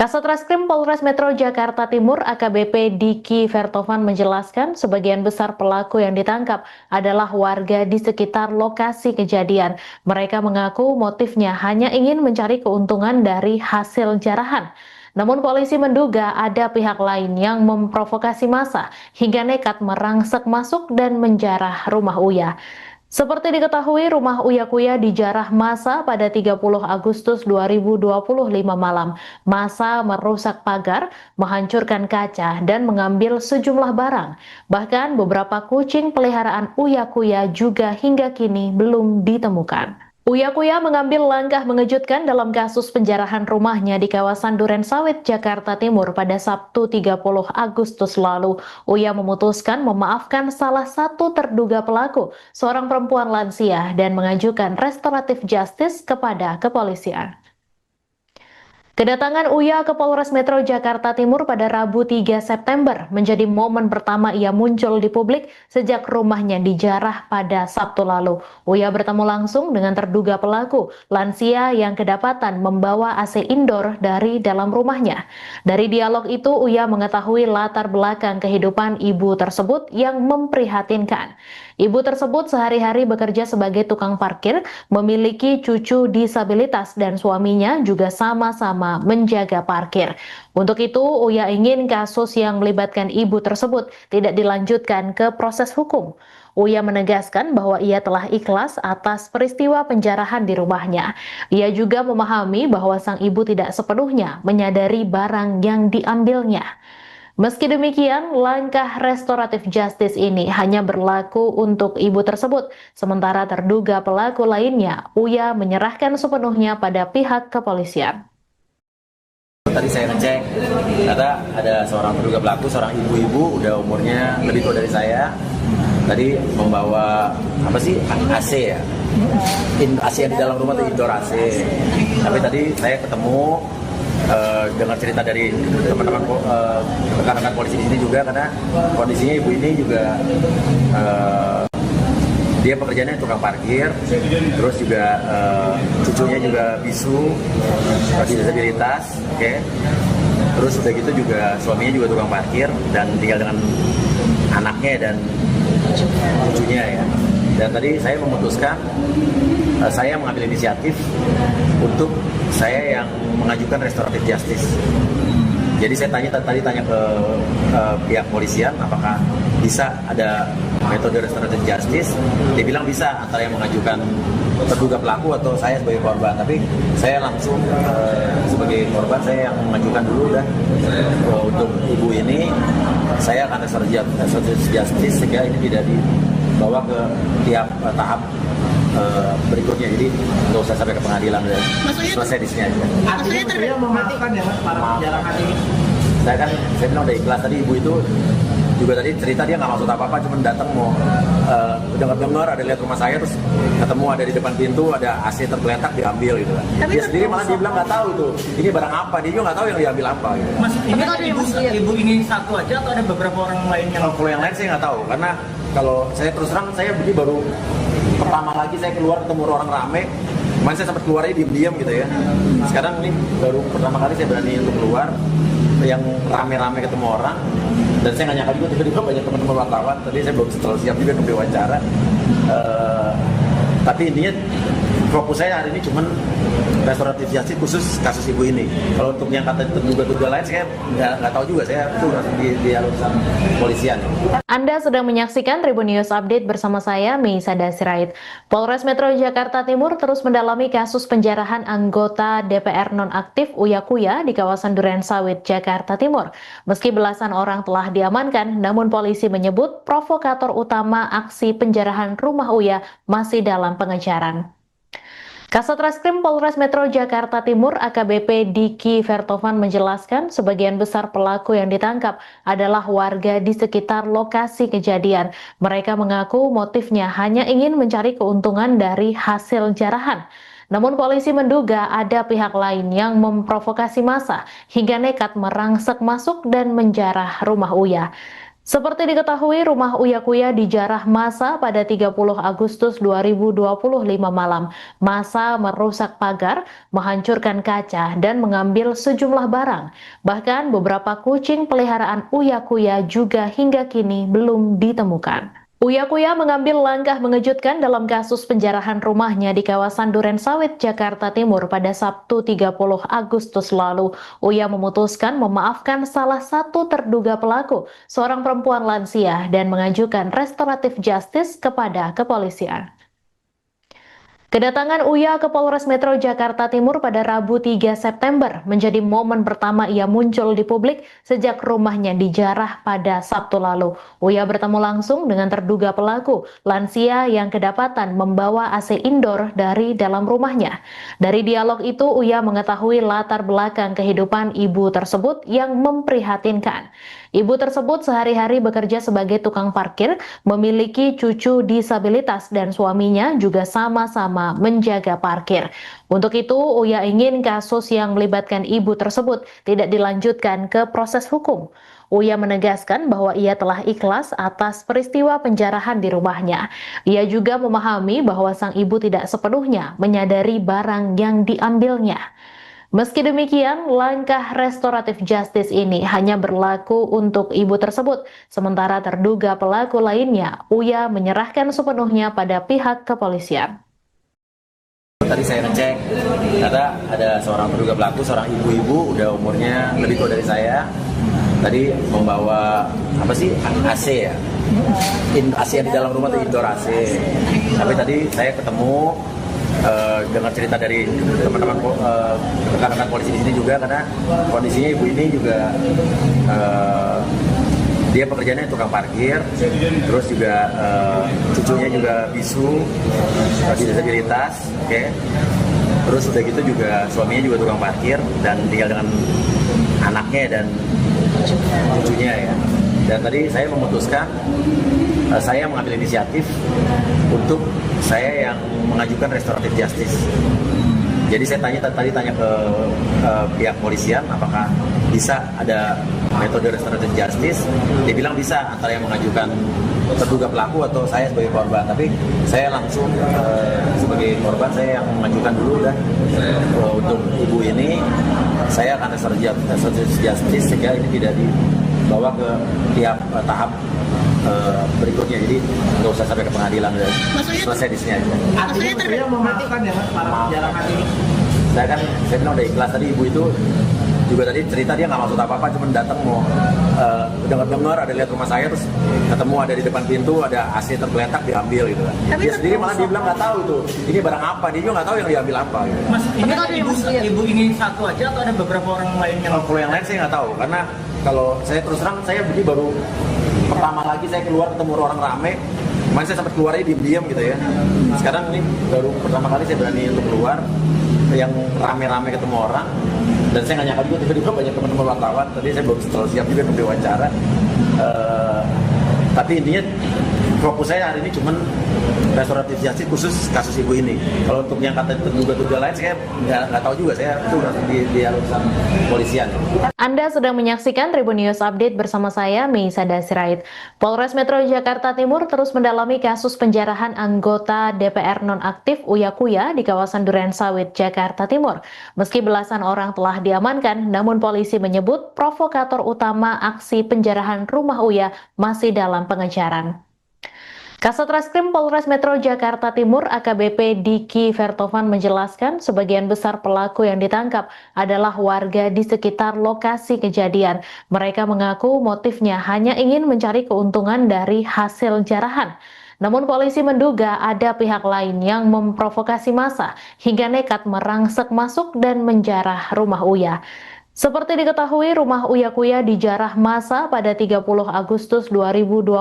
Kasat Reskrim Polres Metro Jakarta Timur AKBP Diki Vertovan menjelaskan sebagian besar pelaku yang ditangkap adalah warga di sekitar lokasi kejadian. Mereka mengaku motifnya hanya ingin mencari keuntungan dari hasil jarahan. Namun polisi menduga ada pihak lain yang memprovokasi massa hingga nekat merangsek masuk dan menjarah rumah Uya. Seperti diketahui, rumah Uya Kuya dijarah massa pada 30 Agustus 2025 malam. Massa merusak pagar, menghancurkan kaca, dan mengambil sejumlah barang. Bahkan beberapa kucing peliharaan Uya Kuya juga hingga kini belum ditemukan. Uya Kuya mengambil langkah mengejutkan dalam kasus penjarahan rumahnya di kawasan Duren Sawit, Jakarta Timur pada Sabtu 30 Agustus lalu. Uya memutuskan memaafkan salah satu terduga pelaku, seorang perempuan lansia, dan mengajukan restoratif justice kepada kepolisian. Kedatangan Uya ke Polres Metro Jakarta Timur pada Rabu 3 September menjadi momen pertama ia muncul di publik sejak rumahnya dijarah pada Sabtu lalu. Uya bertemu langsung dengan terduga pelaku, lansia yang kedapatan membawa AC indoor dari dalam rumahnya. Dari dialog itu, Uya mengetahui latar belakang kehidupan ibu tersebut yang memprihatinkan. Ibu tersebut sehari-hari bekerja sebagai tukang parkir, memiliki cucu disabilitas dan suaminya juga sama-sama menjaga parkir. Untuk itu, Uya ingin kasus yang melibatkan ibu tersebut tidak dilanjutkan ke proses hukum. Uya menegaskan bahwa ia telah ikhlas atas peristiwa penjarahan di rumahnya. Ia juga memahami bahwa sang ibu tidak sepenuhnya menyadari barang yang diambilnya. Meski demikian, langkah restoratif justice ini hanya berlaku untuk ibu tersebut, sementara terduga pelaku lainnya, Uya menyerahkan sepenuhnya pada pihak kepolisian. Tadi saya ngecek, ternyata ada seorang terduga pelaku, seorang ibu-ibu, udah umurnya lebih tua dari saya. Tadi membawa AC ya, AC yang di dalam rumah itu indoor AC. Tapi tadi saya ketemu, dengar cerita dari teman-teman rekan-rekan polisi di sini juga, karena kondisinya ibu ini juga dia pekerjaannya tukang parkir, terus juga cucunya juga bisu, disabilitas, oke. Terus udah gitu juga suaminya juga tukang parkir dan tinggal dengan anaknya dan cucunya ya. Dan tadi saya memutuskan, saya mengambil inisiatif untuk saya yang mengajukan restoratif justice. Jadi saya tadi tanya ke pihak polisian apakah bisa ada metode restoratif justice. Dia bilang bisa, antara yang mengajukan terduga pelaku atau saya sebagai korban. Tapi saya langsung sebagai korban, saya yang mengajukan dulu dah untuk ibu ini. Saya akan restoratif justice sehingga ini tidak dibawa ke tiap tahap berikutnya, jadi nggak usah sampai ke pengadilan dan selesai di sini aja. Artinya memaafkan ya para penjarahan ini. Saya bilang udah ikhlas. Tadi ibu itu juga tadi cerita dia nggak maksud apa-apa, cuma datang mau dengar ada lihat rumah saya, terus ketemu ada di depan pintu ada AC tergeletak diambil gitu kan. Dia sendiri malah dia bilang nggak tahu tuh ini barang apa, dia juga nggak tahu yang diambil apa gitu. Mas, ini ibu ini satu aja atau ada beberapa orang lain yang? Kalau yang lain saya nggak tahu, karena kalau saya terus terang saya begini baru pertama lagi saya keluar ketemu orang rame. Kemarin saya sempat keluarnya diam-diam gitu ya. Sekarang ini baru pertama kali saya berani untuk keluar yang rame-rame ketemu orang. Dan saya nggak nyangka juga tiba-tiba banyak teman-teman wartawan. Tadi saya belum terlalu siap juga untuk diwawancara. Tapi intinya fokus saya hari ini cuman restoratif justice khusus kasus ibu ini. Kalau untuk yang kata terduga lain saya nggak tahu juga, saya itu di urusan polisian. Anda sedang menyaksikan Tribun News Update bersama saya, Meisada Sirait. Polres Metro Jakarta Timur terus mendalami kasus penjarahan anggota DPR nonaktif Uya Kuya di kawasan Duren Sawit, Jakarta Timur. Meski belasan orang telah diamankan, namun polisi menyebut provokator utama aksi penjarahan rumah Uya masih dalam pengejaran. Kasat Reskrim Polres Metro Jakarta Timur AKBP Diki Vertovan menjelaskan sebagian besar pelaku yang ditangkap adalah warga di sekitar lokasi kejadian. Mereka mengaku motifnya hanya ingin mencari keuntungan dari hasil jarahan. Namun polisi menduga ada pihak lain yang memprovokasi massa hingga nekat merangsek masuk dan menjarah rumah Uya. Seperti diketahui, rumah Uya Kuya dijarah massa pada 30 Agustus 2025 malam. Massa merusak pagar, menghancurkan kaca, dan mengambil sejumlah barang. Bahkan beberapa kucing peliharaan Uya Kuya juga hingga kini belum ditemukan. Uya Kuya mengambil langkah mengejutkan dalam kasus penjarahan rumahnya di kawasan Durensawit, Jakarta Timur pada Sabtu 30 Agustus lalu. Uya memutuskan memaafkan salah satu terduga pelaku, seorang perempuan lansia, dan mengajukan restoratif justice kepada kepolisian. Kedatangan Uya ke Polres Metro Jakarta Timur pada Rabu 3 September menjadi momen pertama ia muncul di publik sejak rumahnya dijarah pada Sabtu lalu. Uya bertemu langsung dengan terduga pelaku, lansia yang kedapatan membawa AC indoor dari dalam rumahnya. Dari dialog itu, Uya mengetahui latar belakang kehidupan ibu tersebut yang memprihatinkan. Ibu tersebut sehari-hari bekerja sebagai tukang parkir, memiliki cucu disabilitas, dan suaminya juga sama-sama menjaga parkir. Untuk itu, Uya ingin kasus yang melibatkan ibu tersebut tidak dilanjutkan ke proses hukum. Uya menegaskan bahwa ia telah ikhlas atas peristiwa penjarahan di rumahnya. Ia juga memahami bahwa sang ibu tidak sepenuhnya menyadari barang yang diambilnya. Meski demikian, langkah restoratif justice ini hanya berlaku untuk ibu tersebut, sementara terduga pelaku lainnya, Uya menyerahkan sepenuhnya pada pihak kepolisian. Tadi saya ngecek, ternyata ada seorang terduga pelaku, seorang ibu-ibu, udah umurnya lebih tua dari saya. Tadi membawa AC ya, AC yang di dalam rumah itu indoor AC. Tapi tadi saya ketemu, dengar cerita dari teman-teman rekan-rekan polisi di sini juga, karena kondisinya ibu ini juga dia pekerjaannya tukang parkir, terus juga cucunya juga bisu, disabilitas, oke. Terus udah gitu juga suaminya juga tukang parkir dan tinggal dengan anaknya dan cucunya ya. Dan tadi saya memutuskan, saya mengambil inisiatif untuk saya yang mengajukan restoratif justice. Jadi saya tadi tanya ke pihak polisian apakah bisa ada metode restoratif justice. Dia bilang bisa, antara yang mengajukan terduga pelaku atau saya sebagai korban. Tapi saya langsung sebagai korban, saya yang mengajukan dulu, dan untuk ibu ini saya akan restoratif justice sehingga ini tidak dibawa ke tiap tahap berikutnya. Jadi nggak usah sampai ke pengadilan, dan selesai di sini aja. Artinya memaafkan ya para penjarahan ini. Saya bilang udah ikhlas. Tadi ibu itu juga tadi cerita dia nggak maksud apa-apa, cuma datang mau dengar ada lihat rumah saya, terus ketemu ada di depan pintu ada AC tergeletak, diambil gitu kan. Dia sendiri malah dia bilang nggak tahu itu ini barang apa, dia juga nggak tahu yang diambil apa gitu. Mas, ini ibu ini satu aja atau ada beberapa orang lain yang? Kalau yang lain saya nggak tahu, karena kalau saya terus terang saya begini baru pertama lagi saya keluar ketemu orang rame. Kemarin saya sempat keluarnya diam-diam gitu ya. Sekarang ini baru pertama kali saya berani untuk keluar yang rame-rame ketemu orang, dan saya nggak nyangka juga tiba-tiba banyak teman-teman wartawan. Tadi saya belum terlalu siap juga untuk diwawancara, tapi intinya fokus saya hari ini cuman restoratif justice khusus kasus ibu ini. Kalau untuk yang kata terduga lain saya nggak tahu juga, saya itu di urusan polisian. Anda sedang menyaksikan Tribun News Update bersama saya, Meisada Sirait. Polres Metro Jakarta Timur terus mendalami kasus penjarahan anggota DPR nonaktif Uya Kuya di kawasan Durensawit, Jakarta Timur. Meski belasan orang telah diamankan, namun polisi menyebut provokator utama aksi penjarahan rumah Uya masih dalam pengejaran. Kasat Reskrim Polres Metro Jakarta Timur AKBP Diki Vertovan menjelaskan sebagian besar pelaku yang ditangkap adalah warga di sekitar lokasi kejadian. Mereka mengaku motifnya hanya ingin mencari keuntungan dari hasil jarahan. Namun polisi menduga ada pihak lain yang memprovokasi massa hingga nekat merangsek masuk dan menjarah rumah Uya. Seperti diketahui, rumah Uya Kuya dijarah massa pada 30 Agustus 2025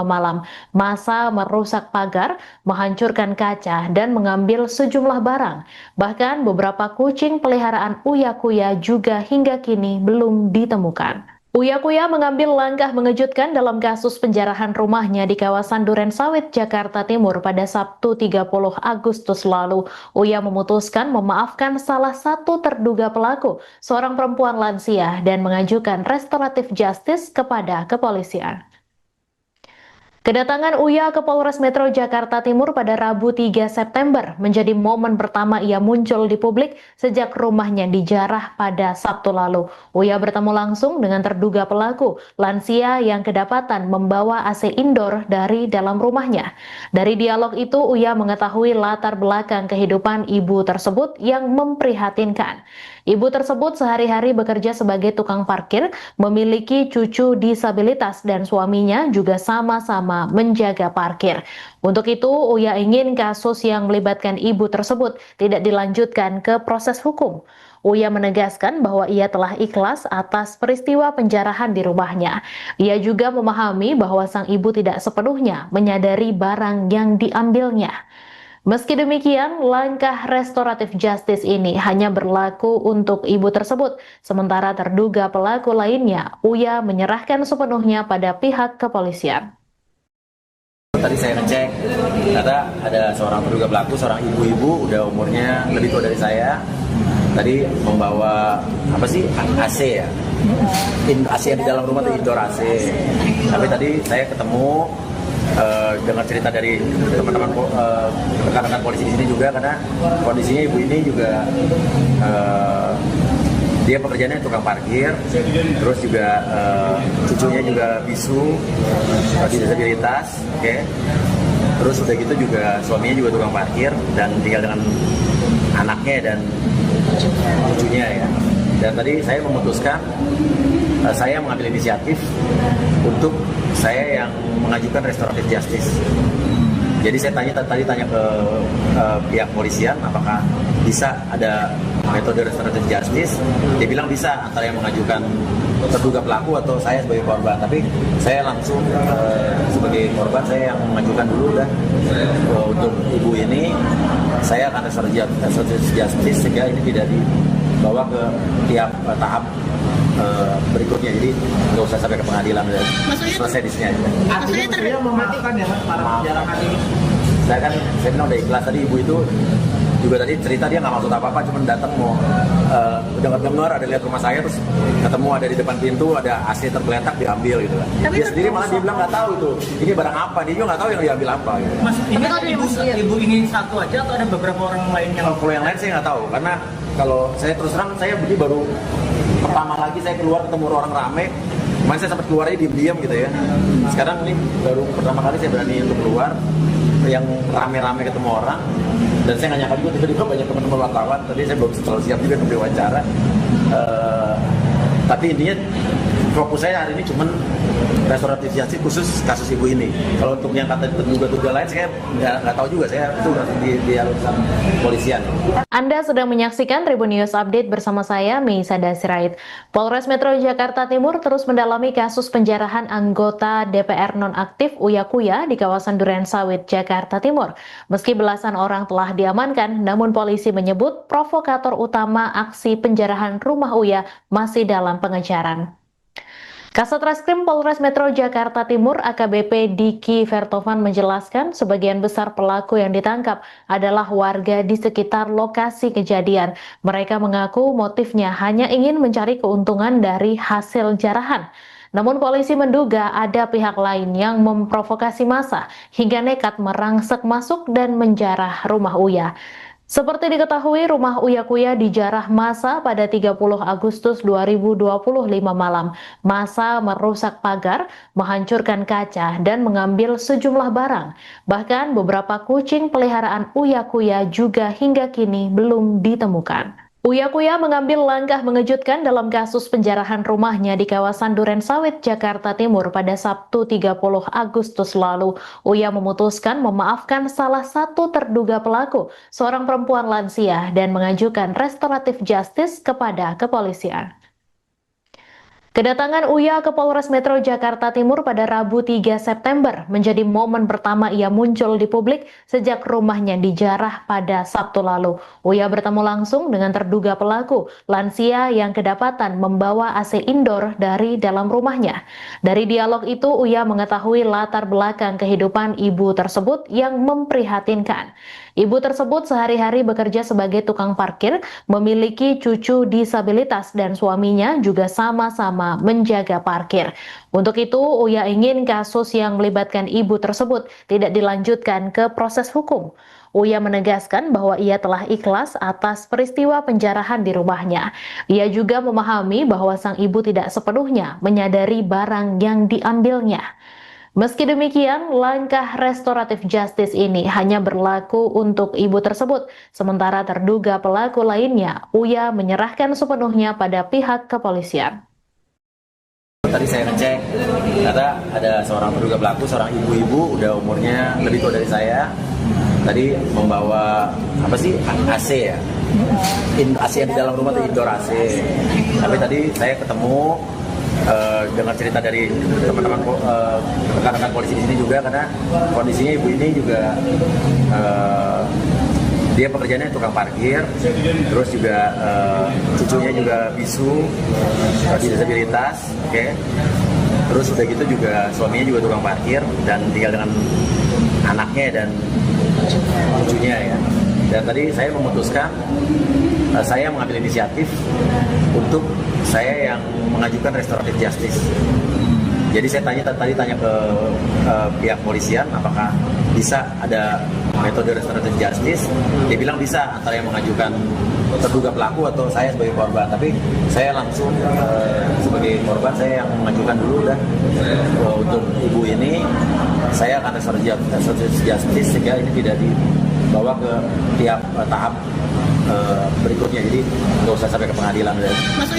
malam. Massa merusak pagar, menghancurkan kaca, dan mengambil sejumlah barang. Bahkan beberapa kucing peliharaan Uya Kuya juga hingga kini belum ditemukan. Uya Kuya mengambil langkah mengejutkan dalam kasus penjarahan rumahnya di kawasan Durensawit, Jakarta Timur pada Sabtu 30 Agustus lalu. Uya memutuskan memaafkan salah satu terduga pelaku, seorang perempuan lansia, dan mengajukan restoratif justice kepada kepolisian. Kedatangan Uya ke Polres Metro Jakarta Timur pada Rabu 3 September menjadi momen pertama ia muncul di publik sejak rumahnya dijarah pada Sabtu lalu. Uya bertemu langsung dengan terduga pelaku, lansia yang kedapatan membawa AC indoor dari dalam rumahnya. Dari dialog itu, Uya mengetahui latar belakang kehidupan ibu tersebut yang memprihatinkan. Ibu tersebut sehari-hari bekerja sebagai tukang parkir, memiliki cucu disabilitas dan suaminya juga sama-sama menjaga parkir. Untuk itu, Uya ingin kasus yang melibatkan ibu tersebut tidak dilanjutkan ke proses hukum. Uya menegaskan bahwa ia telah ikhlas atas peristiwa penjarahan di rumahnya. Ia juga memahami bahwa sang ibu tidak sepenuhnya menyadari barang yang diambilnya. Meski demikian, langkah restoratif justice ini hanya berlaku untuk ibu tersebut, sementara terduga pelaku lainnya, Uya menyerahkan sepenuhnya pada pihak kepolisian. Tadi saya ngecek, ternyata ada seorang terduga pelaku, seorang ibu-ibu, udah umurnya lebih tua dari saya. Tadi membawa AC ya, AC yang di dalam rumah itu indoor AC. Tapi tadi saya ketemu dengar cerita dari teman-teman rekan-rekan polisi di sini juga, karena kondisinya ibu ini juga dia pekerjaannya tukang parkir, terus juga cucunya juga bisu, disabilitas, oke. Terus udah gitu juga suaminya juga tukang parkir dan tinggal dengan anaknya dan cucunya ya. Dan tadi saya memutuskan, saya mengambil inisiatif untuk saya yang mengajukan restoratif justice. Jadi saya tadi tanya ke pihak polisian apakah bisa ada metode restoratif justice. Dia bilang bisa, antara yang mengajukan terduga pelaku atau saya sebagai korban. Tapi saya langsung sebagai korban, saya yang mengajukan dulu dah untuk ibu ini. Saya akan restoratif justice sehingga ini tidak dibawa ke tiap tahap berikutnya, jadi nggak usah sampai ke pengadilan, selesai di sini aja. Artinya memaafkan ya para penjarahan ini. Saya bilang udah ikhlas. Tadi ibu itu juga tadi cerita dia nggak maksud apa-apa, cuma datang mau dengar ada lihat rumah saya, terus ketemu ada di depan pintu ada AC tergeletak diambil gitu kan. Dia sendiri malah dia bilang nggak tahu itu ini barang apa, dia juga nggak tahu yang diambil apa gitu. Mas, ini ibu ingin satu aja atau ada beberapa orang lain yang? Kalau yang lain saya nggak tahu, karena kalau saya terus terang saya baru pertama lagi saya keluar ketemu orang rame. Kemarin saya sempat keluarnya diam-diam gitu ya. Sekarang ini baru pertama kali saya berani untuk keluar yang rame-rame ketemu orang. Dan saya nggak nyangka juga tiba-tiba banyak teman-teman wartawan. Tadi saya belum terlalu siap juga untuk diwawancara. Tapi intinya fokus saya hari ini cuman restoratif justice khusus kasus ibu ini. Kalau untuk yang kata terduga lain saya nggak tahu juga, saya itu di urusan polisian. Anda sedang menyaksikan Tribun News Update bersama saya, Meisada Sirait. Polres Metro Jakarta Timur terus mendalami kasus penjarahan anggota DPR nonaktif Uya Kuya di kawasan Duren Sawit, Jakarta Timur. Meski belasan orang telah diamankan, namun polisi menyebut provokator utama aksi penjarahan rumah Uya masih dalam pengejaran. Kasat Reskrim Polres Metro Jakarta Timur AKBP Diki Vertovan menjelaskan sebagian besar pelaku yang ditangkap adalah warga di sekitar lokasi kejadian. Mereka mengaku motifnya hanya ingin mencari keuntungan dari hasil jarahan. Namun polisi menduga ada pihak lain yang memprovokasi massa hingga nekat merangsek masuk dan menjarah rumah Uya. Seperti diketahui, rumah Uya Kuya dijarah massa pada 30 Agustus 2025 malam. Massa merusak pagar, menghancurkan kaca, dan mengambil sejumlah barang. Bahkan beberapa kucing peliharaan Uya Kuya juga hingga kini belum ditemukan. Uya Kuya mengambil langkah mengejutkan dalam kasus penjarahan rumahnya di kawasan Duren Sawit, Jakarta Timur pada Sabtu 30 Agustus lalu. Uya memutuskan memaafkan salah satu terduga pelaku, seorang perempuan lansia, dan mengajukan restoratif justice kepada kepolisian. Kedatangan Uya ke Polres Metro Jakarta Timur pada Rabu 3 September menjadi momen pertama ia muncul di publik sejak rumahnya dijarah pada Sabtu lalu. Uya bertemu langsung dengan terduga pelaku, lansia yang kedapatan membawa AC indoor dari dalam rumahnya. Dari dialog itu, Uya mengetahui latar belakang kehidupan ibu tersebut yang memprihatinkan. Ibu tersebut sehari-hari bekerja sebagai tukang parkir, memiliki cucu disabilitas dan suaminya juga sama-sama selama menjaga parkir. Untuk itu, Uya ingin kasus yang melibatkan ibu tersebut tidak dilanjutkan ke proses hukum. Uya menegaskan bahwa ia telah ikhlas atas peristiwa penjarahan di rumahnya. Ia juga memahami bahwa sang ibu tidak sepenuhnya menyadari barang yang diambilnya. Meski demikian, langkah restoratif justice ini hanya berlaku untuk ibu tersebut, sementara terduga pelaku lainnya, Uya menyerahkan sepenuhnya pada pihak kepolisian. Tadi saya ngecek, ternyata ada seorang terduga pelaku, seorang ibu-ibu, udah umurnya lebih tua dari saya. Tadi membawa AC ya, AC yang di dalam rumah itu indoor AC. Tapi tadi saya ketemu dengar cerita dari teman-teman rekan-rekan polisi di sini juga, karena kondisinya ibu ini juga dia pekerjaannya tukang parkir, terus juga cucunya juga bisu, disabilitas, oke. Terus udah gitu juga suaminya juga tukang parkir dan tinggal dengan anaknya dan cucunya ya. Dan tadi saya memutuskan, saya mengambil inisiatif untuk saya yang mengajukan restoratif justice. Jadi saya tadi tanya ke pihak polisian apakah bisa ada metode restoratif justice. Dia bilang bisa, antara yang mengajukan terduga pelaku atau saya sebagai korban. Tapi saya langsung sebagai korban, saya yang mengajukan dulu dah untuk ibu ini. Saya akan restoratif justice sehingga ini tidak dibawa ke tiap tahap berikutnya, jadi nggak usah sampai ke pengadilan,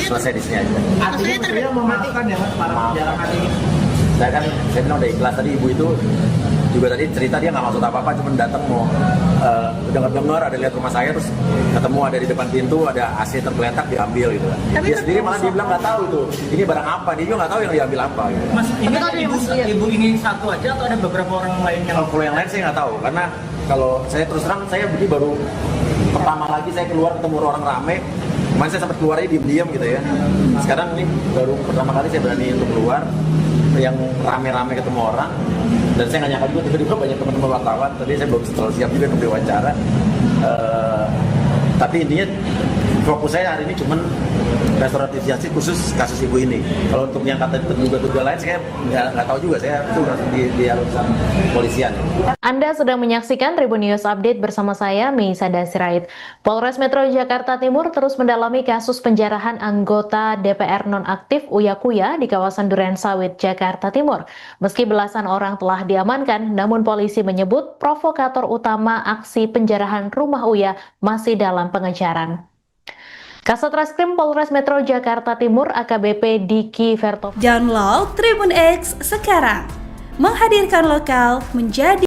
selesai di sini aja. Artinya memaafkan ya para penjarahan ini. Saya bilang udah ikhlas. Tadi ibu itu juga tadi cerita dia nggak maksud apa-apa, cuma datang mau dengar ada lihat rumah saya, terus ketemu ada di depan pintu ada AC tergeletak, diambil gitu. Dia sendiri malah dia bilang nggak tahu itu ini barang apa, dia juga nggak tahu yang diambil apa gitu. Mas, ini ibu ingin satu aja atau ada beberapa orang lain yang? Kalau yang lain saya nggak tahu, karena kalau saya terus terang saya begini baru pertama lagi saya keluar ketemu orang rame. Kemarin saya sempat keluarnya diam-diam gitu ya. Sekarang ini baru pertama kali saya berani untuk keluar yang rame-rame ketemu orang. Dan saya nggak nyangka juga tiba-tiba banyak teman-teman wartawan. Tadi saya belum terlalu siap juga untuk diwawancara. Tapi intinya fokus saya hari ini cuman restoratif justice khusus kasus ibu ini. Kalau untuk yang kata terduga lain saya nggak tahu juga, saya itu di urusan polisian. Anda sedang menyaksikan Tribun News Update bersama saya, Meisada Sirait. Polres Metro Jakarta Timur terus mendalami kasus penjarahan anggota DPR nonaktif Uya Kuya di kawasan Durensawit, Jakarta Timur. Meski belasan orang telah diamankan, namun polisi menyebut provokator utama aksi penjarahan rumah Uya masih dalam pengejaran. Kasat Reskrim Polres Metro Jakarta Timur AKBP Diki Vertov. Download Tribun X sekarang, menghadirkan lokal menjadi